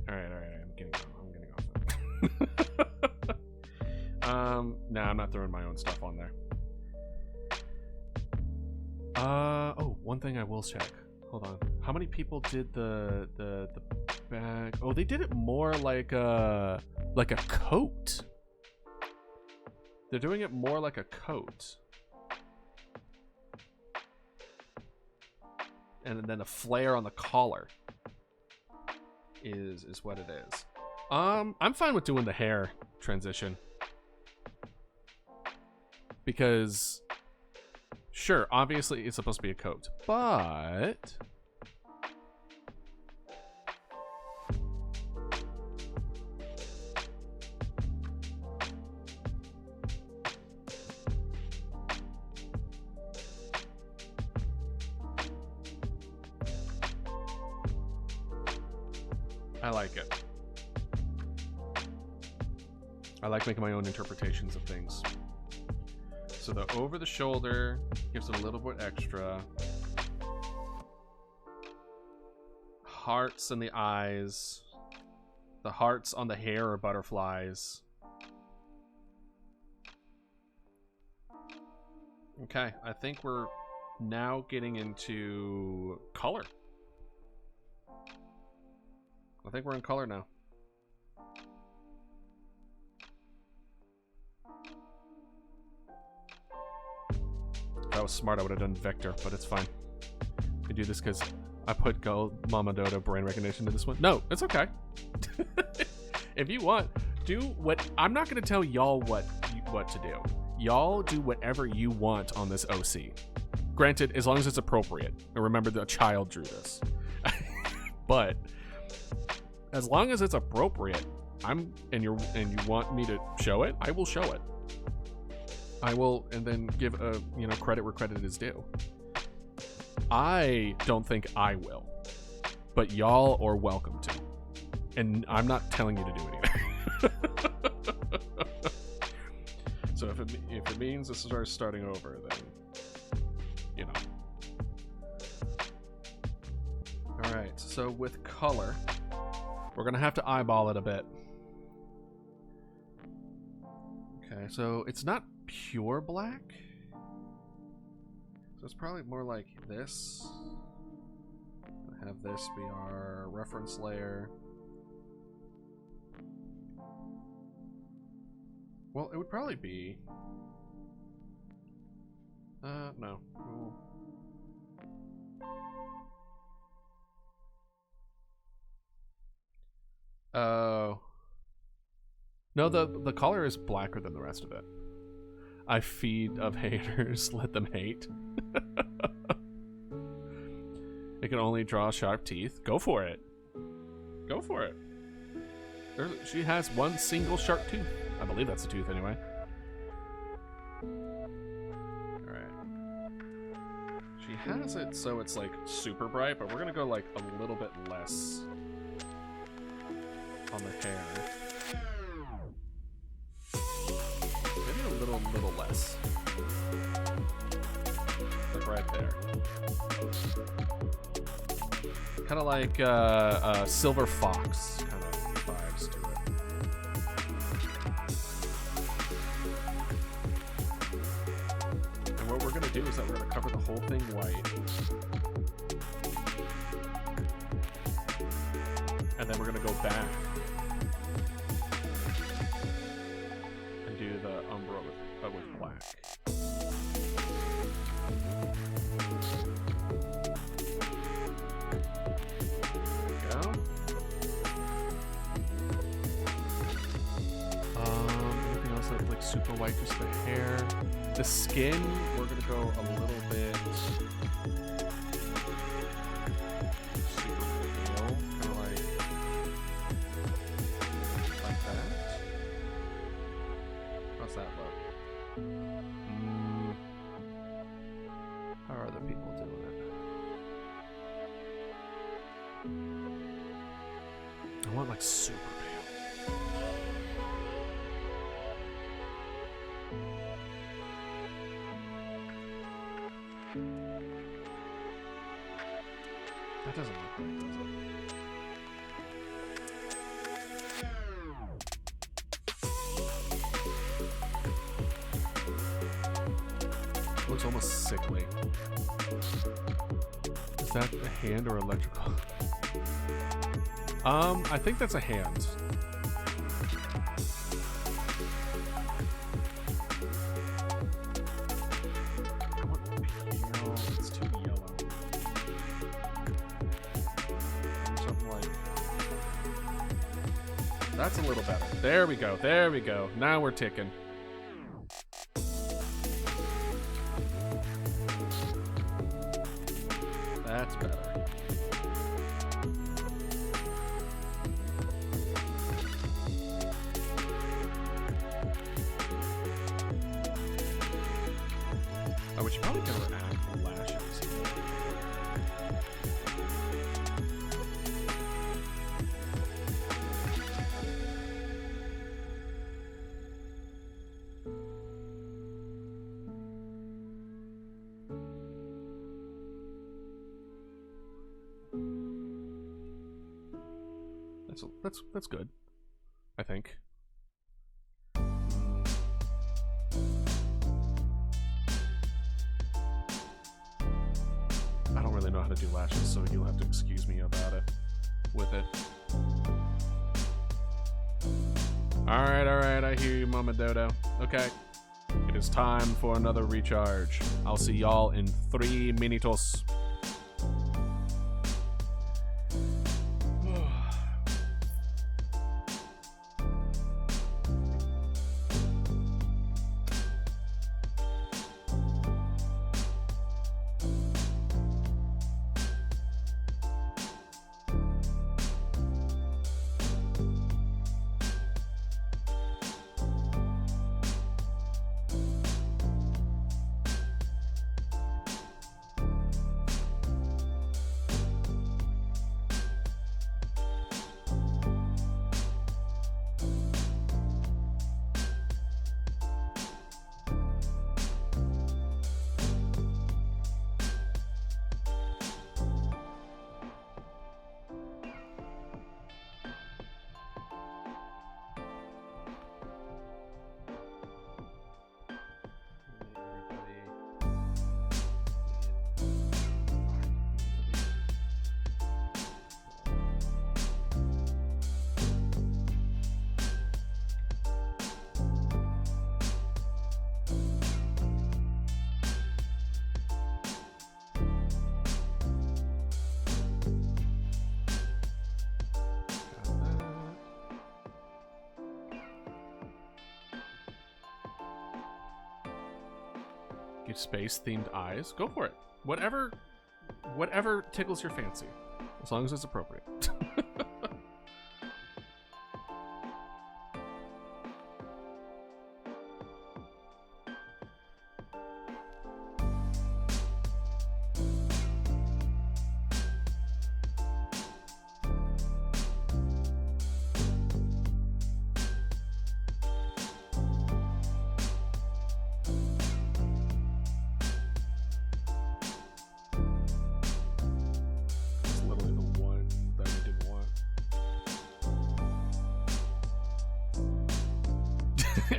[SPEAKER 2] I'm getting off. Nah, I'm not throwing my own stuff on there. Oh, one thing I will check. Hold on. How many people did the bag? Oh, they did it more like a coat. They're doing it more like a coat. And then a flare on the collar is what it is. I'm fine with doing the hair transition. Because sure, obviously it's supposed to be a coat, but I like it. I like making my own interpretations of things. So the over the shoulder gives it a little bit extra. Hearts in the eyes. The hearts on the hair are butterflies. Okay, I think we're now getting into color. I think we're in color now. If I was smart, I would have done vector, but it's fine. I do this because I put Mama Dodo brand recognition to this one. No, it's okay. If you want, do what. I'm not going to tell y'all what to do. Y'all do whatever you want on this OC. Granted, as long as it's appropriate. And remember, the child drew this. But as long as it's appropriate, and you want me to show it, I will show it. I will, and then give credit where credit is due. I don't think I will, but y'all are welcome to, and I'm not telling you to do it either. So if it means this is starting over, then you know. All right. So with color, we're gonna have to eyeball it a bit. Okay. So it's not pure black, so it's probably more like this. Have this be our reference layer. Well, it would probably be no. Oh no, the color is blacker than the rest of it. I feed of haters, let them hate. It can only draw sharp teeth. Go for it. Go for it. She has one single sharp tooth. I believe that's a tooth anyway. Alright. She has it so it's like super bright, but we're gonna go like a little bit less on the hair. Maybe a little less. Like right there. Kind of like a silver fox kind of vibes to it. And what we're gonna do is that we're gonna cover the whole thing white. And then we're gonna go back and do the umbra with black. super white, just the hair. The skin, we're gonna go a little bit super pale, kind of like that. How's that look? How are other people doing it? I want like super pale. That doesn't look right, does it? Looks almost sickly. Is that a hand or electrical? I think that's a hand. It's too yellow. Something like that's a little better. There we go. There we go. Now we're ticking. That's better. Oh, we should probably counteract the lashes. That's good, I think. I don't really know how to do lashes, so you'll have to excuse me about it. With it. Alright, I hear you, Mama Dodo. Okay. It is time for another recharge. I'll see y'all in 3 minutos. Get space themed eyes. Go for it. Whatever tickles your fancy, as long as it's appropriate.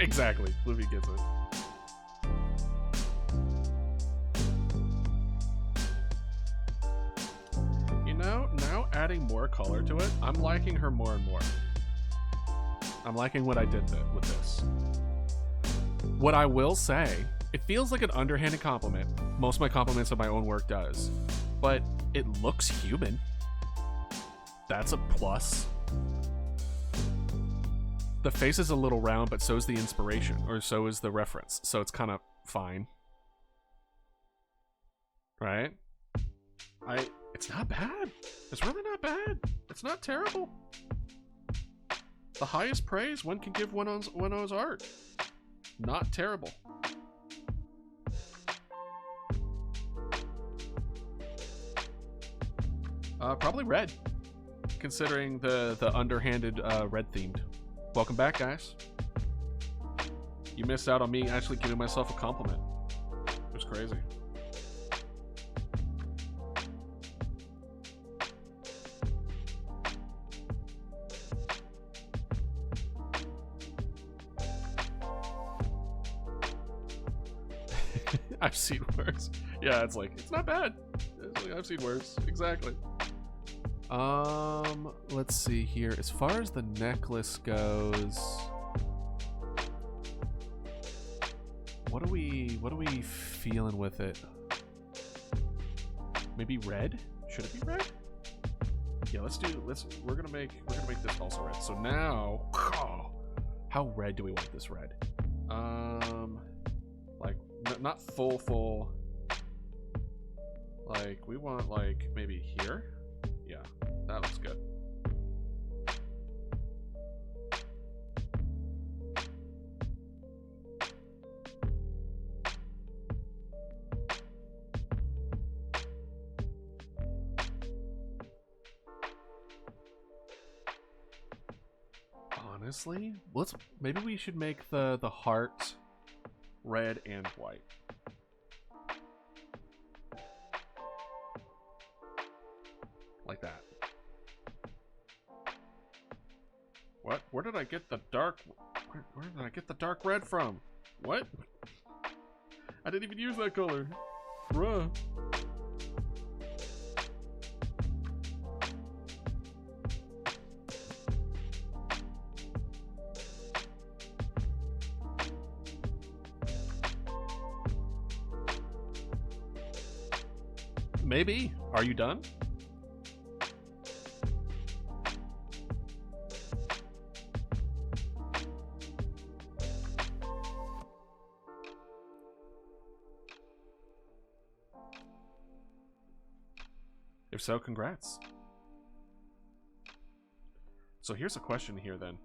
[SPEAKER 2] Exactly. Bluey gets it. You know, now adding more color to it, I'm liking her more and more. I'm liking what I did with this. What I will say, it feels like an underhanded compliment. Most of my compliments of my own work does. But it looks human. That's a plus. The face is a little round, but so is the inspiration, or so is the reference. So it's kind of fine. Right? It's not bad. It's really not bad. It's not terrible. The highest praise one can give one own's art. Not terrible. Probably red, considering the underhanded red themed. Welcome back, guys. You missed out on me actually giving myself a compliment. It was crazy. I've seen worse. Yeah, it's like, it's not bad. It's like, I've seen worse. Exactly. Let's see here. As far as the necklace goes, what are we feeling with it? Maybe red? Should it be red? Yeah, we're gonna make this also red. So now, how red do we want this red? Like not full. Like we want like maybe here. Yeah, that looks good. Honestly, maybe we should make the heart red and white. Like that. What? Where did I get the dark... Where did I get the dark red from? What? I didn't even use that color. Bruh. Maybe. Are you done? If so, congrats. So here's a question here then.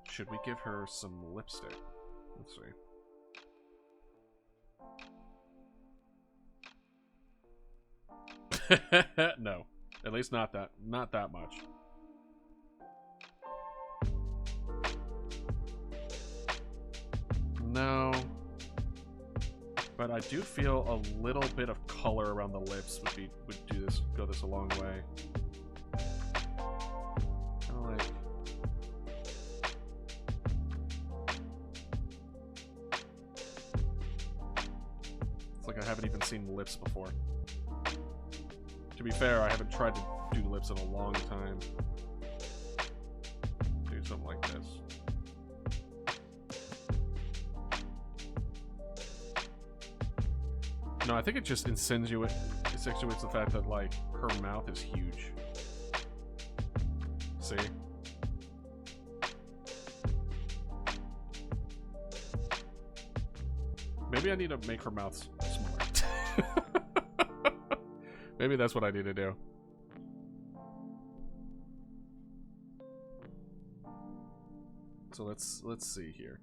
[SPEAKER 2] Should we give her some lipstick? Let's see. No. At least not that much. No. But I do feel a little bit of color around the lips would go this a long way. Kinda like it's like I haven't even seen lips before. To be fair, I haven't tried to do lips in a long time. Do something like this. No, I think it just insinuates the fact that, like, her mouth is huge. See? Maybe I need to make her mouth smaller. Maybe that's what I need to do. So let's see here.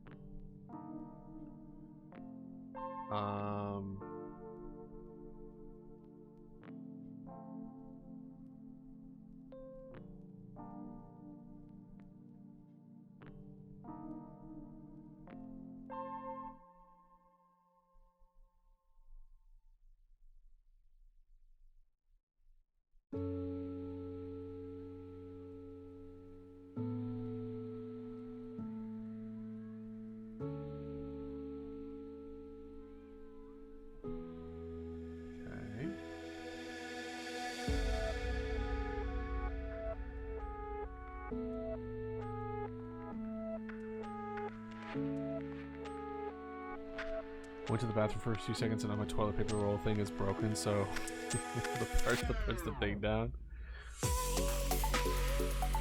[SPEAKER 2] Went to the bathroom for a few seconds and now my toilet paper roll thing is broken, so the part that puts the thing down.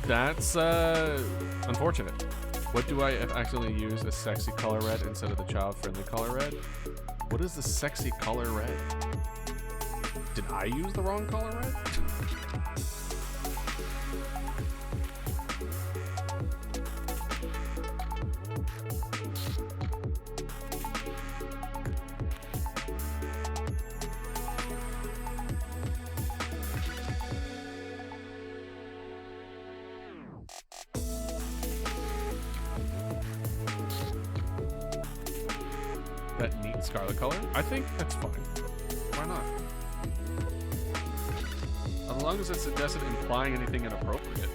[SPEAKER 2] That's unfortunate. What do I accidentally use a sexy color red instead of the child-friendly color red? What is the sexy color red? Did I use the wrong color red? That neat scarlet color? I think that's fine. Why not? As long as it doesn't implying anything inappropriate.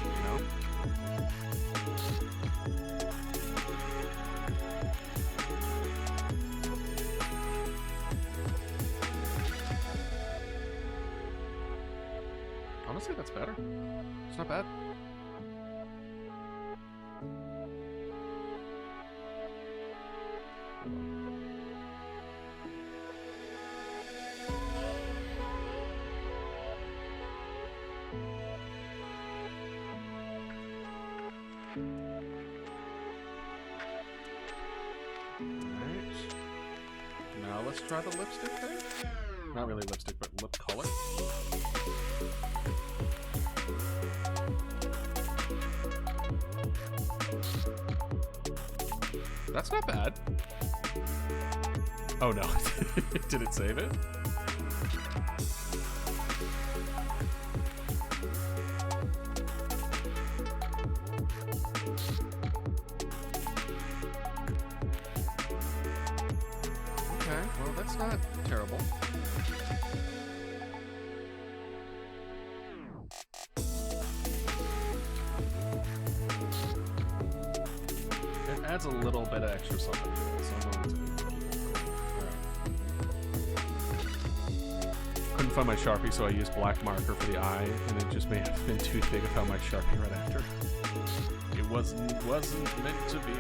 [SPEAKER 2] You know? Honestly, that's better. It's not bad. Let's try the lipstick thing. Not really lipstick, but lip color. That's not bad. Oh no. Did it save it? Well, that's not terrible. It adds a little bit of extra something to it, so I'm going to keep it. Alright. Couldn't find my Sharpie, so I used black marker for the eye, and it just may have been too big. I found my Sharpie right after. It wasn't meant to be.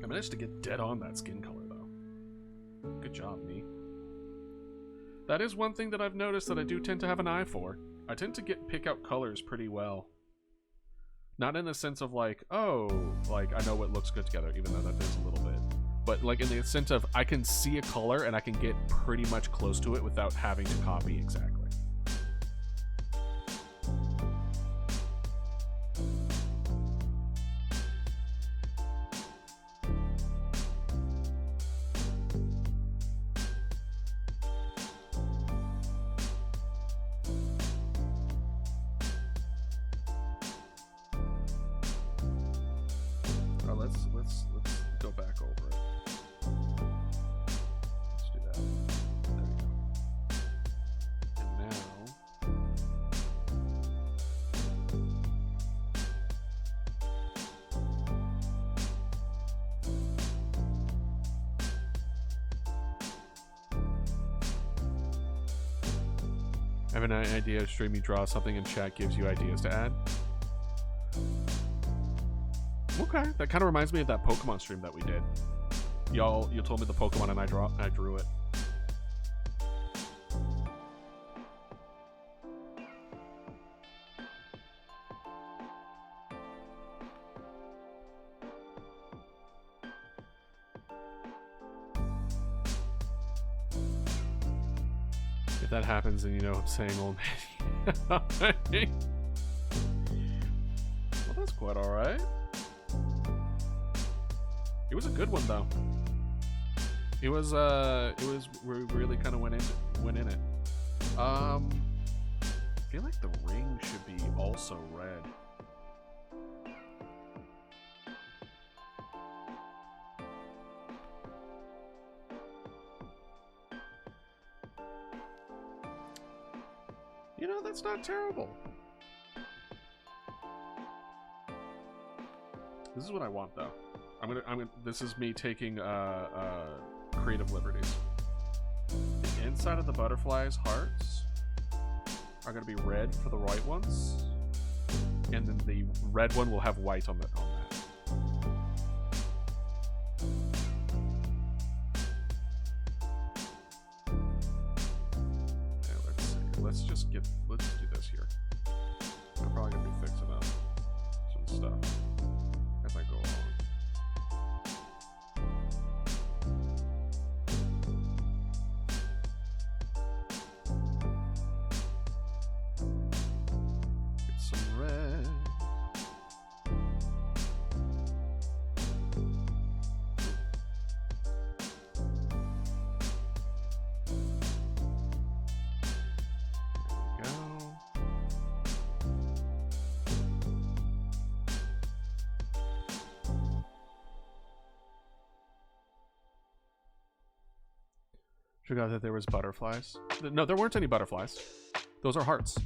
[SPEAKER 2] I managed to get dead on that skin color, though. Good job, me. That is one thing that I've noticed that I do tend to have an eye for. I tend to pick out colors pretty well. Not in the sense of like, oh, like I know what looks good together, even though that is a little bit. But like in the sense of I can see a color and I can get pretty much close to it without having to copy exactly. Let's go back over it. Let's do that. There we go. And now I have an idea of stream. You draw something and chat gives you ideas to add. Okay, that kind of reminds me of that Pokemon stream that we did. You told me the Pokemon and I drew it. If that happens, then you know I'm saying old man. Well, that's quite all right. It was a good one though. It was we really kind of went in it. I feel like the ring should be also red. You know, that's not terrible. This is what I want though. I'm gonna this is me taking creative liberties. The inside of the butterfly's hearts are gonna be red for the right ones, and then the red one will have white on that. let's do this here. I'm probably gonna be fixing up some stuff as I go along. Get some red. Forgot that there was butterflies. No, there weren't any butterflies. Those are hearts.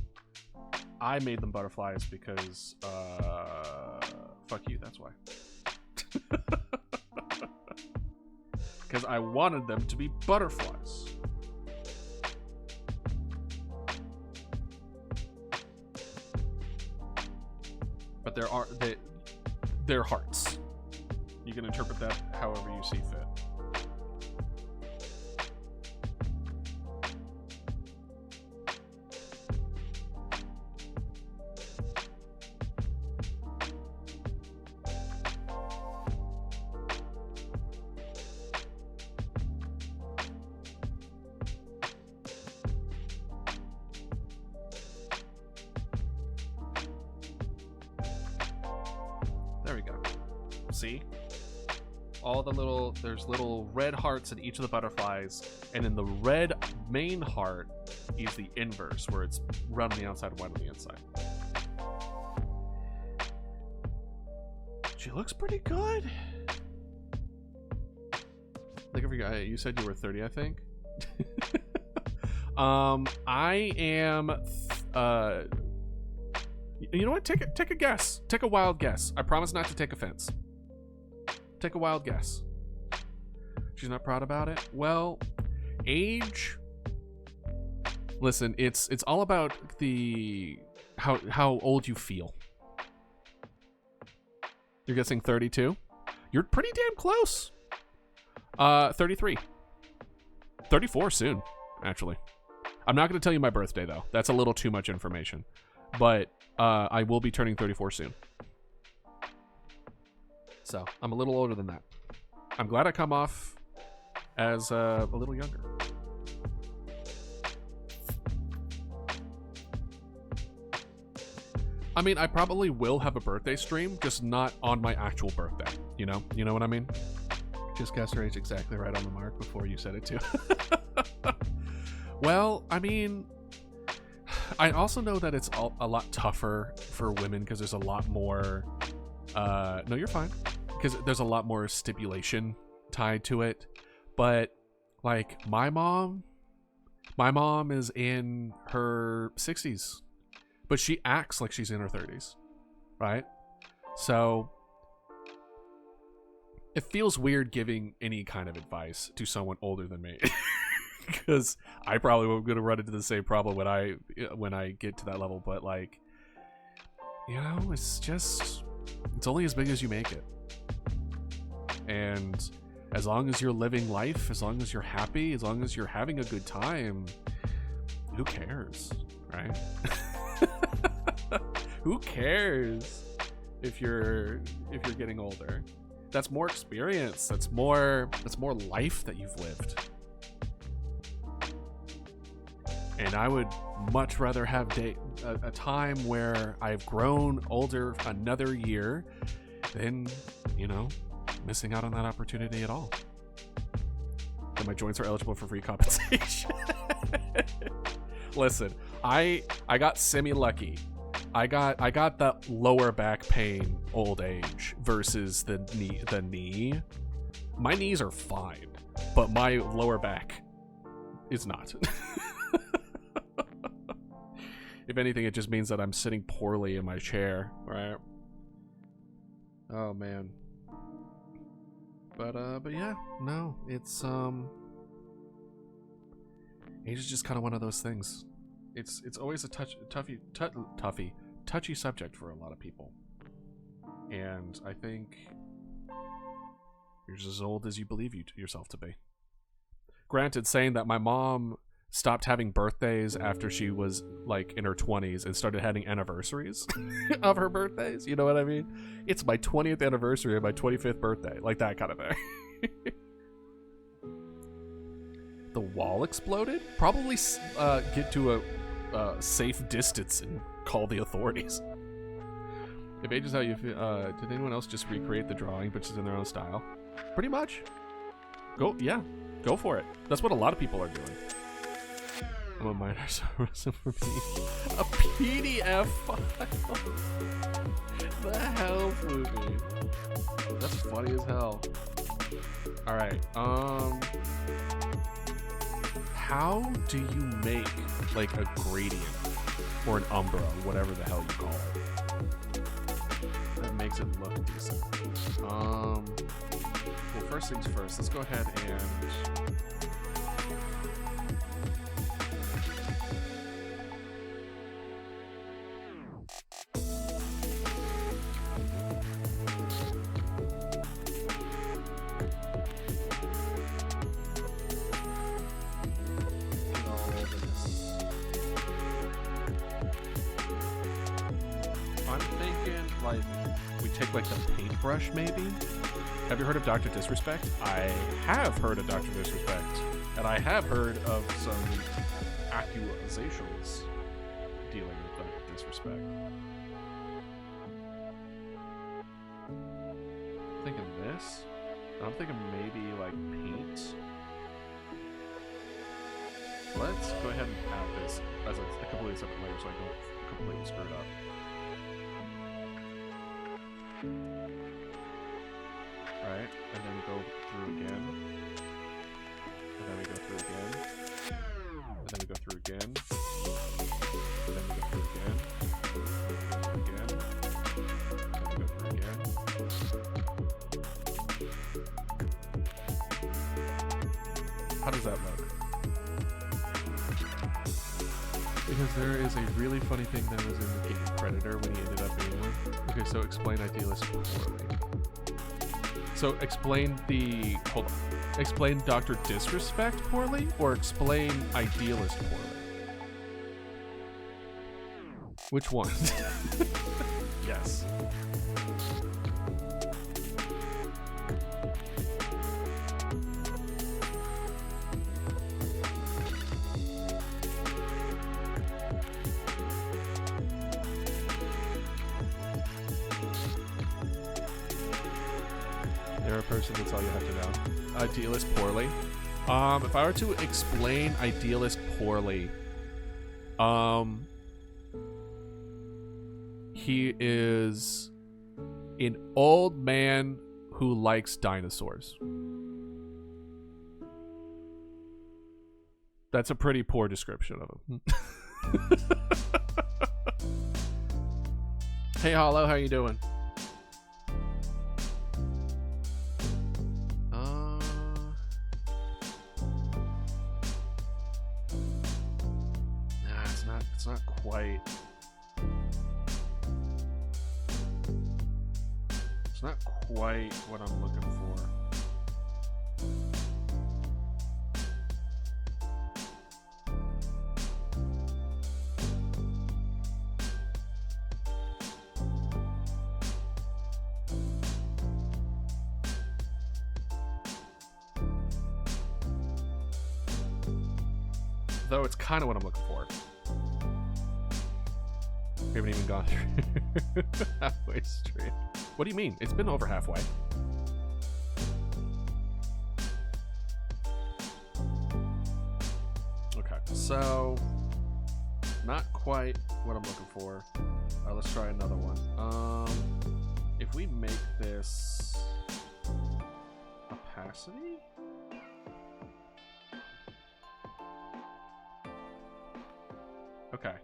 [SPEAKER 2] I made them butterflies because, fuck you, that's why. Because I wanted them to be butterflies. But they're hearts. You can interpret that however you see fit. See? All the there's little red hearts in each of the butterflies, and in the red main heart is the inverse, where it's red on the outside, white on the inside. She looks pretty good. Like, you said you were 30, I think. I am. You know what? Take a guess. Take a wild guess. I promise not to take offense. Take a wild guess. She's not proud about it? Well, age. Listen, it's all about the how old you feel. You're guessing 32? You're pretty damn close. 33. 34 soon, actually. I'm not going to tell you my birthday, though. That's a little too much information. But I will be turning 34 soon. So, I'm a little older than that. I'm glad I come off as a little younger. I mean, I probably will have a birthday stream, just not on my actual birthday. You know? You know what I mean? Just guessed her age exactly right on the mark before you said it too. Well, I mean, I also know that it's a lot tougher for women because there's a lot more... no, you're fine. Because there's a lot more stipulation tied to it. But, like, my mom is in her 60s. But she acts like she's in her 30s. Right? So, it feels weird giving any kind of advice to someone older than me. Because I probably am going to run into the same problem when I get to that level. But, like, you know, it's only as big as you make it. And as long as you're living life, as long as you're happy, as long as you're having a good time, who cares, right? Who cares if you're getting older? That's more experience. That's more life that you've lived. And I would much rather have a time where I've grown older another year than, you know, missing out on that opportunity at all. And my joints are eligible for free compensation. Listen, I got semi-lucky. I got the lower back pain old age versus the knee. My knees are fine, but my lower back is not. If anything, it just means that I'm sitting poorly in my chair, right? Oh man. But yeah, no, it's age is just kind of one of those things. It's always a touchy subject for a lot of people. And I think you're just as old as you believe yourself to be. Granted, saying that my mom stopped having birthdays after she was like in her 20s and started having anniversaries of her birthdays. You know what I mean? It's my 20th anniversary and my 25th birthday, like that kind of thing. The wall exploded? Probably get to a safe distance and call the authorities. If ages how you feel, did anyone else just recreate the drawing but just in their own style? Pretty much. Go for it. That's what a lot of people are doing. I'm a minor, so for me. A PDF file. The hell, movie. That's funny as hell. Alright, how do you make like a gradient or an umbra, whatever the hell you call it, that makes it look decent? Well, first things first, let's go ahead and brush, maybe? Have you heard of Dr. Disrespect? I have heard of Dr. Disrespect, and I have heard of some accusations dealing with Dr. Disrespect. I'm thinking this. I'm thinking maybe like paint. Let's go ahead and add this as a completely separate layer so I don't completely screw it up. Right, and then we go through again, and then we go through again, and then we go through again, and then we go through again, and then we go through again. How does that look? Because there is a really funny thing that was in the game Predator when he ended up being one. Okay, so explain idealist poorly. So explain explain Dr. Disrespect poorly, or explain idealist poorly? Which one? Yes. Person, that's all you have to know. Idealist poorly. If I were to explain idealist poorly, he is an old man who likes dinosaurs. That's a pretty poor description of him. Hey Hollow, how you doing? It's not quite. It's not quite what I'm looking for. Though it's kind of what I'm looking for. We haven't even gone through halfway straight. What do you mean? It's been over halfway. Okay, so not quite what I'm looking for. Let's try another one. If we make this opacity? Okay.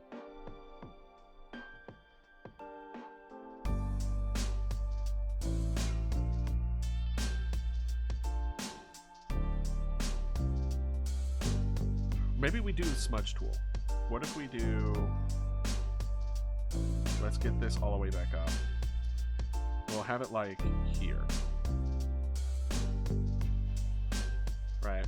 [SPEAKER 2] Maybe we do the smudge tool. What if we do... Let's get this all the way back up. We'll have it like here. Right.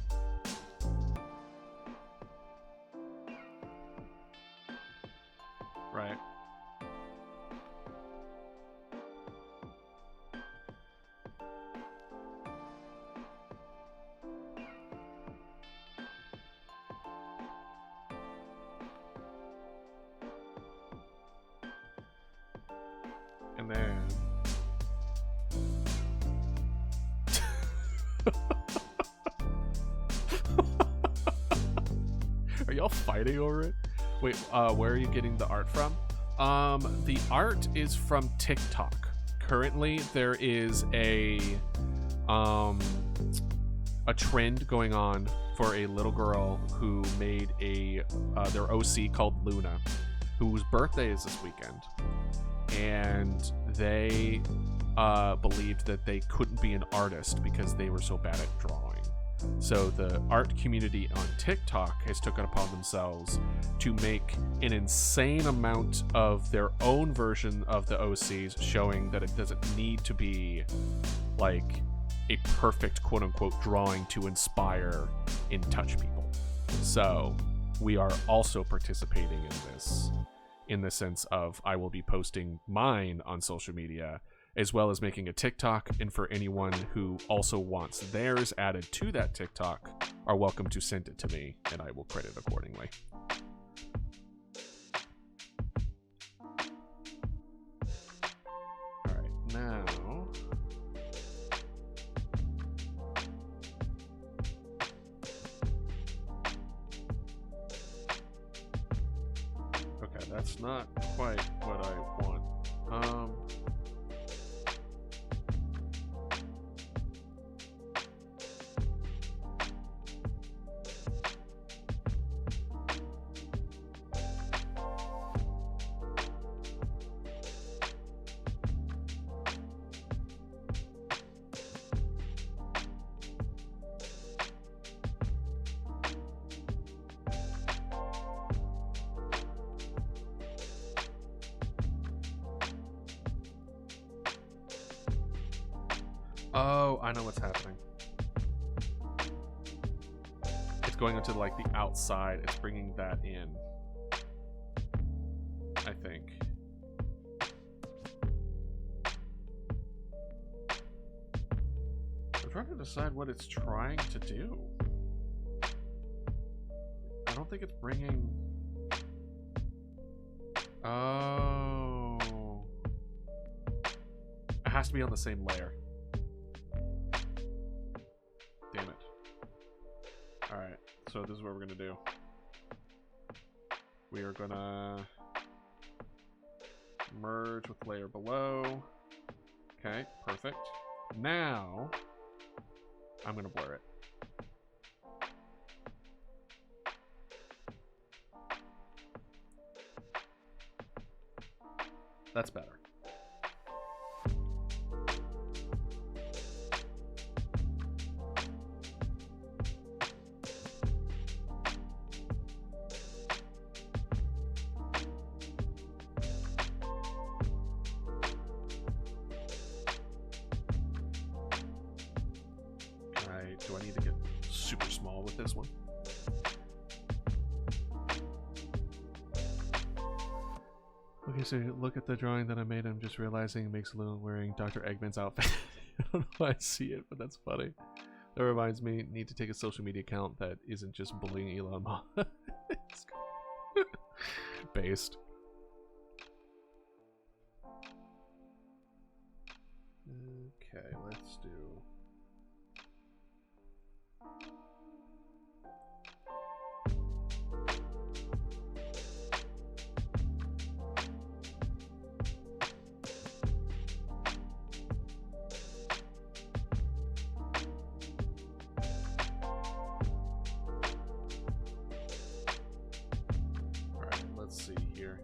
[SPEAKER 2] Right. And then... Are y'all fighting over it? Wait, where are you getting the art from? The art is from TikTok. Currently, there is a trend going on for a little girl who made their OC called Luna, whose birthday is this weekend. And they believed that they couldn't be an artist because they were so bad at drawing. So the art community on TikTok has taken upon themselves to make an insane amount of their own version of the OCs, showing that it doesn't need to be like a perfect quote-unquote drawing to inspire and touch people. So we are also participating in this, in the sense of I will be posting mine on social media, as well as making a TikTok, and for anyone who also wants theirs added to that TikTok are welcome to send it to me, and I will credit accordingly. Alright, now... Okay, that's not quite what I want. Oh, I know what's happening. It's going into like the outside. It's bringing that in, I think. I'm trying to decide what it's trying to do. I don't think it's bringing... Oh. It has to be on the same layer. Damn it. Alright, so this is what we're gonna do. We are gonna merge with layer below. Okay, perfect. Now, I'm gonna blur it. That's better. Do I need to get super small with this one? Okay, so look at the drawing that I made. I'm just realizing it makes Luna wearing Dr. Eggman's outfit. I don't know why I see it, but that's funny. That reminds me, need to take a social media account that isn't just bullying Elon Musk. Based. Okay, let's do... Alright, let's see here.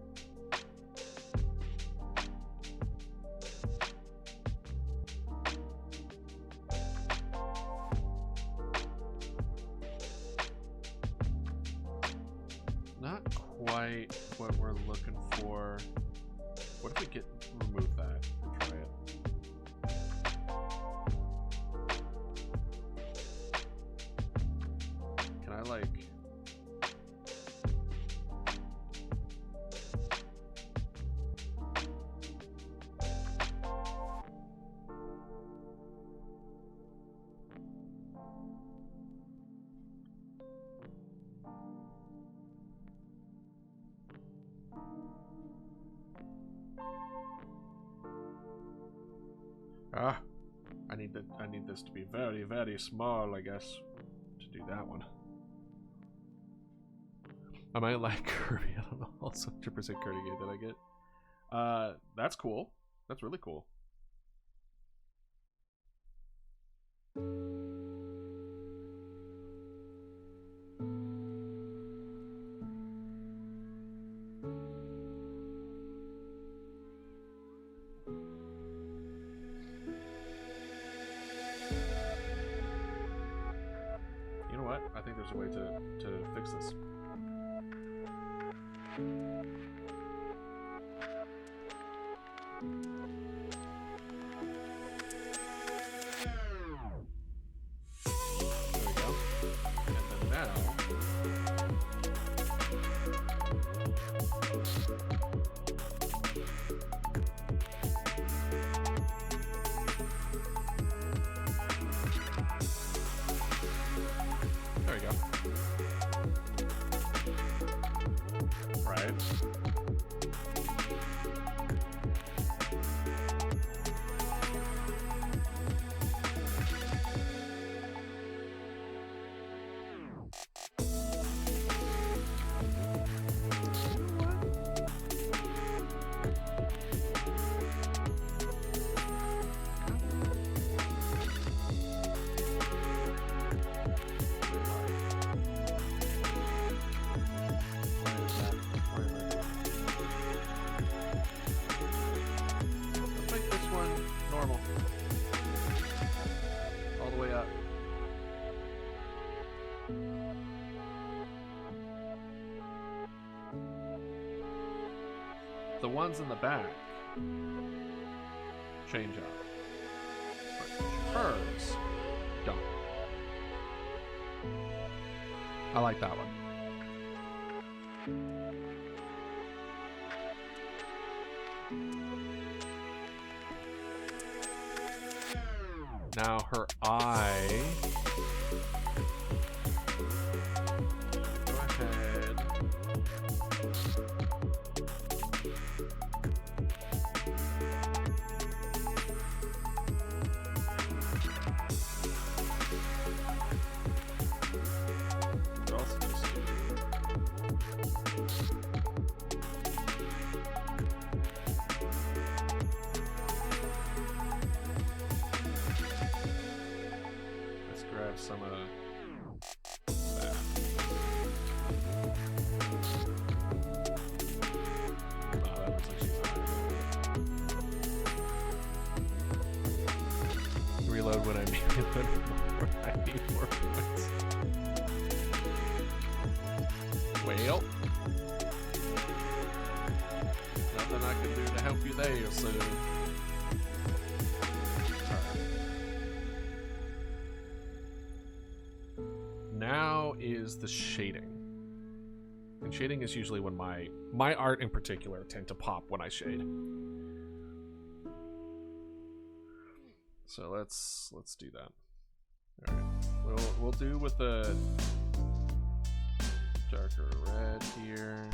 [SPEAKER 2] Not quite what we're looking for. What if we remove that and try it? Can I like... Ah, I need this to be very, very small, I guess, to do that one. I might like Kirby. I don't know. Also, 100% Kirby game that I get. That's cool. That's really cool. You know what? I think there's a way to fix this. There we go. And then now, there we go. Right. Let's make this one normal. All the way up. The ones in the back change up. But hers don't. I like that one. Now her eye. Go ahead. Could also just let's grab some of that. Oh, that looks like she's not. Reload when I need more points. Well, nothing I can do to help you there, so. Now is the shading. And shading is usually when my art in particular tend to pop when I shade. So let's do that. All right. We'll do with the darker red here.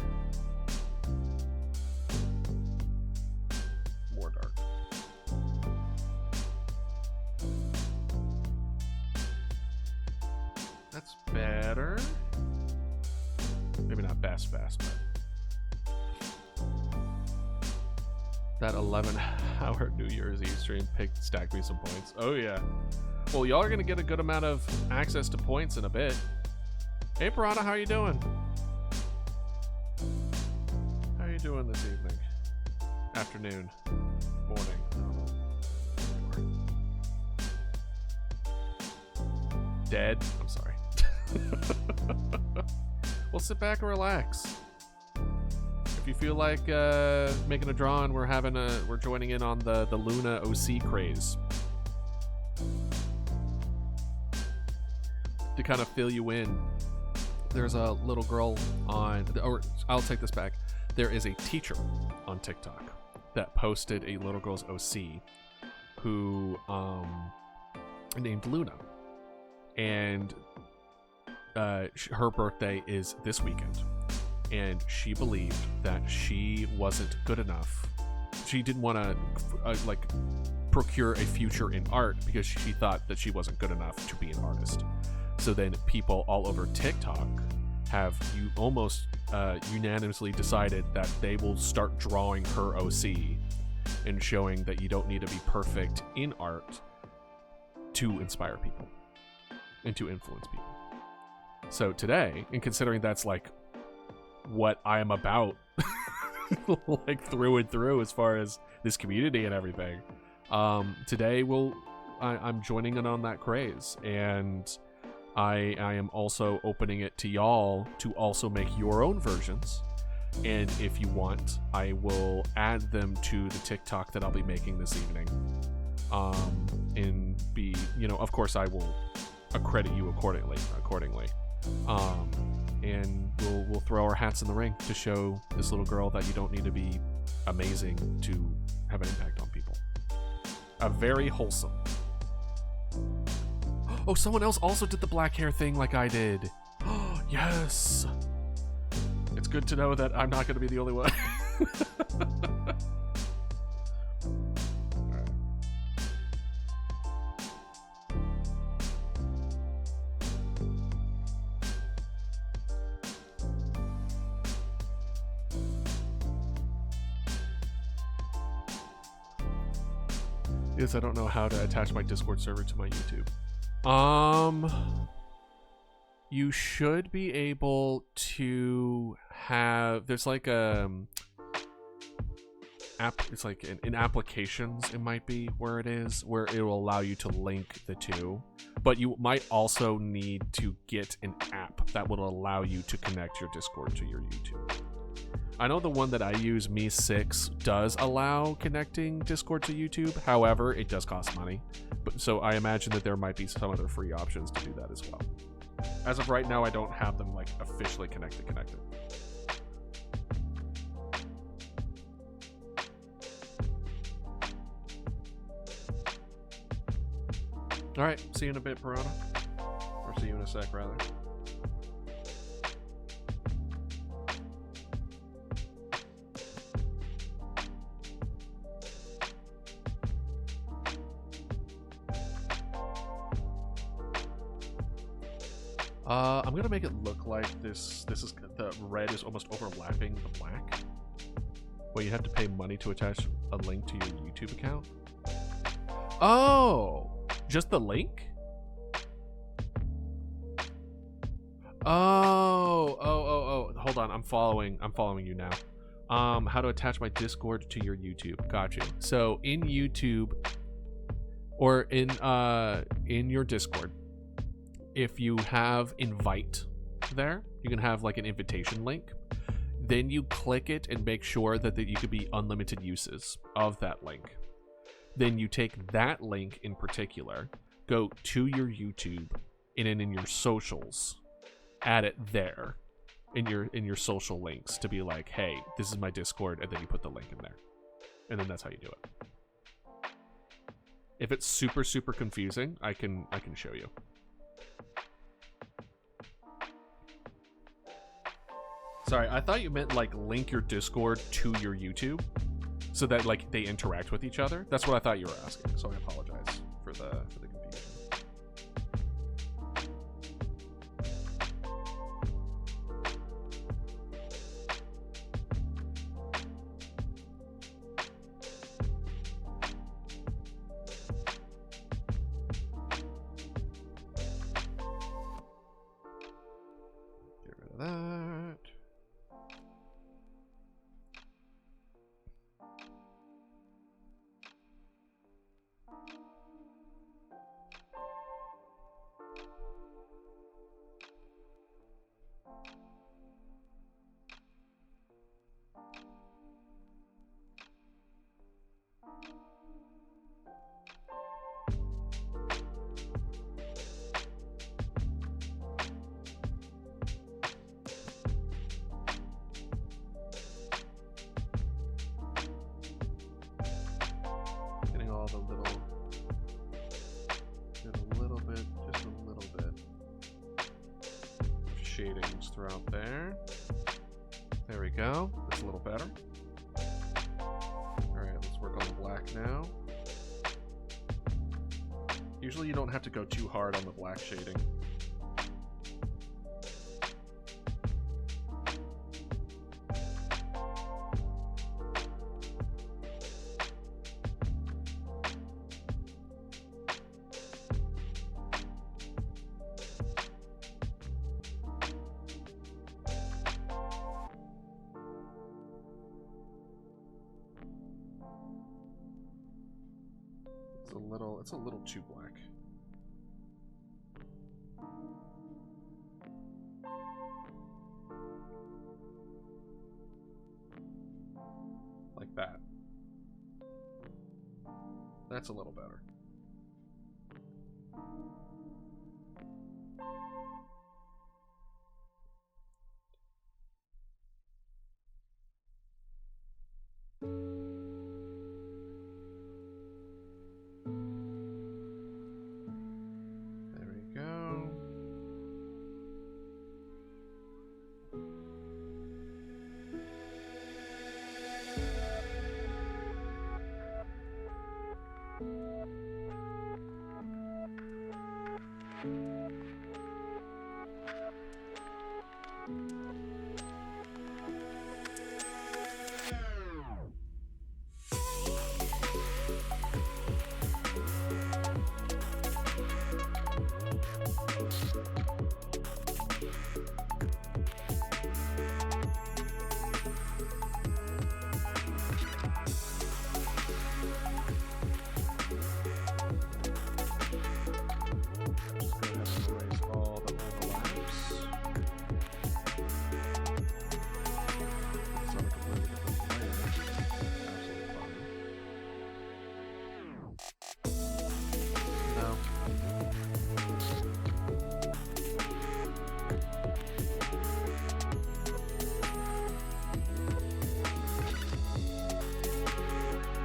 [SPEAKER 2] More dark. That's better. Maybe not best, but that 11-hour New Year's Eve stream stacked me some points. Oh yeah. Well, y'all are gonna get a good amount of access to points in a bit. Hey, Piranha, how you doing? How you doing this evening? Afternoon, morning. I don't know. Dead. I'm sorry. Well, sit back and relax. If you feel like making a drawing, we're joining in on the Luna OC craze. To kind of fill you in, there's a little girl or I'll take this back. There is a teacher on TikTok that posted a little girl's OC who named Luna, and her birthday is this weekend, and she believed that she wasn't good enough. She didn't want to procure a future in art because she thought that she wasn't good enough to be an artist. So then people all over TikTok have almost unanimously decided that they will start drawing her OC and showing that you don't need to be perfect in art to inspire people and to influence people. So today, and considering that's like what I am about, like through and through as far as this community and everything, today I'm joining in on that craze, and I am also opening it to y'all to also make your own versions. And if you want, I will add them to the TikTok that I'll be making this evening. And be, of course I will accredit you accordingly. And we'll throw our hats in the ring to show this little girl that you don't need to be amazing to have an impact on people. A very wholesome. Oh, someone else also did the black hair thing like I did. Oh, yes. It's good to know that I'm not going to be the only one. All right. Yes, I don't know how to attach my Discord server to my YouTube. You should be able to have, there's like it's like in applications, it might be where it is, where it will allow you to link the two, but you might also need to get an app that will allow you to connect your Discord to your YouTube. I know the one that I use, Me6, does allow connecting Discord to YouTube. However, it does cost money. So I imagine that there might be some other free options to do that as well. As of right now, I don't have them like officially connected. All right, see you in a bit, Piranha. Or see you in a sec, rather. I'm gonna make it look like this is the red is almost overlapping the black. Well, you have to pay money to attach a link to your YouTube account. Oh, just the link? Oh. Hold on, I'm following you now. How to attach my Discord to your YouTube. Got you. So in YouTube or in your Discord, if you have invite there, you can have like an invitation link. Then you click it and make sure that you could be unlimited uses of that link. Then you take that link in particular, go to your YouTube, and then in your socials, add it there in your social links to be like, hey, this is my Discord, and then you put the link in there. And then that's how you do it. If it's super, super confusing, I can show you. Sorry, I thought you meant like link your Discord to your YouTube so that like they interact with each other. That's what I thought you were asking, so I apologize for the confusion. Get rid of that. Shadings throughout there. There we go. That's a little better. Alright, let's work on the black now. Usually you don't have to go too hard on the black shading. It's a little too black. Like that. That's a little better.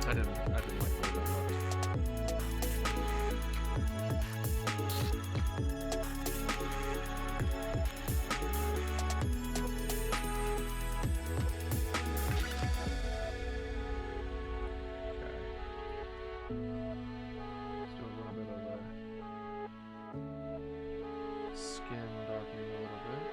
[SPEAKER 2] I didn't like the way that looked. Let's do a little bit of a skin darkening a little bit.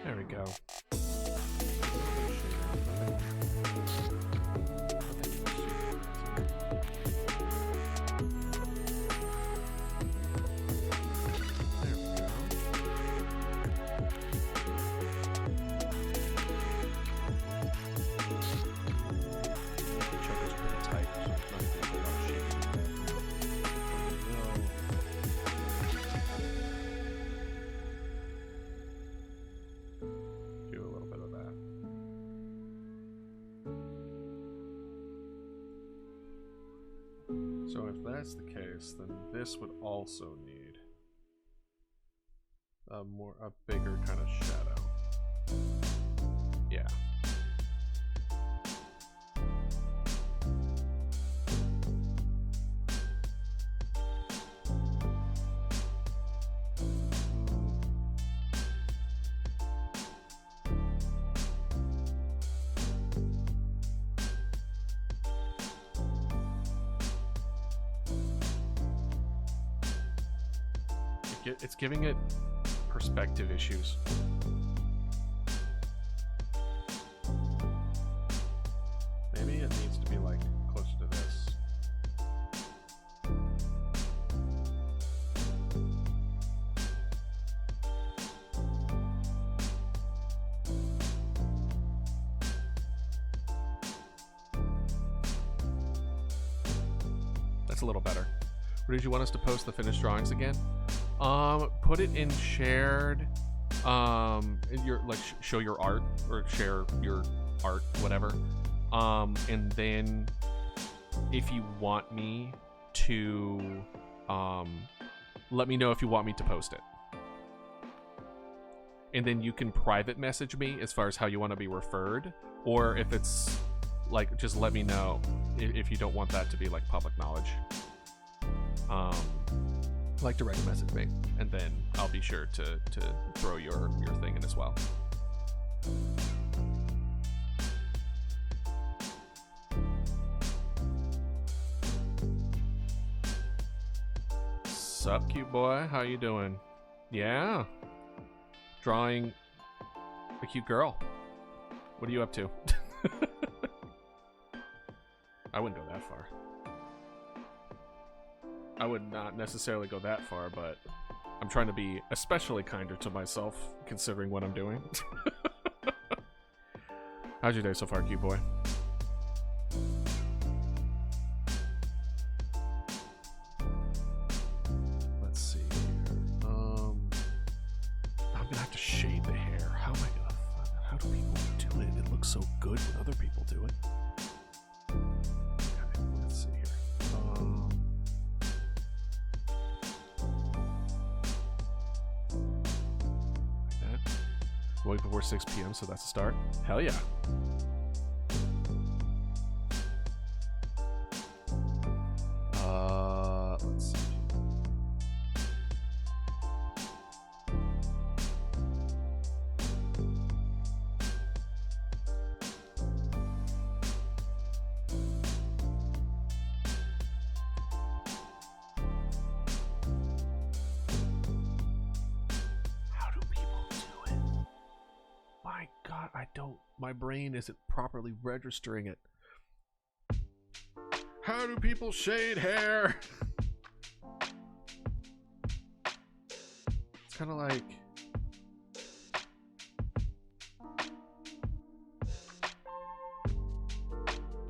[SPEAKER 2] There we go. So if that's the case, then this would also need a bigger kind of shadow. Yeah. It's giving it perspective issues. Maybe it needs to be like closer to this. a little better. Where did you want us to post the finished drawings again? Put it in shared. In your show your art or share your art, whatever. And then if you want me to, let me know if you want me to post it. And then you can private message me as far as how you want to be referred, or if it's like, just let me know if you don't want that to be like public knowledge. Like direct message me, and then I'll be sure to throw your thing in as well. Sup, cute boy? How you doing? Yeah. Drawing a cute girl. What are you up to? I wouldn't go that far. I would not necessarily go that far, but I'm trying to be especially kinder to myself, considering what I'm doing. How's your day so far, cute boy? Let's see here. I'm gonna have to shade the hair. How am I gonna find that? How do people do it? It looks so good when other people do it. Okay, let's see here. Wait before 6 p.m., so that's a start. Hell yeah. Let's see. My brain isn't properly registering it. How do people shade hair? It's kind of like...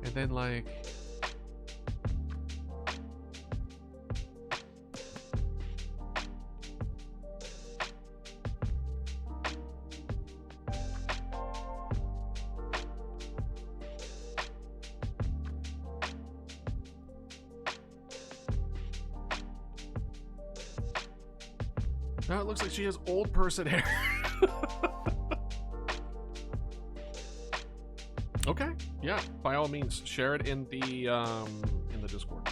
[SPEAKER 2] And then like... Now it looks like she has old person hair. Okay, yeah, by all means, share it in the Discord.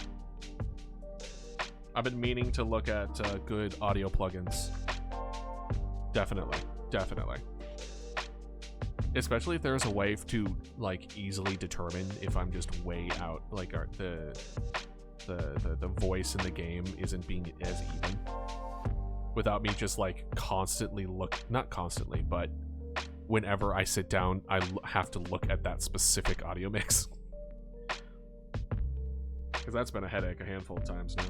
[SPEAKER 2] I've been meaning to look at good audio plugins. Definitely. Especially if there's a way to like easily determine if I'm just way out, like the voice in the game isn't being as even. Without me just like constantly not constantly, but whenever I sit down, I have to look at that specific audio mix. Because that's been a headache a handful of times now.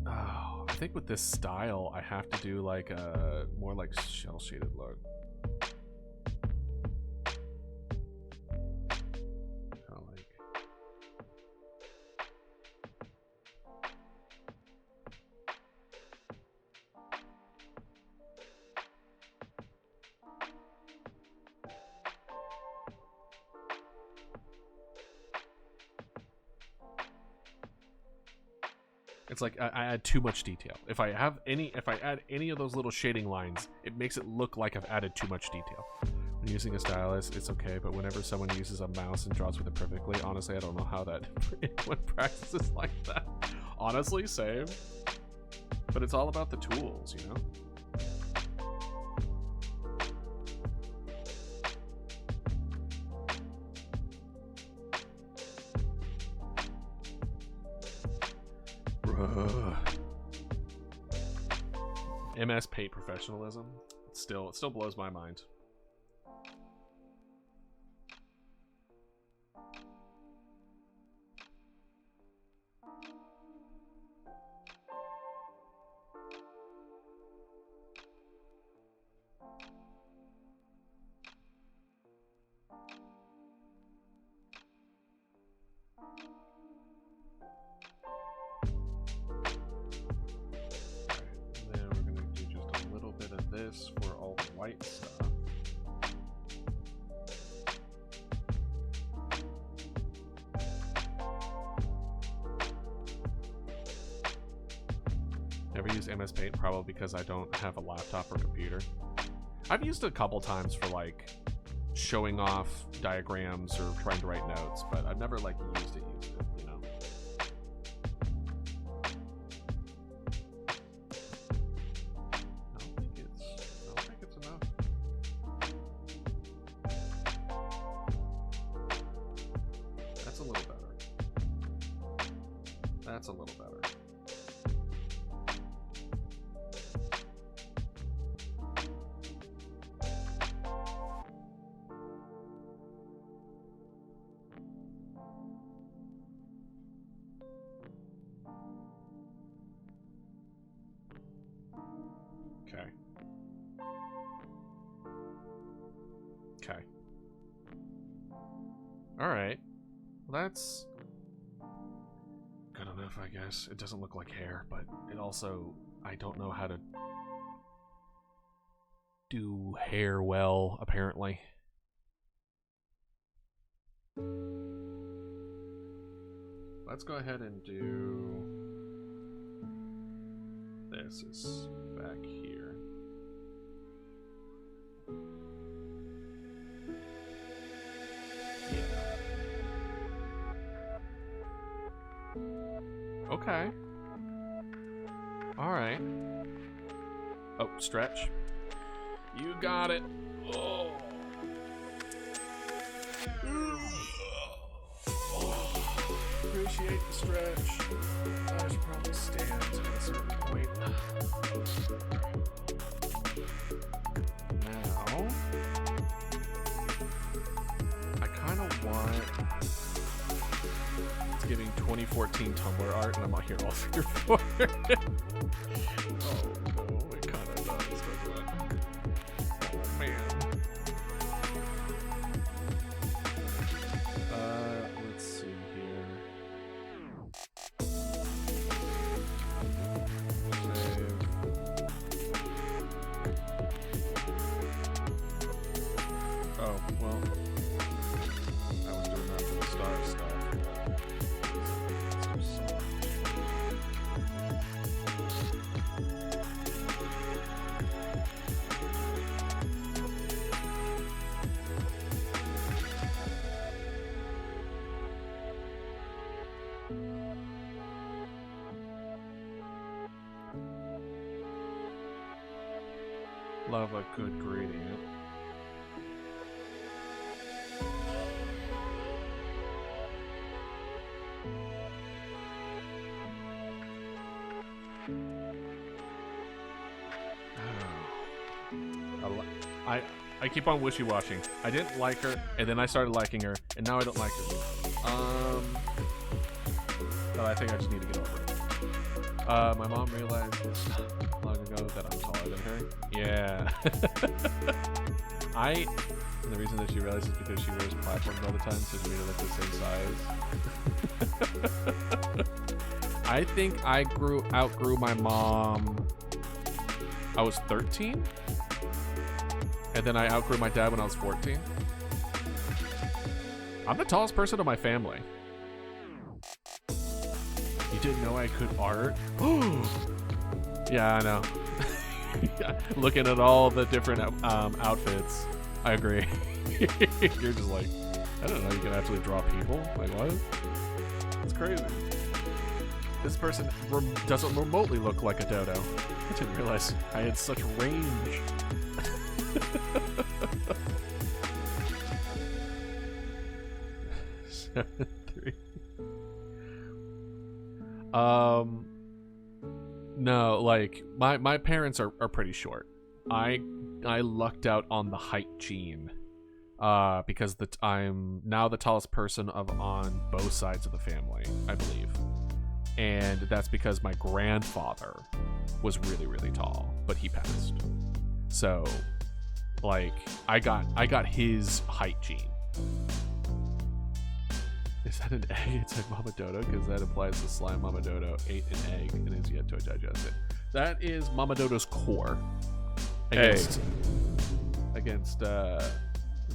[SPEAKER 2] Oh, I think with this style, I have to do like a more like shell shaded look. It's like I add too much detail. If I add any of those little shading lines, it makes it look like I've added too much detail. When using a stylus, it's okay, but whenever someone uses a mouse and draws with it perfectly, honestly, I don't know how that anyone practices like that. Honestly, same. But it's all about the tools, you know? MS Paint professionalism. It still blows my mind. white stuff. Never used MS Paint, probably because I don't have a laptop or computer. I've used it a couple times for like showing off diagrams or trying to write notes, but I've never like used it, you know. I don't think it's enough. That's a little better. That's a little better. Okay. Alright. Well, that's good enough, I guess. It doesn't look like hair, but it also... I don't know how to do hair well, apparently. Let's go ahead and do... This is back here. Okay. Alright. Oh, stretch. You got it. Oh. Appreciate the stretch. I should probably stand at a certain point. Now, I kind of want... It's giving 2014 Tumblr art, and I'm not here all for it. Oh no, it kind of does, doesn't it? Oh man. Let's see here. Save. Oh, well. I was doing that for the star stuff. Love a good gradient. I keep on wishy-washing. I didn't like her, and then I started liking her, and now I don't like her. But I think I just need to get over it. My mom realized long ago that I'm taller than her. Yeah. And the reason that she realized is because she wears platforms all the time, so she made it look the same size. I think I outgrew my mom. I was 13, and then I outgrew my dad when I was 14. I'm the tallest person in my family. You didn't know I could art? Yeah, I know. Yeah, looking at all the different outfits, I agree. You're just like, I don't know, you can actually draw people? Like, what? That's crazy. This person doesn't remotely look like a dodo. I didn't realize I had such range. Seven, 3. No, like my parents are pretty short. I lucked out on the height gene, because I'm now the tallest person on both sides of the family, I believe, and that's because my grandfather was really, really tall, but he passed. So, like, I got his height gene. Is that an egg? It's like Mama Dodo, because that implies the slime Mama Dodo ate an egg and is yet to digest it. That is Mama Dodo's core. Against against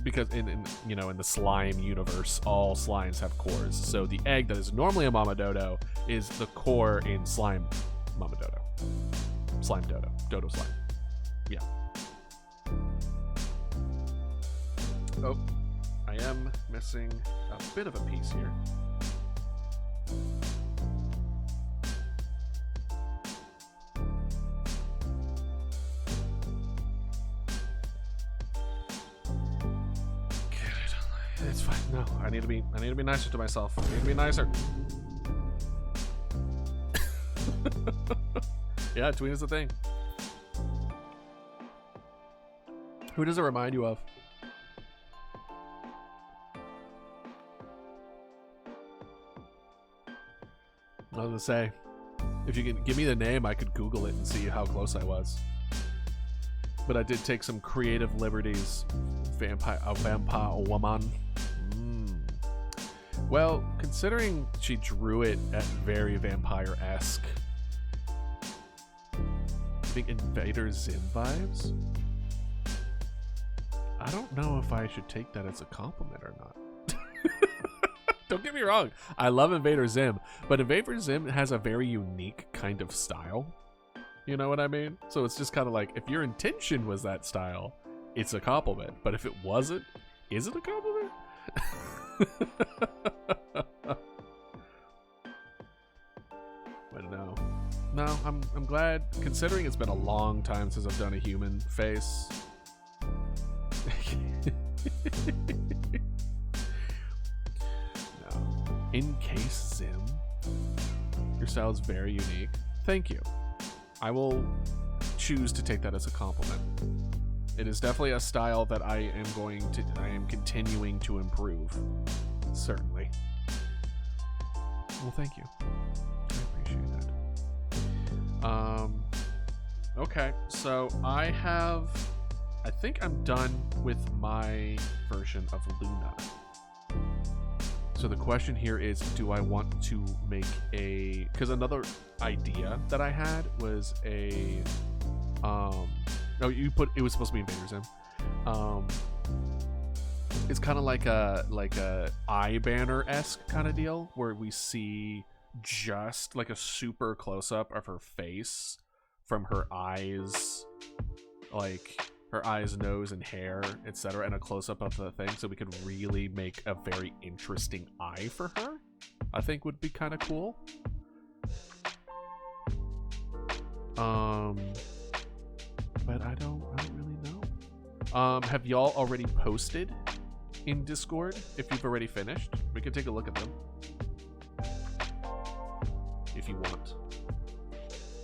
[SPEAKER 2] because in you know, in the slime universe, all slimes have cores. So the egg that is normally a mama dodo is the core in slime mama dodo. Slime dodo. Dodo slime. Yeah. Oh, I am missing a bit of a piece here. It's fine. No, I need to be nicer to myself. I need to be nicer. Yeah, tween is the thing. Who does it remind you of? I was gonna say, if you can give me the name, I could Google it and see how close I was. But I did take some creative liberties. A vampire woman. Well, considering she drew it at very vampire-esque, I think Invader Zim vibes. I don't know if I should take that as a compliment or not. Don't get me wrong, I love Invader Zim, but Invader Zim has a very unique kind of style. You know what I mean? So it's just kind of like, if your intention was that style, it's a compliment. But if it wasn't, is it a compliment? I don't know. No, I'm glad, considering it's been a long time since I've done a human face. No. In case Zim, your style is very unique. Thank you. I will choose to take that as a compliment. It is definitely a style that I am continuing to improve. Certainly. Well, thank you. I appreciate that. Okay, so I think I'm done with my version of Luna. So the question here is, do I want to make because another idea that I had was it was supposed to be Invader Zim. It's kind of like a eye banner-esque kind of deal, where we see just like a super close-up of her face from her eyes, like her eyes, nose, and hair, etc., and a close-up of the thing, so we could really make a very interesting eye for her. I think would be kind of cool. But I don't really know. Have y'all already posted in Discord? If you've already finished, we can take a look at them. If you want.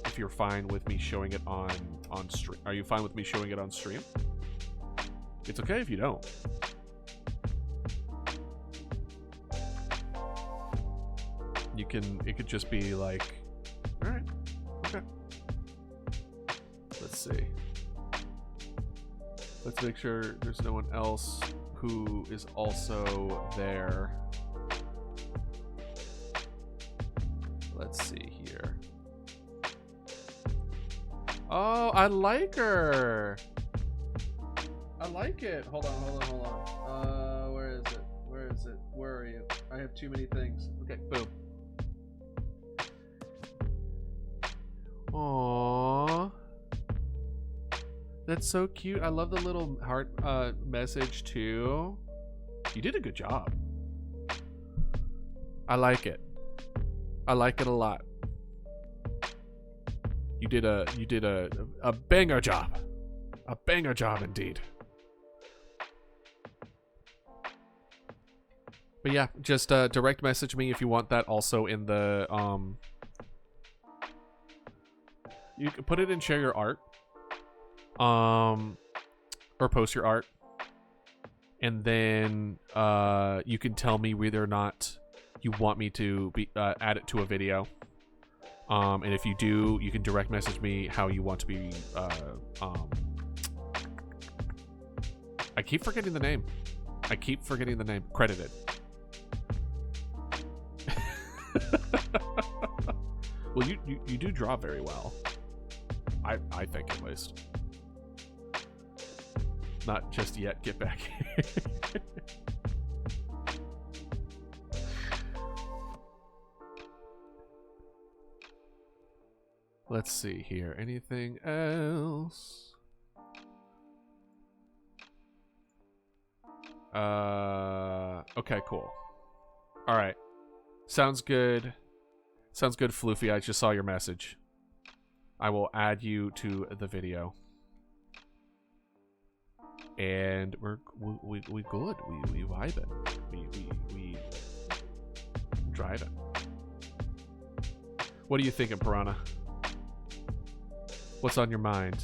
[SPEAKER 2] If you're fine with me showing it on stream. Are you fine with me showing it on stream? It's okay if you don't. It could just be like, alright, okay. Let's see. Let's make sure there's no one else who is also there. Let's see here. Oh, I like her. I like it. Hold on. Where is it? Where are you? I have too many things. Okay, boom. Aww. That's so cute. I love the little heart message too. You did a good job. I like it. I like it a lot. You did a banger job. A banger job indeed. But yeah, just direct message me if you want that also in the you can put it in share your art. Or post your art. And then you can tell me whether or not you want me to add it to a video. And if you do, you can direct message me how you want to be I keep forgetting the name. Credited. Well, you do draw very well. I think, at least. Not just yet. Get back here. Let's see here. Anything else? Okay, cool. All right. Sounds good. Sounds good, Floofy. I just saw your message. I will add you to the video. And we good. We vibing. We driving. What are you thinking, Piranha? What's on your mind?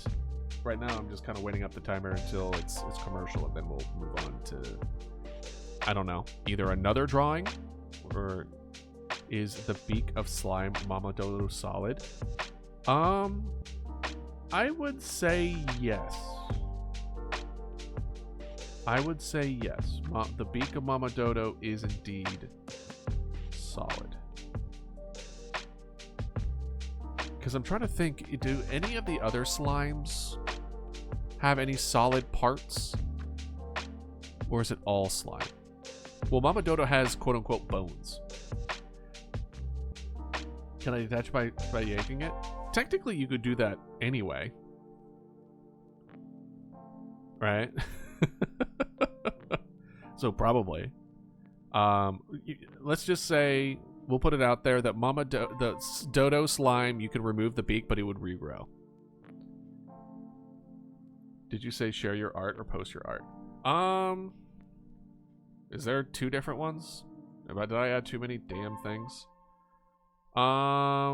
[SPEAKER 2] Right now, I'm just kind of waiting up the timer until it's commercial, and then we'll move on to, I don't know, either another drawing, or is the beak of slime Mama Dodo solid? I would say yes. I would say yes. The beak of Mama Dodo is indeed solid. Because I'm trying to think, do any of the other slimes have any solid parts? Or is it all slime? Well, Mama Dodo has quote-unquote bones. Can I detach by yanking it? Technically, you could do that anyway. Right? So probably. Let's just say, we'll put it out there that the Dodo slime, you can remove the beak, but it would regrow. Did you say share your art or post your art? Is there two different ones? Did I add too many damn things? I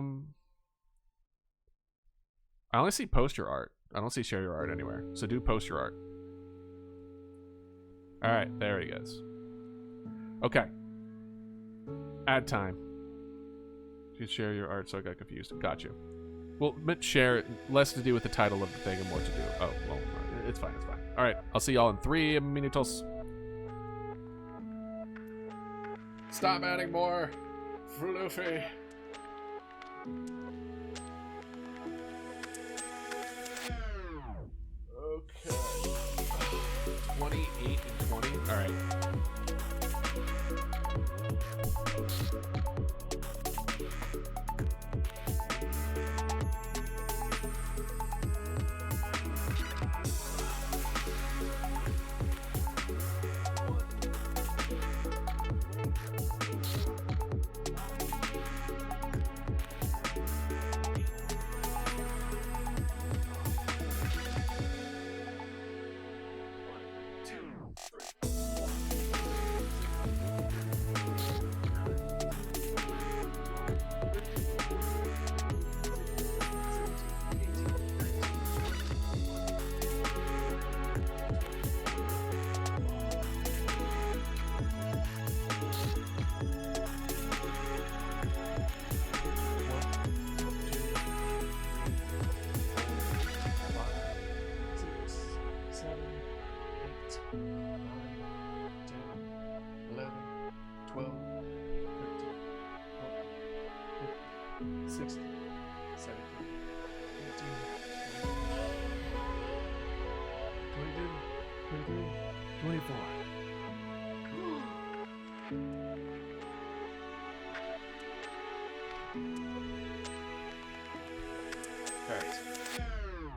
[SPEAKER 2] only see post your art. I don't see share your art anywhere. So do post your art. Alright, there he goes. Okay. Add time. You share your art, so I got confused. Got you. Well, share, less to do with the title of the thing and more to do. Oh, well, it's fine, it's fine. Alright, I'll see y'all in 3 minutos. Stop adding more. Floofy. Okay. 28 and 20. Alright.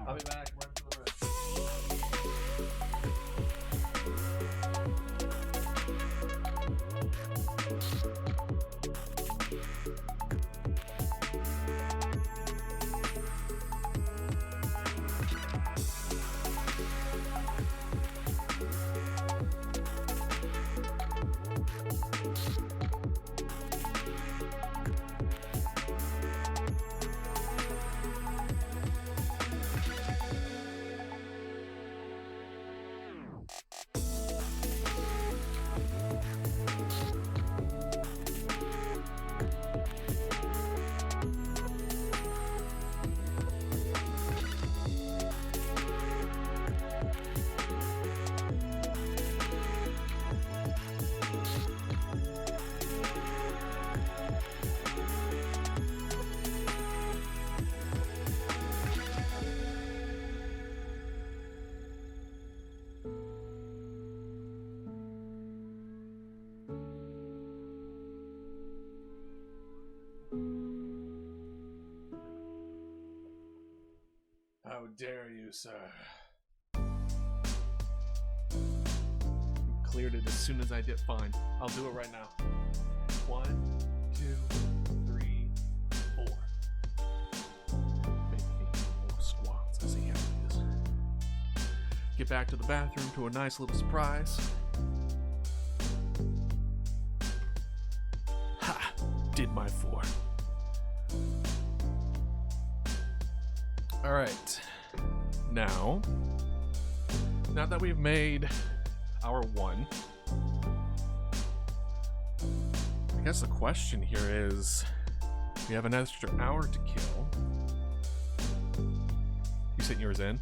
[SPEAKER 2] I'll be back. Run for the rest. How dare you, sir? You cleared it as soon as I did. Fine. I'll do it right now. 1, 2, 3, 4. Make me more squats. I see how it is. Get back to the bathroom to a nice little surprise. Ha! Did my 4. Alright. Now that we've made our 1, I guess the question here is, we have an extra hour to kill. You sent yours in?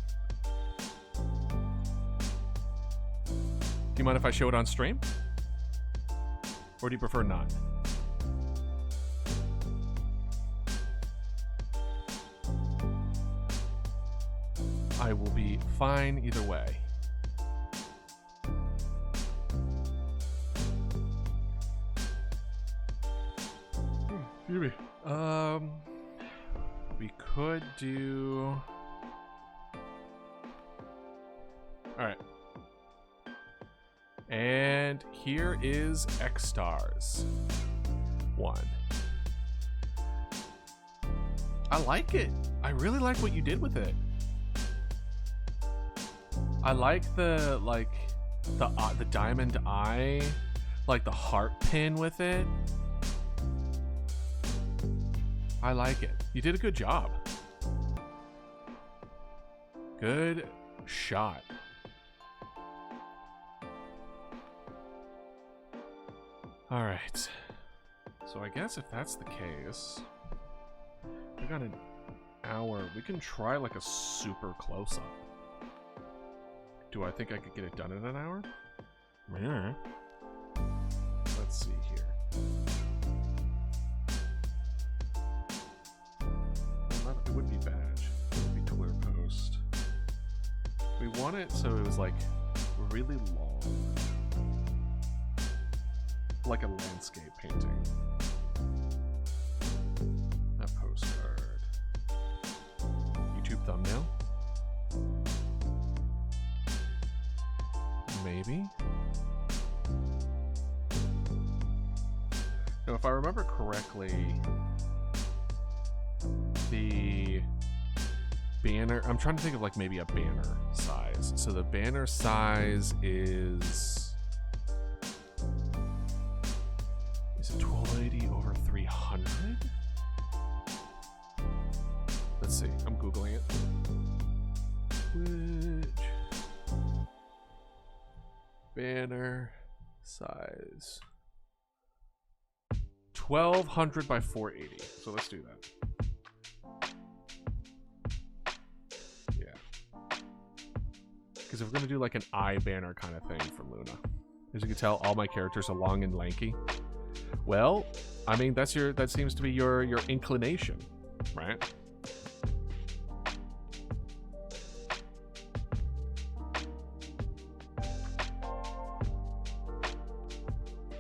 [SPEAKER 2] Do you mind if I show it on stream? Or do you prefer not? I will be fine either way. Excuse me. We could do... Alright. And here is X stars. 1. I like it. I really like what you did with it. I like the the diamond eye, like the heart pin with it. I like it. You did a good job. Good shot. All right. So I guess if that's the case, we got an hour. We can try like a super close up. Do I think I could get it done in an hour? Yeah. Let's see here. Well, it would be badge. It would be Twitter post. We want it so it was like really long. Like a landscape painting. A postcard. YouTube thumbnail. Maybe. Now, if I remember correctly, the banner, I'm trying to think of like maybe a banner size. So the banner size is it 1280 over 300? Let's see, I'm Googling it. Which banner size 1200 by 480. So let's do that. Yeah. Because if we're gonna do like an eye banner kind of thing from Luna, as you can tell, all my characters are long and lanky. Well, I mean that seems to be your inclination, right?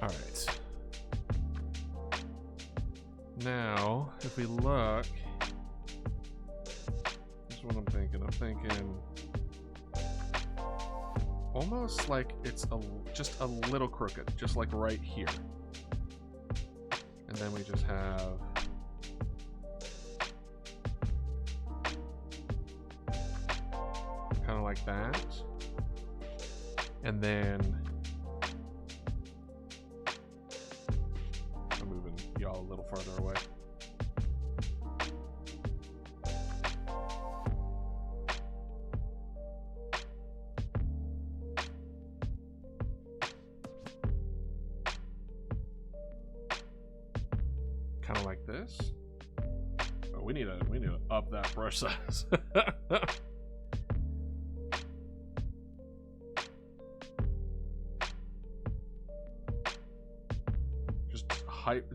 [SPEAKER 2] Alright. Now, if we look, here's what I'm thinking. I'm thinking almost like it's just a little crooked, just like right here. And then we just have kind of like that. And then I'm moving y'all a little farther away. Kind of like this. Oh, we need to up that brush size.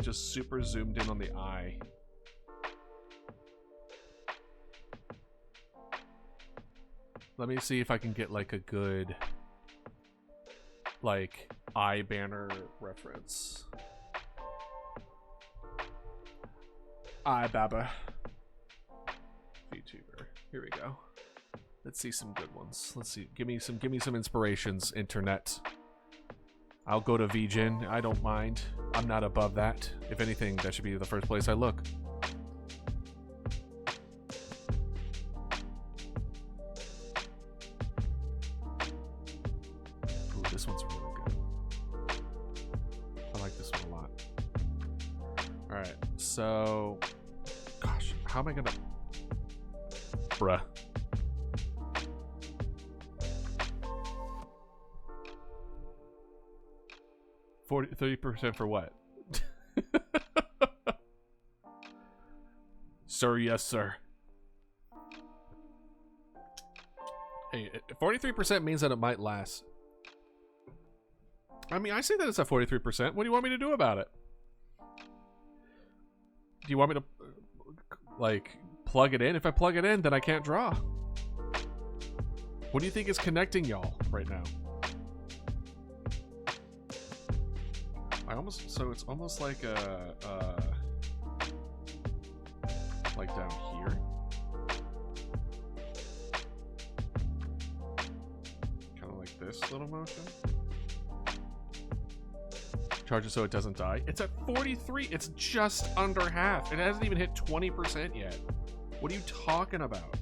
[SPEAKER 2] Just super zoomed in on the eye. Let me see if I can get like a good like eye banner reference. Eye Baba VTuber. Here we go. Let's see some good ones. Let's see. Give me some inspirations, internet. I'll go to VGen. I don't mind. I'm not above that. If anything, that should be the first place I look. Ooh, this one's really good. I like this one a lot. Alright, so... Gosh, how am I gonna... Bruh. $40, 30% for what? Sir, yes, sir. Hey, 43% means that it might last. I mean, I say that it's at 43%. What do you want me to do about it? Do you want me to, like, plug it in? If I plug it in, then I can't draw. What do you think is connecting y'all right now? So it's almost like like down here. Kind of like this little motion. Charge it so it doesn't die. It's at 43. It's just under half. It hasn't even hit 20% yet. What are you talking about?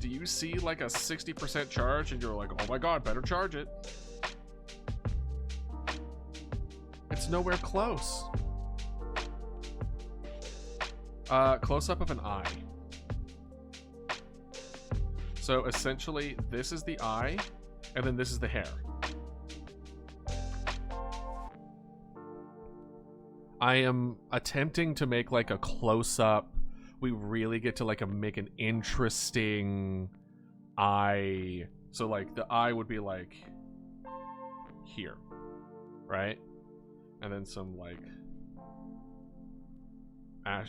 [SPEAKER 2] Do you see like a 60% charge and you're like, oh my god, better charge it? It's nowhere close. Close up of an eye. So essentially, this is the eye, and then this is the hair. I am attempting to make like a close up. We really get to like make an interesting eye. So like the eye would be like here, right? And then some like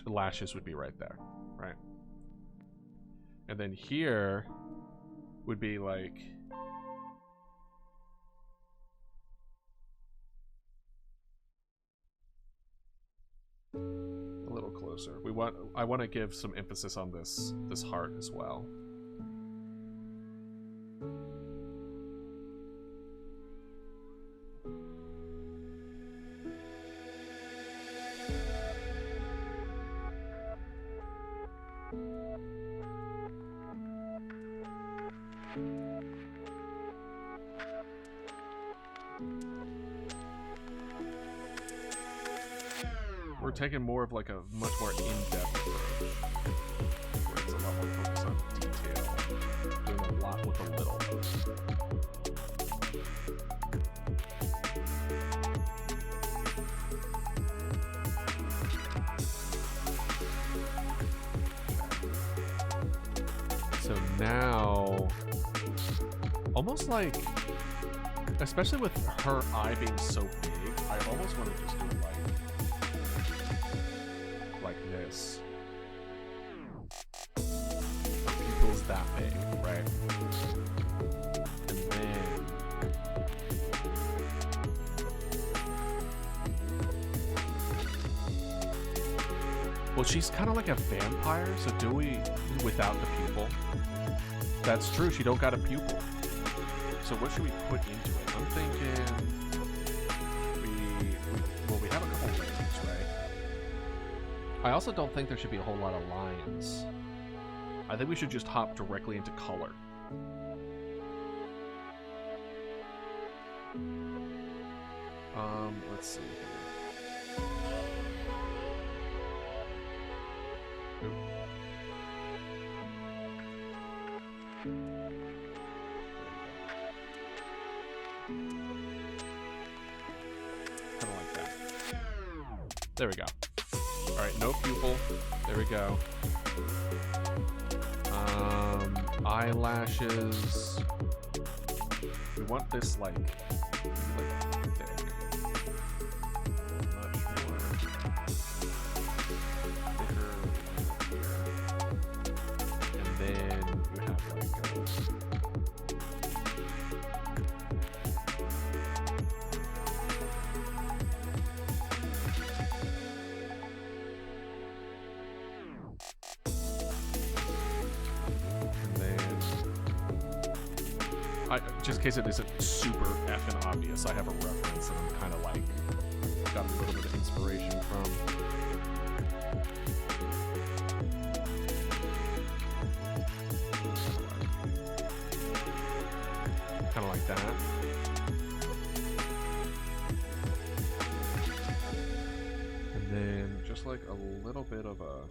[SPEAKER 2] lashes would be right there, right? And then here would be like a little closer. I want to give some emphasis on this heart as well. We're taking more of like a much more in-depth approach, where it's a lot more focus on detail, doing a lot with a little. So now, almost like, especially with her eye being so big, I almost want to just do like this. Pupil's that big, right? And then well, she's kind of like a vampire, so do we without the pupil? That's true, she don't got a pupil. So what should we put into it? I'm thinking we have a couple rings, right? I also don't think there should be a whole lot of lines. I think we should just hop directly into color. Let's see here. Kind of like that. There we go. All right, no pupil. There we go. Eyelashes. We want this like thick. Much more thicker here. And then you have like and then Just in case it isn't super effing obvious, I have a reference that I'm kind of like got a little bit of inspiration from. Kind of like that. And then just like a little bit of a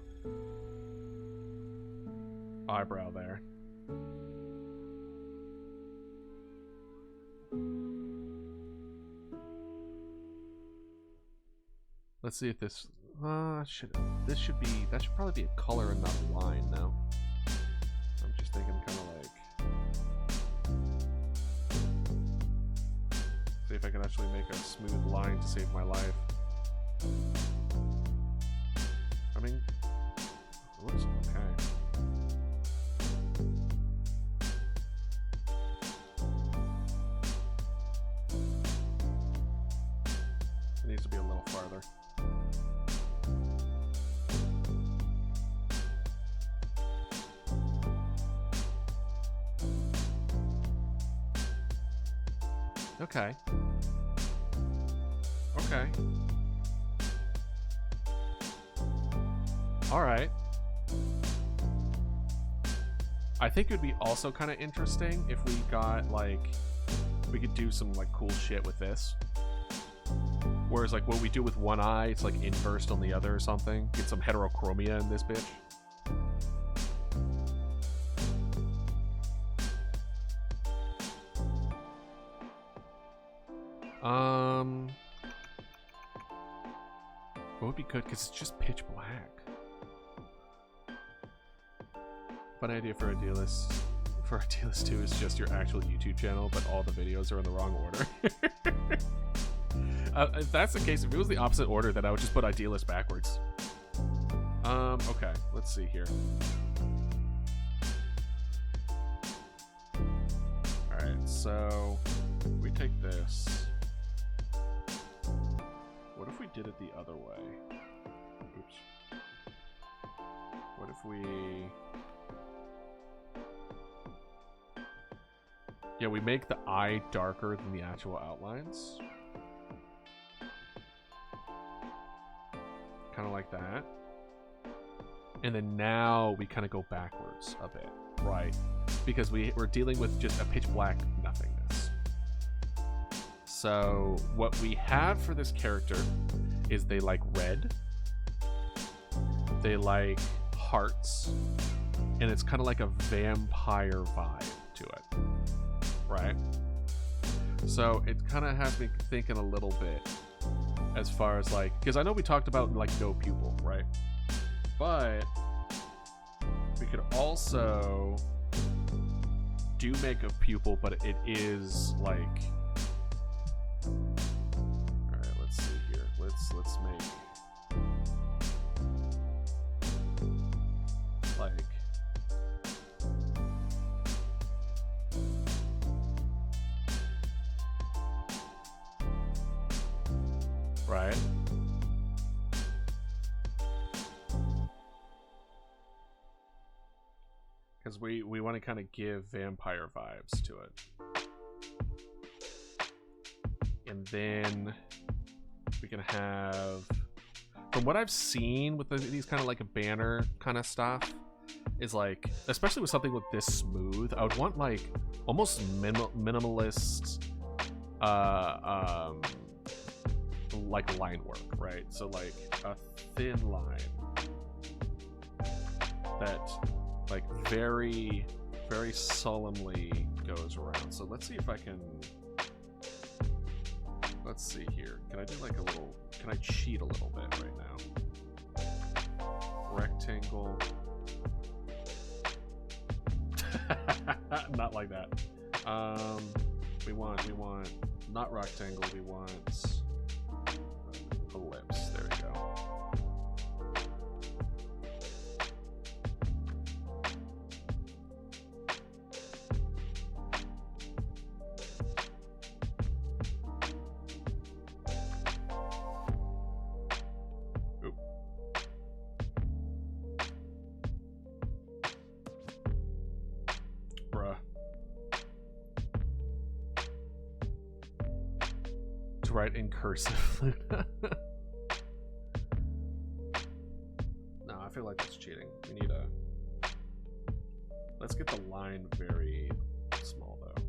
[SPEAKER 2] eyebrow there. Let's see if this that should probably be a color and not a line now. I'm just thinking kind of like, see if I can actually make a smooth line to save my life. I mean, it looks okay. It needs to be a little farther. Okay. Okay. Alright. I think it would be also kind of interesting if we got, like, we could do some, like, cool shit with this. Whereas, like, what we do with one eye, it's, like, inversed on the other or something. Get some heterochromia in this bitch. What would be good? Because it's just pitch black. Fun idea for a dealist. For a dealist 2 is just your actual YouTube channel, but all the videos are in the wrong order. If that's the case, if it was the opposite order, then I would just put Idealist backwards. Okay, let's see here. Alright, so we take this. What if we did it the other way? Oops. What if we... Yeah, we make the eye darker than the actual outlines. Kind of like that. And then now we kind of go backwards a bit, right? Because we're dealing with just a pitch black nothingness. So what we have for this character is they like red, they like hearts, and it's kind of like a vampire vibe to it, right? So it kind of has me thinking a little bit as far as like, because I know we talked about like no pupil, right? But we could also do make a pupil, but it is like, all right, let's see here. Let's make like, right? Because we want to kind of give vampire vibes to it. And then we can have, from what I've seen with these kind of like a banner kind of stuff, is like, especially with something with this smooth, I would want like almost minimalist like line work, right? So like a thin line that like very, very solemnly goes around. So let's see if I can, let's see here. Can I do like a little, can I cheat a little bit right now? Rectangle. Not like that. We want not rectangle, we want ellipse. There we go. write in cursive. No, I feel like that's cheating. We need a... Let's get the line very small, though.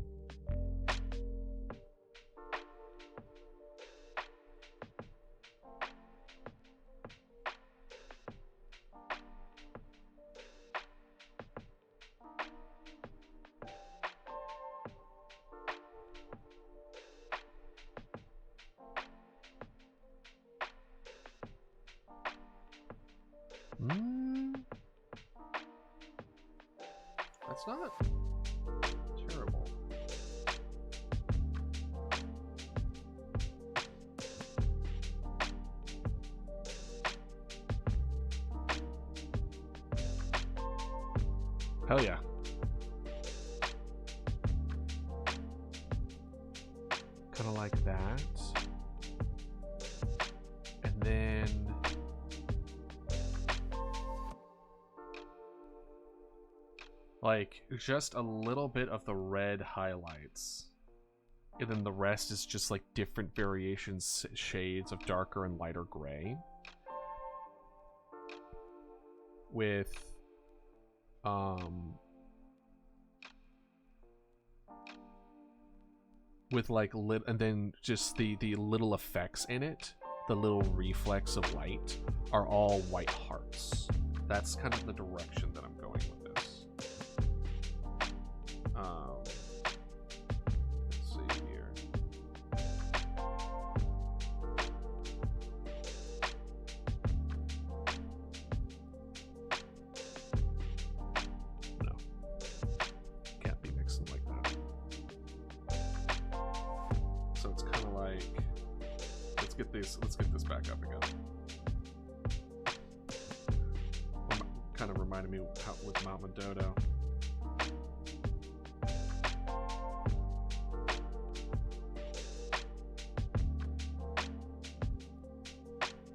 [SPEAKER 2] That's not terrible. Hell yeah. Kind of like that. And then like just a little bit of the red highlights, and then the rest is just like different variations, shades of darker and lighter gray with like lit, and then just the little effects in it, the little reflex of light, are all white hearts. That's kind of the direction that I'm going with this. Let's see here. No, can't be mixing like that. So it's kind of like, let's get this back up again. Kind of reminded me how, with Mount Dodo.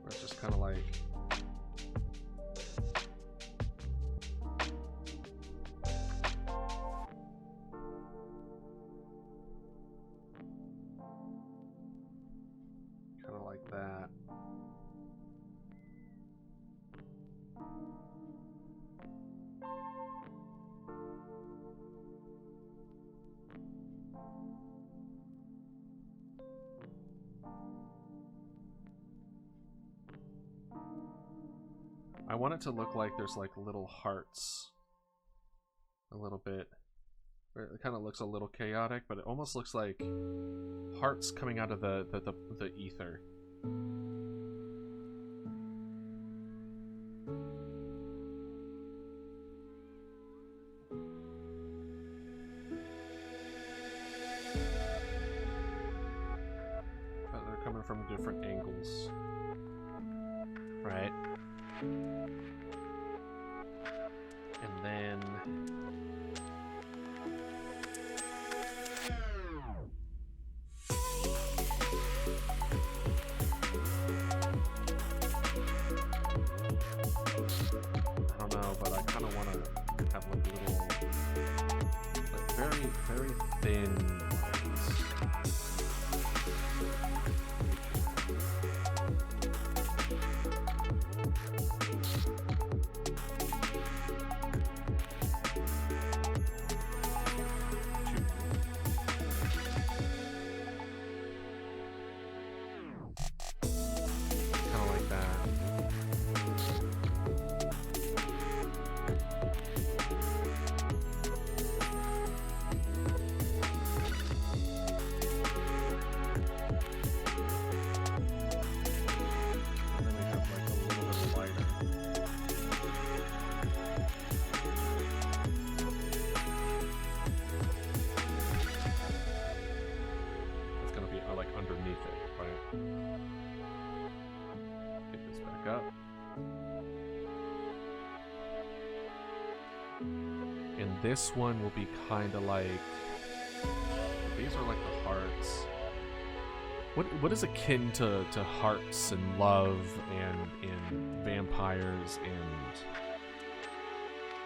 [SPEAKER 2] It's just kind of like that. I want it to look like there's like little hearts a little bit. It kind of looks a little chaotic, but it almost looks like hearts coming out of the ether. But they're coming from different angles, right? And then I don't know, but I kind of want to have like little, like very, very thin lines. This one will be kind of like, these are like the hearts. What is akin to hearts and love and vampires,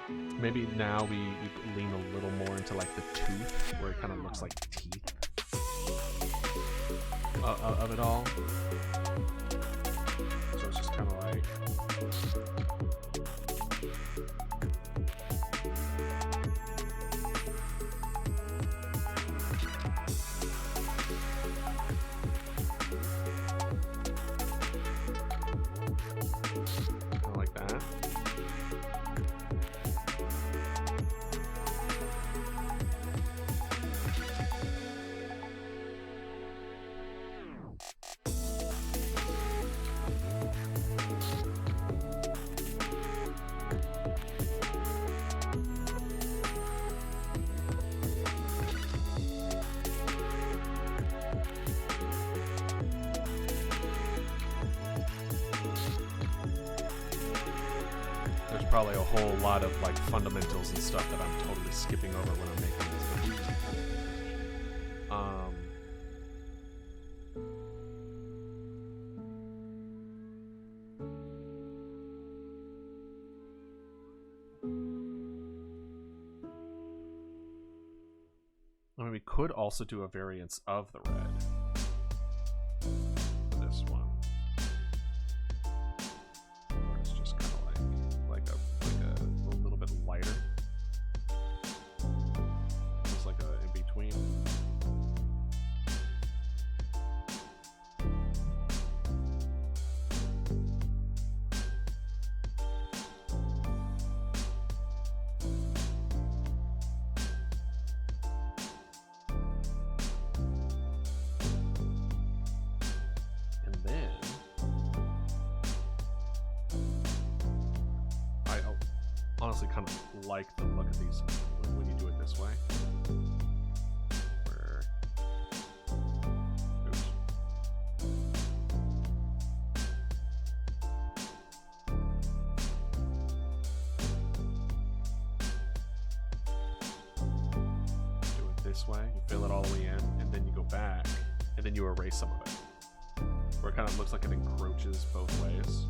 [SPEAKER 2] and maybe now we lean a little more into like the tooth, where it kind of looks like teeth. of it all. So it's just kind of like. Like that. There's probably a whole lot of like fundamentals and stuff that I'm totally skipping over when I'm making this. I mean, we could also do a variance of the red. For this one. Where it's just kind of like a little bit lighter. Almost like a in between. Honestly kind of like the look of these when you do it this way. Where, oops. Do it this way, you fill it all the way in, and then you go back, and then you erase some of it. Where it kind of looks like it encroaches both ways.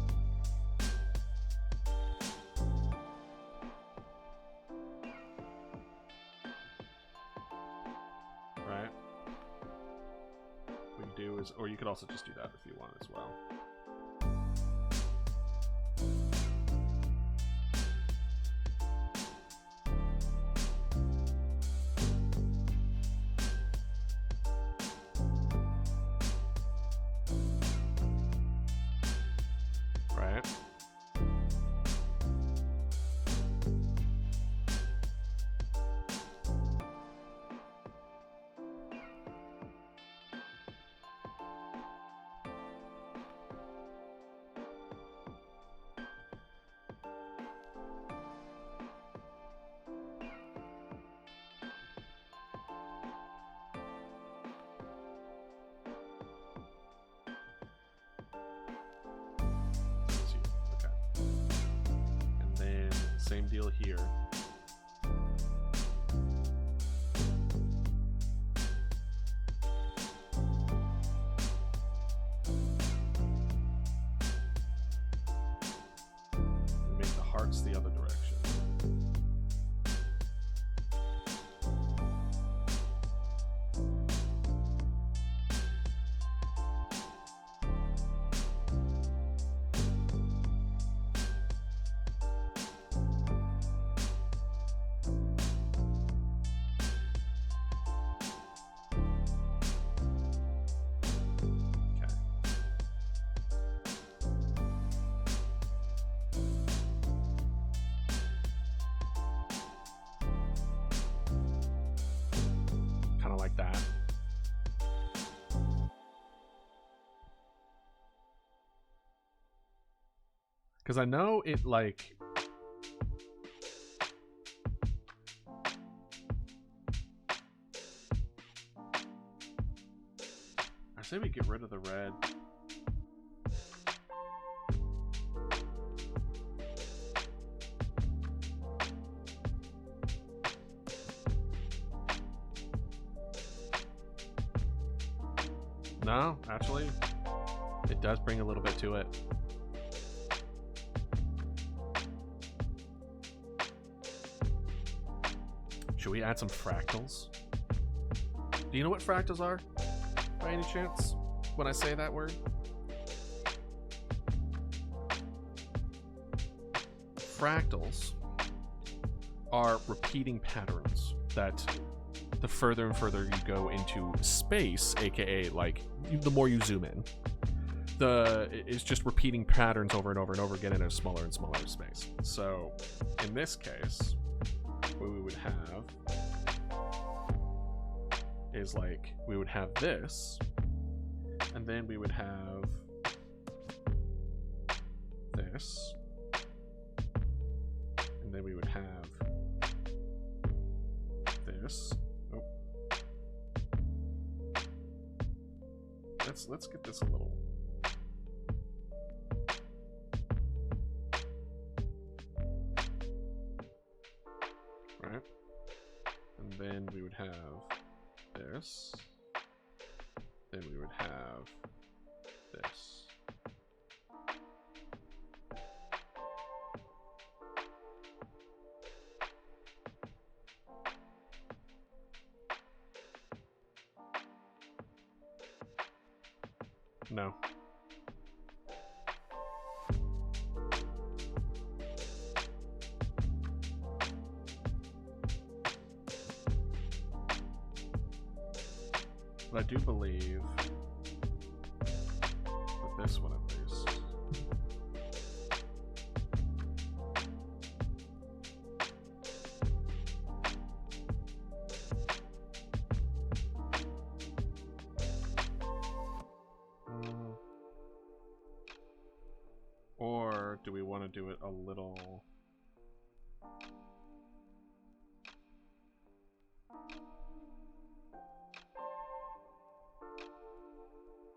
[SPEAKER 2] Or you could also just do that if you want as well. Right. Same deal here. We make the hearts the other direction. Like that. Because I know it like I say we get rid of the red. No, actually, it does bring a little bit to it. Should we add some fractals? Do you know what fractals are, by any chance? when I say that word. Fractals are repeating patterns that the further and further you go into space, aka like the more you zoom in, it's just repeating patterns over and over and over again in a smaller and smaller space. So in this case, what we would have is like we would have this, and then we would have this, and then we would have this. Oh. Let's get this a little. Right? And then we would have this. Then we would have this. No. But I do believe with this one at least. Or do we want to do it a little...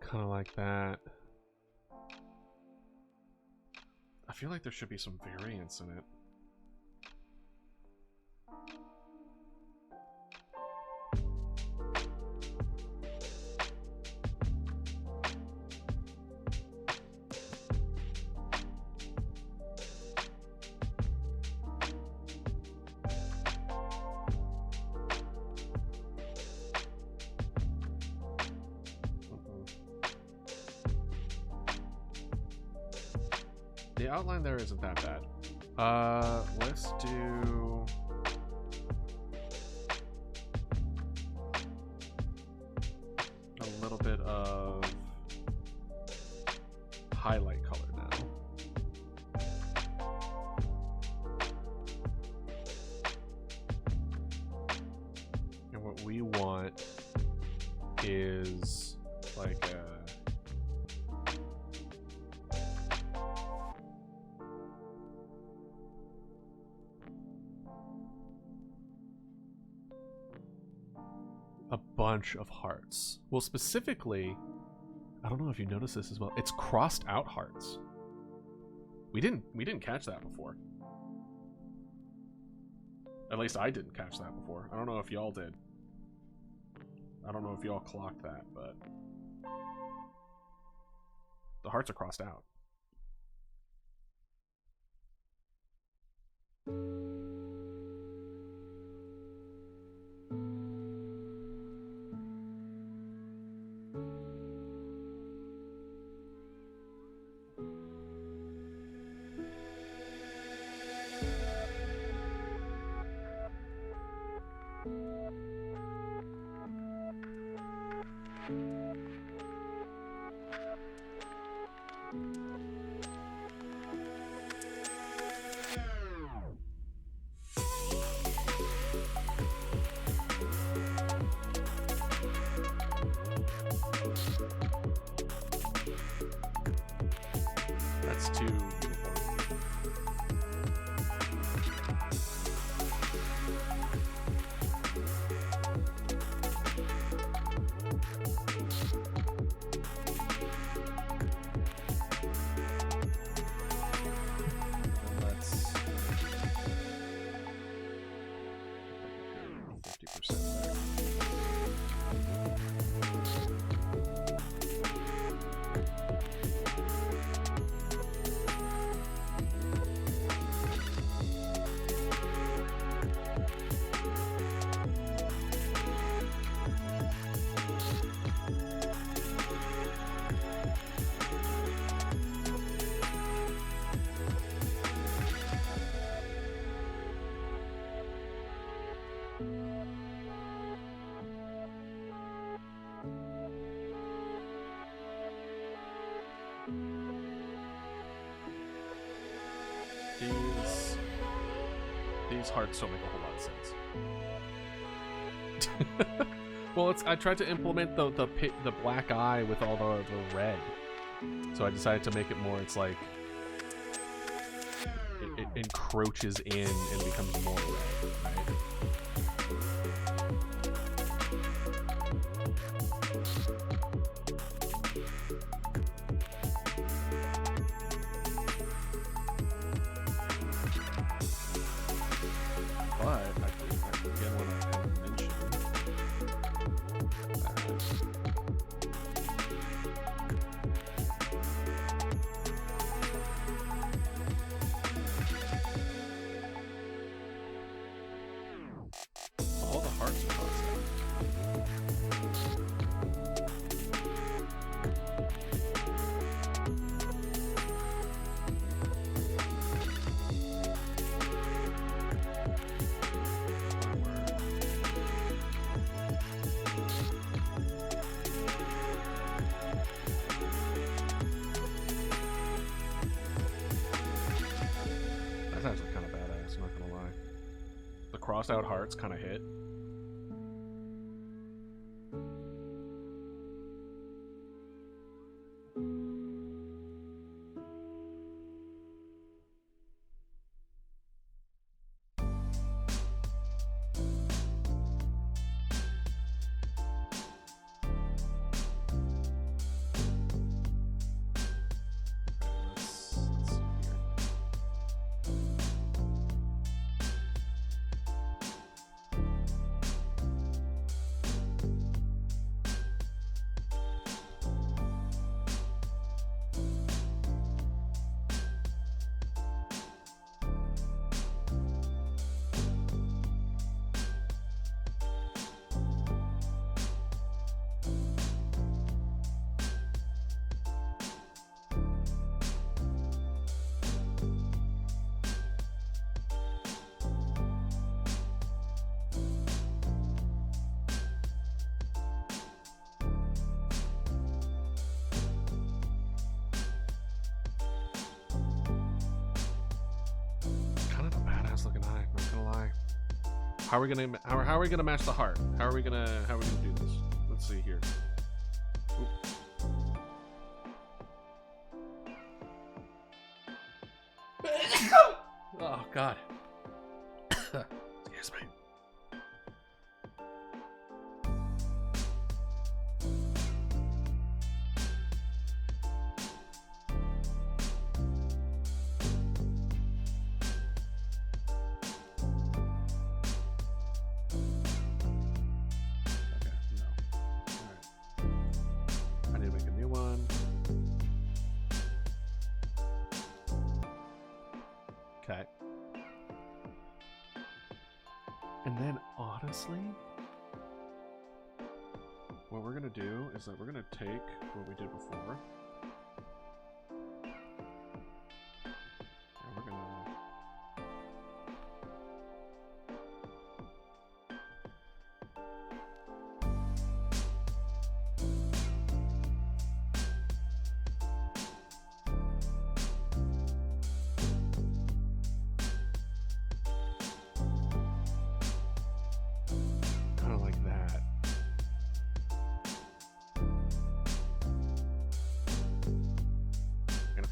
[SPEAKER 2] kind of like that. I feel like there should be some variance in it. The outline there isn't that bad. Let's do... a little bit of highlight color now. And what we want is like a... bunch of hearts. Well, specifically, I don't know if you noticed this as well. It's crossed out hearts. We didn't catch that before. At least I didn't catch that before. I don't know if y'all did. I don't know if y'all clocked that, but the hearts are crossed out. That's too uniform. Let's 50% there. These hearts don't make a whole lot of sense. Well, I tried to implement the black eye with all the red, so I decided to make it more. It's like it encroaches in and becomes more red, right? But again, when I kind of mentioned all the hearts are crossed out. That's actually kind of badass, I'm not gonna lie. The crossed out hearts kind of hit. Let's see here. Kind of a badass looking eye, not gonna lie. How are we gonna match the heart? How are we gonna do this? Let's see here. Oop. Oh god. Excuse me. Okay, no. Alright. I need to make a new one. Okay. And then, honestly, what we're gonna do is that we're gonna take what we did before, and we're gonna kind of like that. And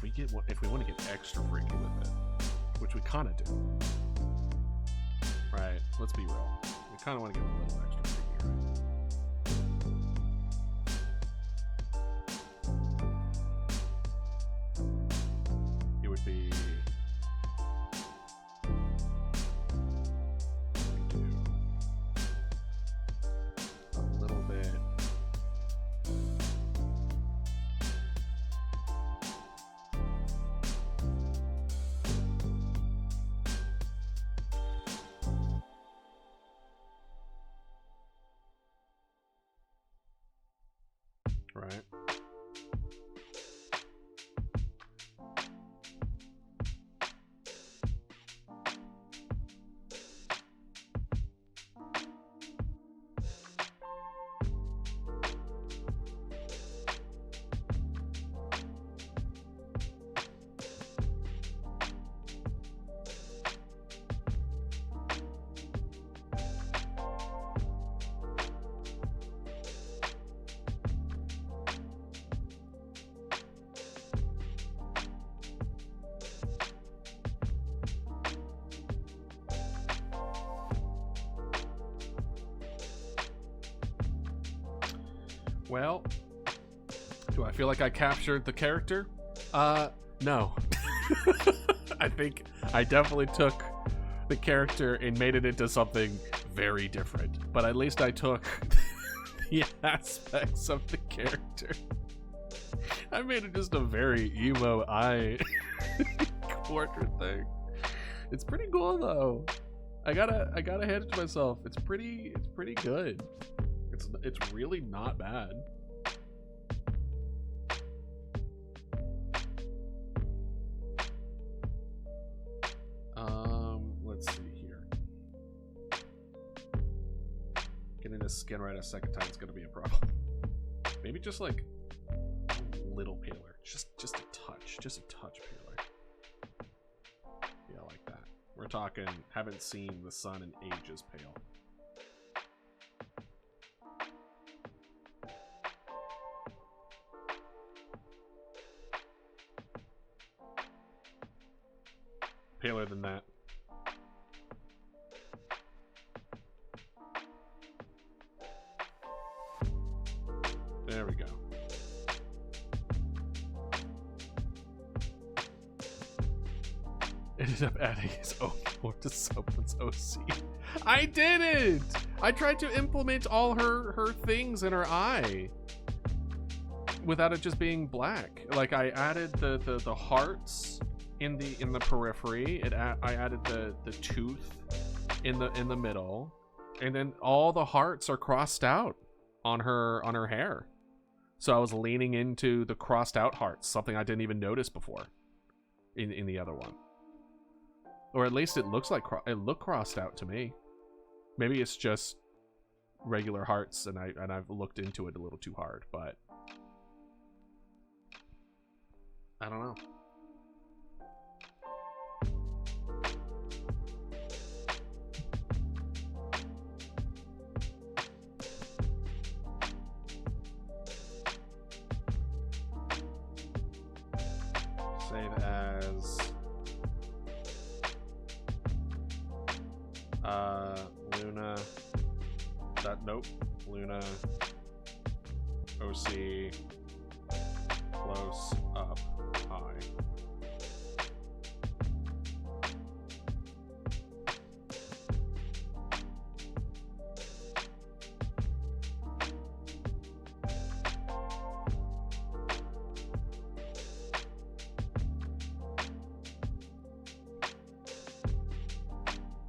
[SPEAKER 2] if we want to get extra freaky with it, which we kind of do, right? Let's be real. We kind of want to get a little extra freaky, right? It would be. We do a little bit. Right. Well, do I feel like I captured the character? No. I think I definitely took the character and made it into something very different. But at least I took the aspects of the character. I made it just a very emo eye quarter thing. It's pretty cool though. I gotta hand it to myself. It's pretty good. It's really not bad. Let's see here. Getting this skin right a second time is gonna be a problem. Maybe just like a little paler. Just a touch paler. Yeah, like that. We're talking haven't seen the sun in ages pale. Paler than that. There we go. Ended up adding his own lore to someone's OC. I didn't! I tried to implement all her things in her eye without it just being black. Like I added the hearts in the periphery. I added the tooth in the middle, and then all the hearts are crossed out on her hair. So I was leaning into the crossed out hearts, something I didn't even notice before in the other one. Or at least it looks like it looked crossed out to me. Maybe it's just regular hearts and I've looked into it a little too hard, but I don't know. Save as Luna. Nope. Luna OC close up high.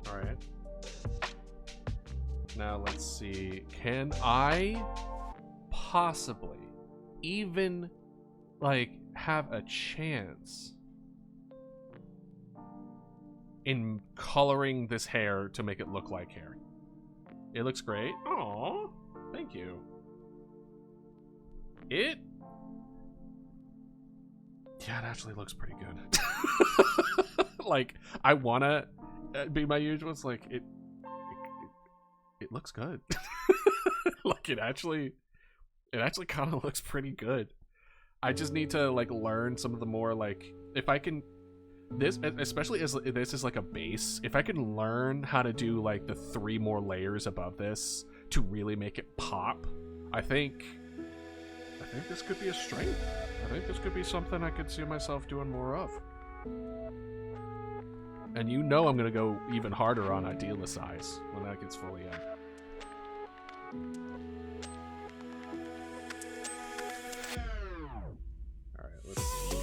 [SPEAKER 2] Alright. Now let's see. Can I possibly even like have a chance in coloring this hair to make it look like hair? It looks great. Aww, thank you. Yeah, it actually looks pretty good. Like, I wanna be my usual. It's like it looks good. Like it actually kind of looks pretty good. I just need to like learn some of the more like, if I can, this, especially as this is like a base, if I can learn how to do like the 3 more layers above this to really make it pop, I think this could be a strength. I think this could be something I could see myself doing more of. And you know I'm gonna go even harder on idealicize when that gets fully in. Alright, let's see.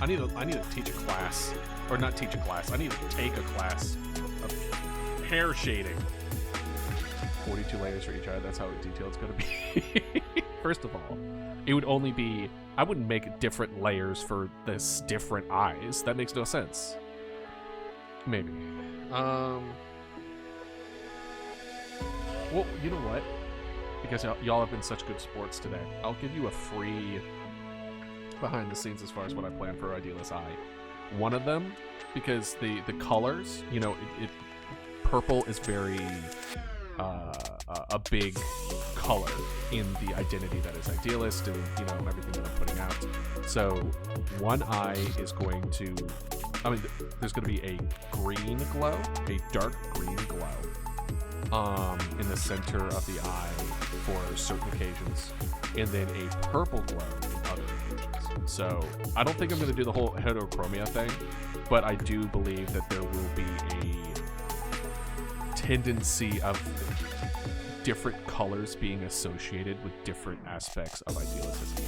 [SPEAKER 2] I need to teach a class, or not teach a class. I need to take a class of hair shading 42 layers for each eye. That's how detailed it's going to be. First of all, it would only be... I wouldn't make different layers for this different eyes. That makes no sense. Maybe. Well, you know what? Because y'all have been such good sports today, I'll give you a free behind the scenes as far as what I plan for Idealist Eye. One of them, because the colors, you know, purple is very a big color in the identity that is Idealist and, you know, everything that I'm putting out. So one eye is going to, I mean, there's going to be a green glow, a dark green glow in the center of the eye for certain occasions, and then a purple glow in other occasions. So I don't think I'm going to do the whole heterochromia thing, but I do believe that there will be a tendency of different colors being associated with different aspects of idealism.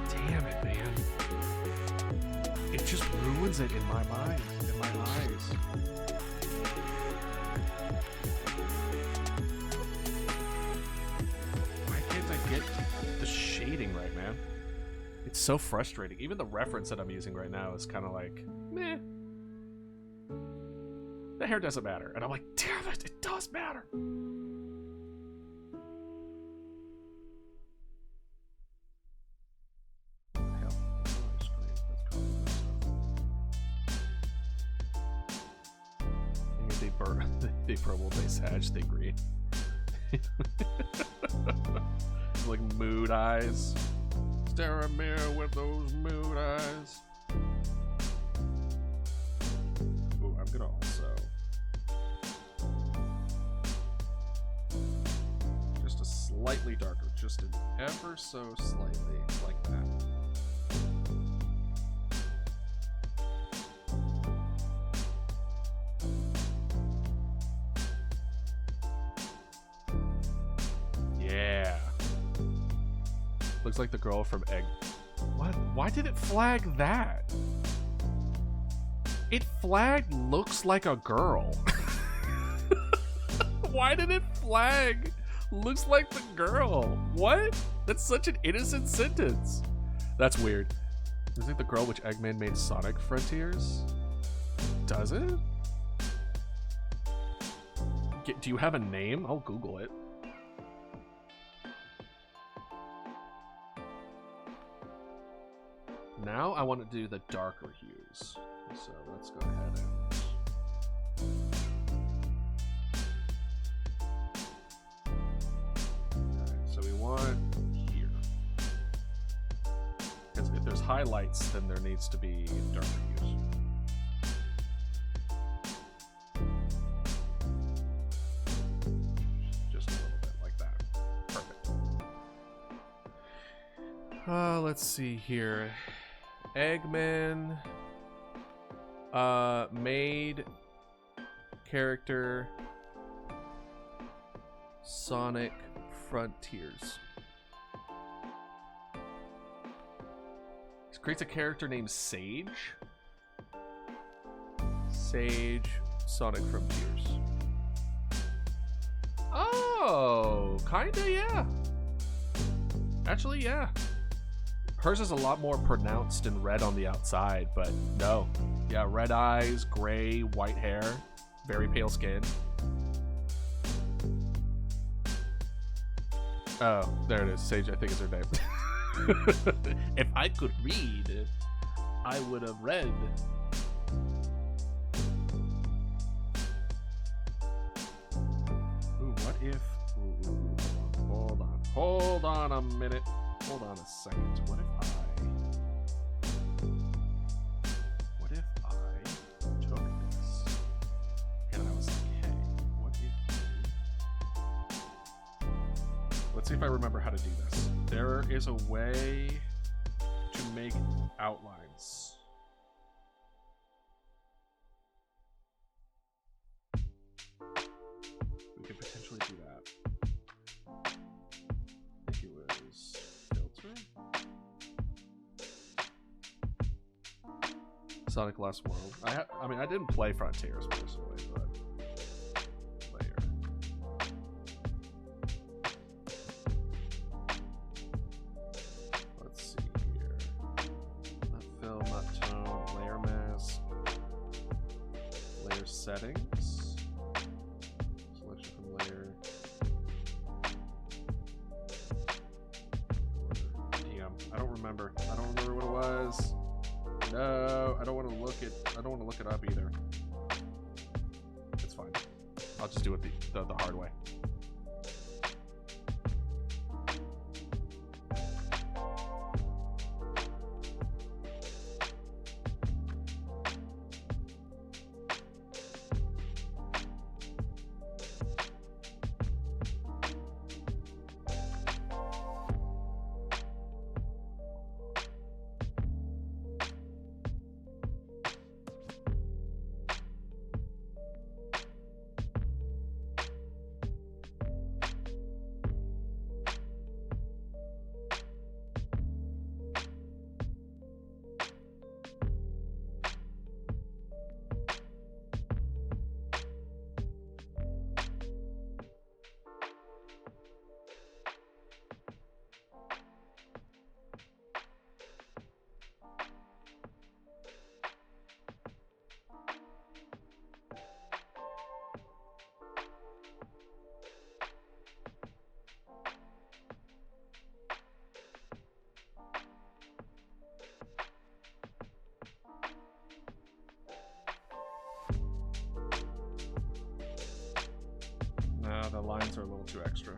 [SPEAKER 2] Damn it, man. It just ruins it in my mind, in my eyes. Why can't I get the shading right, man? It's so frustrating. Even the reference that I'm using right now is kind of like, meh. The hair doesn't matter. And I'm like, damn it, it does matter. They purple, they sag, they green. Like mood eyes. Stare at a mirror with those mood eyes. Ooh, I'm gonna also just a slightly darker, just an ever so slightly, like that. Looks like the girl from Egg. What? Why did it flag that? It flagged looks like a girl. Why did it flag looks like the girl? What? That's such an innocent sentence. That's weird. Looks like the girl which Eggman made Sonic Frontiers? Does it? Do you have a name? I'll Google it. Now I want to do the darker hues. So let's go ahead and... Alright, so we want here. Because if there's highlights, then there needs to be darker hues. Just a little bit like that. Perfect. Let's see here. Eggman, maid, character, Sonic Frontiers. This creates a character named Sage. Sage, Sonic Frontiers. Oh, kinda, yeah. Actually, yeah. Hers is a lot more pronounced and red on the outside, but no. Yeah, red eyes, gray, white hair, very pale skin. Oh, there it is. Sage, I think is her name. If I could read, I would have read. Ooh, what if... Ooh, hold on a minute. Hold on a second. What if I took this and I was like, hey, what if... Let's see if I remember how to do this. There is a way to make outlines. We could potentially do that. I think it was filter. Sonic Lost World. I mean, I didn't play Frontiers personally, but layer. Let's see here. Not fill, not tone, layer mask, layer settings, selection from layer. Damn, I don't remember. I don't remember what it was. No, I don't want to look it. I don't want to look it up either. It's fine. I'll just do it the hard way. No, the lines are a little too extra.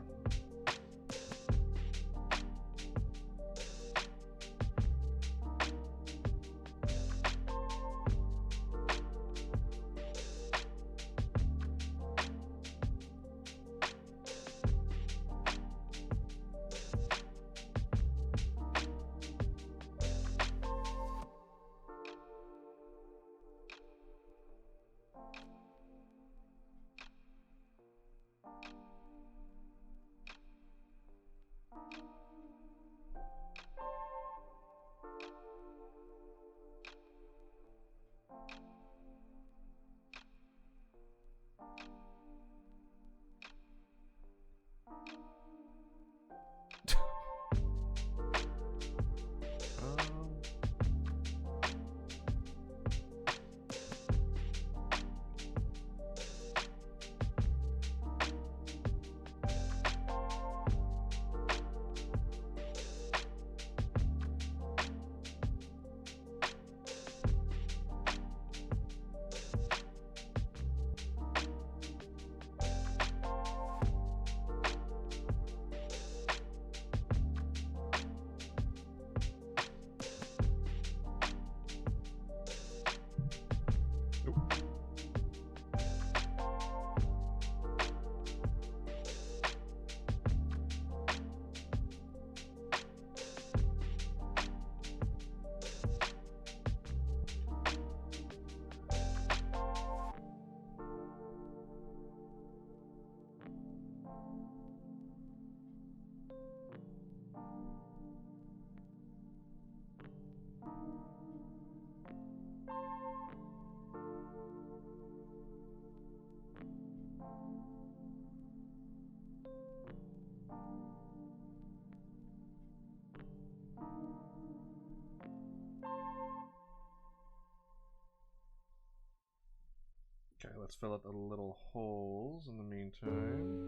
[SPEAKER 2] Okay, let's fill up the little holes in the meantime.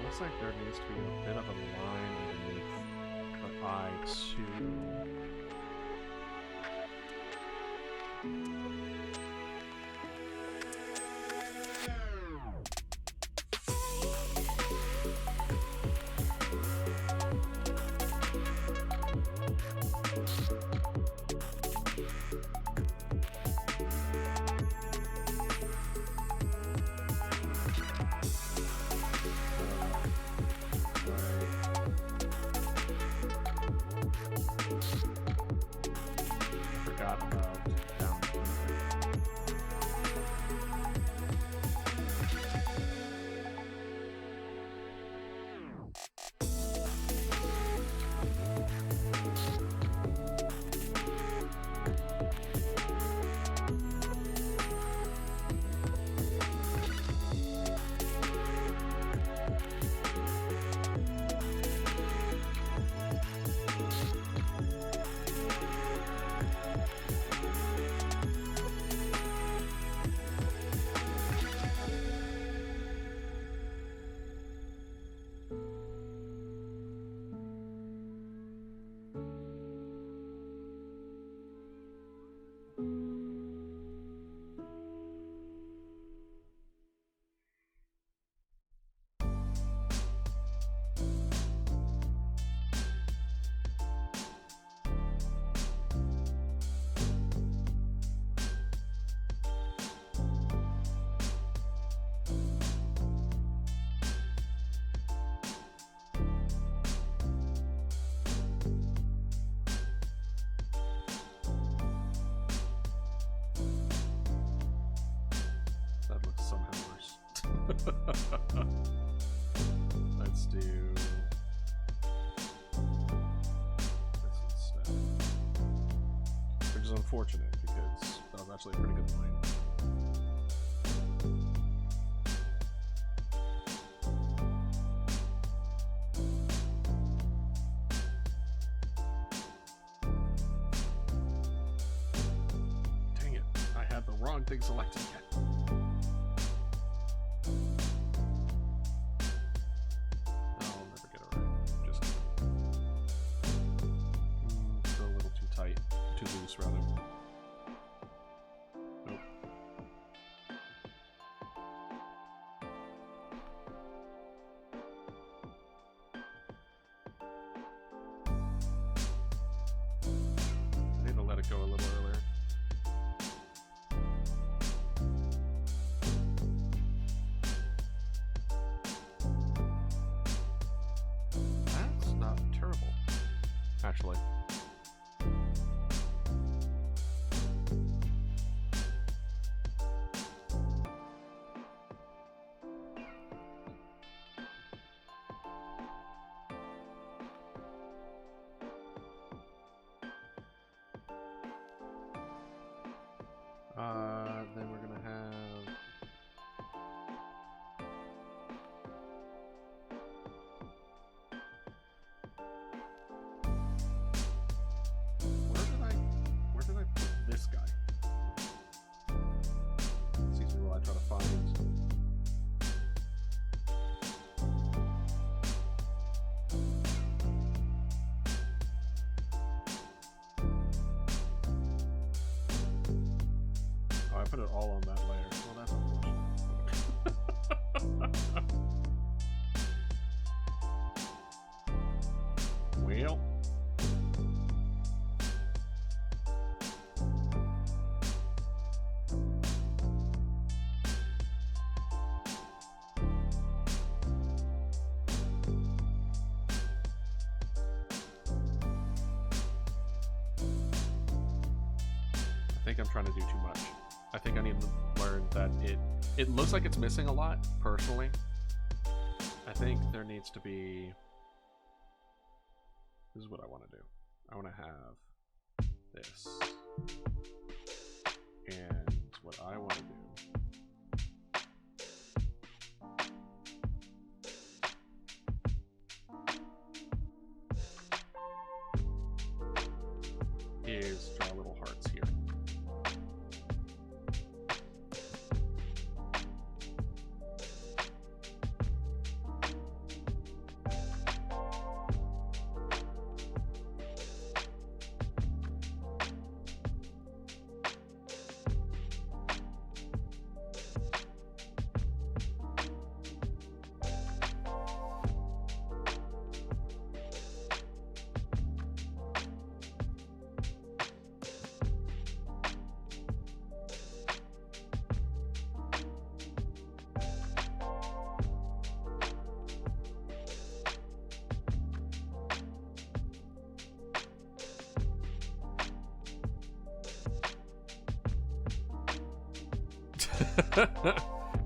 [SPEAKER 2] Looks like there needs to be a bit of a line underneath the eye too. Let's do this instead. Which is unfortunate because that was actually a pretty good line. Dang it, I had the wrong thing selected yet. Go a little earlier. That's not terrible, actually. Then we're gonna have where did I put this guy? Excuse me while I try to find I put it all on that layer. Well, that's unfortunate. Well. I think I'm trying to do too much. I think I need to learn that it looks like it's missing a lot, personally. I think there needs to be... This is what I want to do. I want to have this. And what I want to do is draw little hearts here.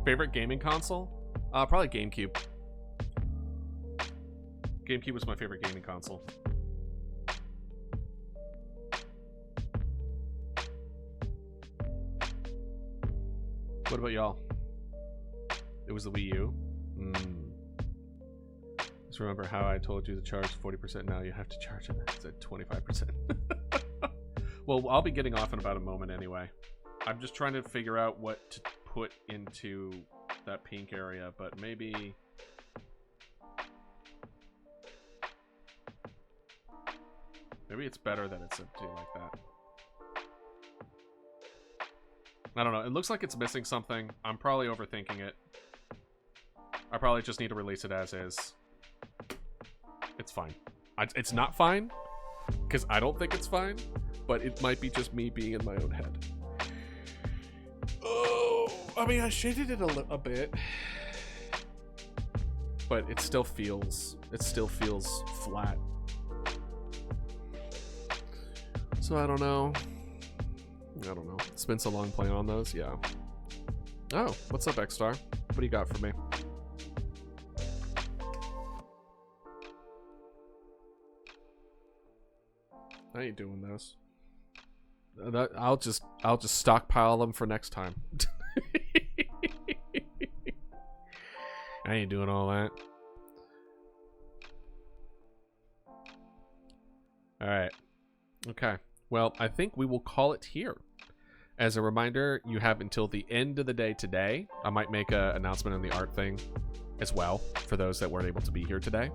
[SPEAKER 2] Favorite gaming console? Probably GameCube. GameCube was my favorite gaming console. What about y'all? It was the Wii U. Just remember how I told you to charge 40%. Now you have to charge it. It's at 25%. Well, I'll be getting off in about a moment anyway. I'm just trying to figure out what to put into that pink area, but maybe... Maybe it's better that it's empty like that. I don't know. It looks like it's missing something. I'm probably overthinking it. I probably just need to release it as is. It's fine. It's not fine, because I don't think it's fine, but it might be just me being in my own head. Oh, I mean, I shaded it a bit, but it still feels flat. So I don't know. It's been so long playing on those, yeah. Oh, what's up, X-Star? What do you got for me? I ain't doing those. I'll just stockpile them for next time. I ain't doing all that. All right. Okay. Well, I think we will call it here. As a reminder, you have until the end of the day today. I might make an announcement on the art thing as well for those that weren't able to be here today.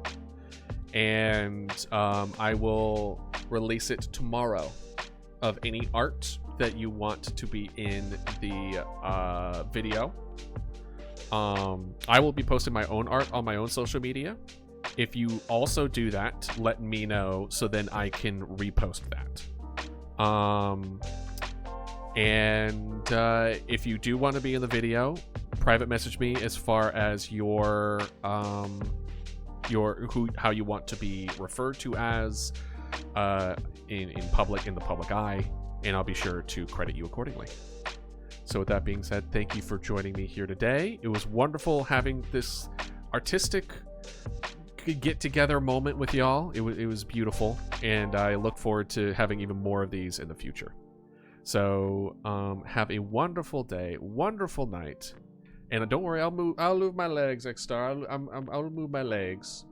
[SPEAKER 2] And I will release it tomorrow of any art that you want to be in the video. I will be posting my own art on my own social media. If you also do that, let me know so then I can repost that. And if you do want to be in the video, private message me as far as how you want to be referred to as in the public eye, and I'll be sure to credit you accordingly. So with that being said, thank you for joining me here today. It was wonderful having this artistic get-together moment with y'all. It was beautiful, and I look forward to having even more of these in the future. So have a wonderful day, wonderful night, and don't worry, I'll move my legs, X-Star. I'll move my legs,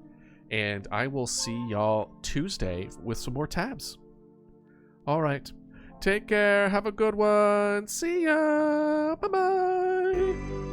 [SPEAKER 2] and I will see y'all Tuesday with some more tabs. All right, take care, have a good one, see ya, bye bye.